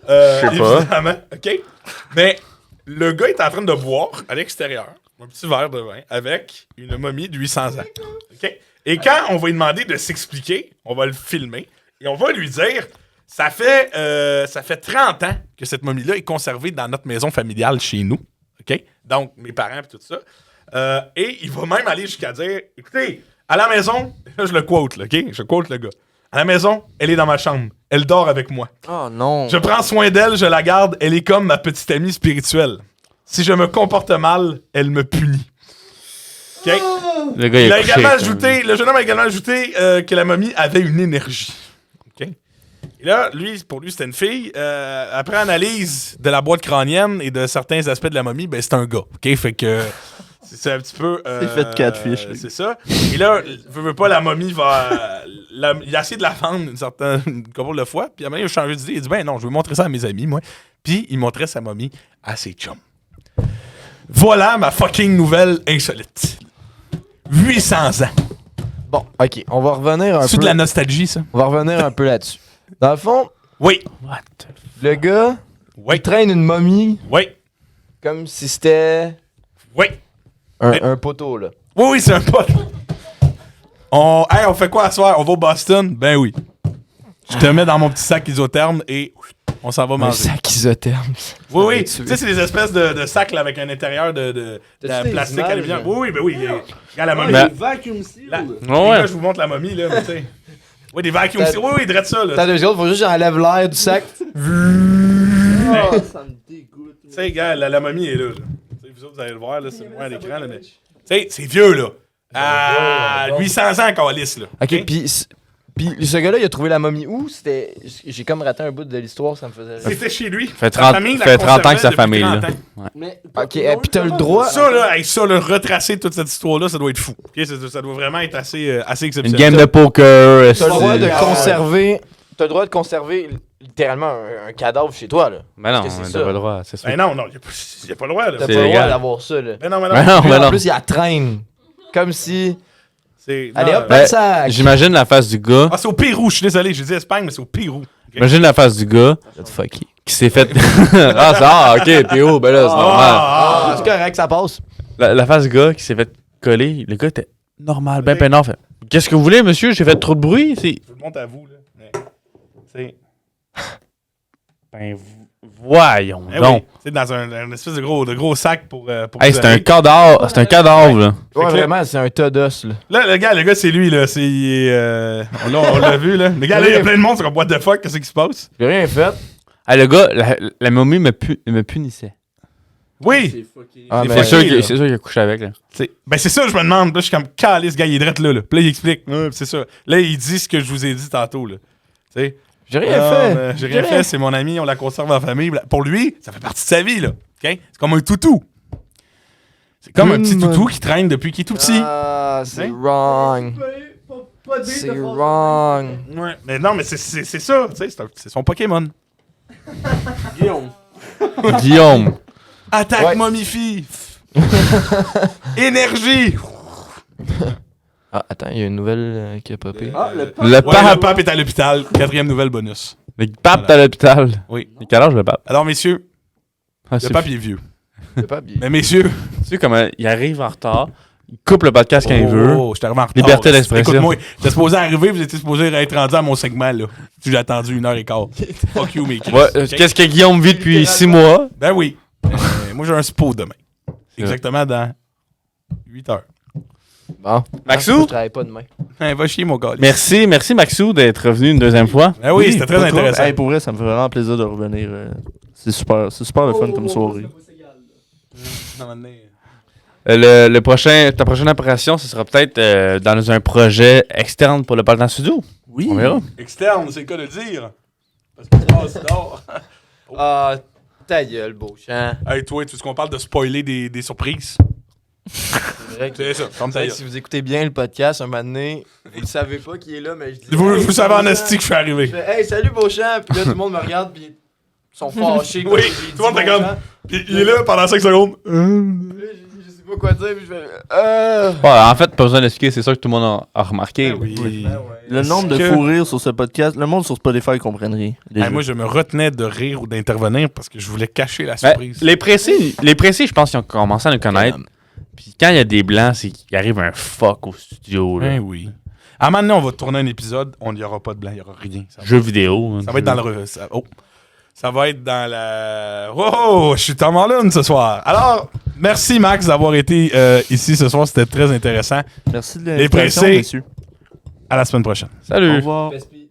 Évidemment, OK? Mais le gars est en train de boire à l'extérieur un petit verre de vin avec une momie de 800 ans. OK? Et quand on va lui demander de s'expliquer, on va le filmer et on va lui dire ça fait 30 ans que cette momie-là est conservée dans notre maison familiale chez nous. OK? Donc, mes parents et tout ça. Et il va même aller jusqu'à dire écoutez, à la maison, là, je le quote, là, OK? Je quote le gars. À la maison, elle est dans ma chambre. Elle dort avec moi. Oh non. Je prends soin d'elle, je la garde. Elle est comme ma petite amie spirituelle. Si je me comporte mal, elle me punit. OK? Le gars, Il a est couché, également quoi. ajouté, le jeune homme a également ajouté que la momie avait une énergie. OK? Et là, pour lui, c'était une fille. Après analyse de la boîte crânienne et de certains aspects de la momie, ben c'est un gars. OK? Fait que c'est un petit peu... C'est fait de catfish. C'est ça. Et là, veut pas, la momie va... il a essayé de la vendre une couple de fois. Puis à un moment, il a changé d'idée. Il a dit, ben non, je vais montrer ça à mes amis, moi. Puis il montrait sa momie à ses chums. Voilà ma fucking nouvelle insolite. 800 ans. Bon, OK, on va revenir un C'est peu. de la nostalgie, ça? On va revenir un peu là-dessus. Dans le fond, Oui. le gars, Oui. il traîne une momie Oui. comme si c'était Oui. un poteau, là. Oui, c'est un pote. On fait quoi à soir? On va au Boston? Ben oui. Je te mets dans mon petit sac isotherme et on s'en va Un manger. sac isotherme. Oui, oui. Tu Tu sais, c'est des espèces de sacs là, avec un intérieur de T'as-tu des plastique images, aluminium. là? Oui, oui, ben oui. Regarde la momie. Ben- Les vacuum seal. La- Ouais, Les ouais. gars, je vous montre la momie, là, mais tu sais. Oui, des vacuums. T'as- Oui, oui, drette ça, là. T'as deux secondes, faut juste que j'enlève l'air du sac. Oh, ça me dégoûte. Tu sais, gars, la momie est là. Tu sais, vous autres, vous allez le voir, là, c'est loin à l'écran, là, mais... Tu sais, c'est vieux, là. Ah, 800 ans, Calis, là. OK, puis ce gars-là, il a trouvé la momie où? C'était... J'ai comme raté un bout de l'histoire, ça me faisait... C'était chez lui. Fait Sa 30 famille la fait 30 ans que conservait sa depuis famille, 30 là. ans. Mais, OK, puis t'as le droit... Ça, là, retracer toute cette histoire-là, ça doit être fou. Ok, ça doit vraiment être assez Une exceptionnel. game de poker. T'as le droit de Ah, conserver... T'as le droit de conserver littéralement un cadavre chez toi, là. Mais non, Parce que c'est t'as ça. pas le droit, c'est sûr. Ben non, il n'y a pas le droit, là. T'as C'est pas le droit légal. d'avoir ça, là. Ben non, Mais non, Puis mais en non. plus, il la traîne. Comme si... C'est... Allez non, hop, Ben, passe ça. J'imagine la face du gars. Ah, c'est au Pérou, je suis désolé, j'ai dit Espagne, mais c'est au Pérou. Ok? Imagine la face du gars qui s'est fait. Ok, Théo, ben là, c'est normal. Ah, c'est correct, ça passe. La face du gars qui s'est fait coller, le gars était normal, ben peinard. Fait qu'est-ce que vous voulez, monsieur? J'ai fait trop de bruit. C'est. Je vous le montre à vous, là. Mais, c'est... Ben, voyons Eh donc. oui, c'est dans un espèce de gros sac pour Hey, vous c'est un aller. cadavre. C'est un cadavre, là. Ouais, que là- vraiment, c'est un tas d'os, là. Là, le gars, c'est lui, là. On l'a vu, là. Les gars, là, il y a plein de monde sur what the fuck, qu'est-ce qui se passe? J'ai rien fait. Hey, le gars, la momie me punissait. Oui! c'est fucké. Ah, C'est mais... C'est sûr fucké, là. qu'il a couché avec, là. Ben, c'est ça, je me demande. Là, je suis comme, calice, gars, il est drette là. Puis là, il explique. C'est ça. Là, il dit ce que je vous ai dit tantôt, là. Tu sais? J'ai rien Ah, fait. mais j'ai rien fait, c'est mon ami, on la conserve en famille. Pour lui, ça fait partie de sa vie, là. OK? C'est comme un toutou. C'est comme un petit toutou qui traîne depuis qu'il est tout petit. Ah, c'est Hein? wrong. Pas dire C'est de force. wrong. Ouais. Mais non, mais c'est ça. Tu sais, c'est son Pokémon. Guillaume. Guillaume. Attaque Ouais. momifie. Énergie. Ah, attends, il y a une nouvelle qui a popé. Ah, le Le Ouais, le pape. pape est à l'hôpital. 4e nouvelle bonus. Le pape est à l'hôpital. Oui. Il a quel âge, le pape? Alors, messieurs, Ah, le c'est pape, il est vieux. Le pape, il- Mais messieurs... Tu sais comment il arrive en retard, il coupe le podcast quand il veut. Oh, je suis arrivé en retard. Liberté d'expression. Écoute-moi, j'étais supposé arriver, vous étiez supposé être rendu à mon segment, là. J'ai attendu 1h15. Fuck you, mes Chris. Ouais, Ok? qu'est-ce que Guillaume vit depuis 6 mois? Ben oui. Moi, j'ai un spo demain. Exactement dans 8 heures. Bon. Maxou? Je travaille pas demain. Hein, va chier, mon gars. Merci Maxou d'être revenu une deuxième fois. Ben oui, c'était très pas trop. intéressant. Hey, pour vrai, ça me fait vraiment plaisir de revenir. C'est super le fun comme soirée. Ça va s'égaler, là. Ta prochaine apparition, ce sera peut-être dans un projet externe pour le Parlement Studio. Oui. On verra. Externe, c'est le cas de dire. Parce que c'est dehors. Ah, ta gueule, Beauchamp. Hey, toi, tu veux qu'on parle de spoiler des surprises? C'est vrai que C'est ça, comme c'est vrai que si vous écoutez bien le podcast, un moment donné, vous ne savez pas qui est là, mais je dis. Vous savez en Beauchamp. esti que je suis arrivé. Je fais, hey, salut Beauchamp! Puis là, tout le monde me regarde, puis ils sont fâchés. Oui, tout le monde est comme. Puis il est là pendant 5 secondes. Je sais pas quoi dire, puis je fais. Ouais, en fait, pas besoin d'expliquer, c'est ça que tout le monde a remarqué. Ben oui. Le nombre de Que- fous rires sur ce podcast, le monde sur Spotify comprenne rien. Hey, moi, je me retenais de rire ou d'intervenir parce que je voulais cacher la Ben, surprise. les précis, je pense qu'ils ont commencé à nous connaître. Puis quand il y a des blancs, c'est qu'il arrive un fuck au studio. Là. Ben oui. À un moment donné, on va tourner un épisode, on n'y aura pas de blanc, il n'y aura rien. Jeux vidéo. Ça va être dans le. Ça va être dans la. Oh, je suis Tom Holland ce soir. Alors, merci Max d'avoir été ici ce soir, c'était très intéressant. Merci de Les l'invitation, pressés. messieurs. À la semaine prochaine. Au Salut! revoir. Gaspiller.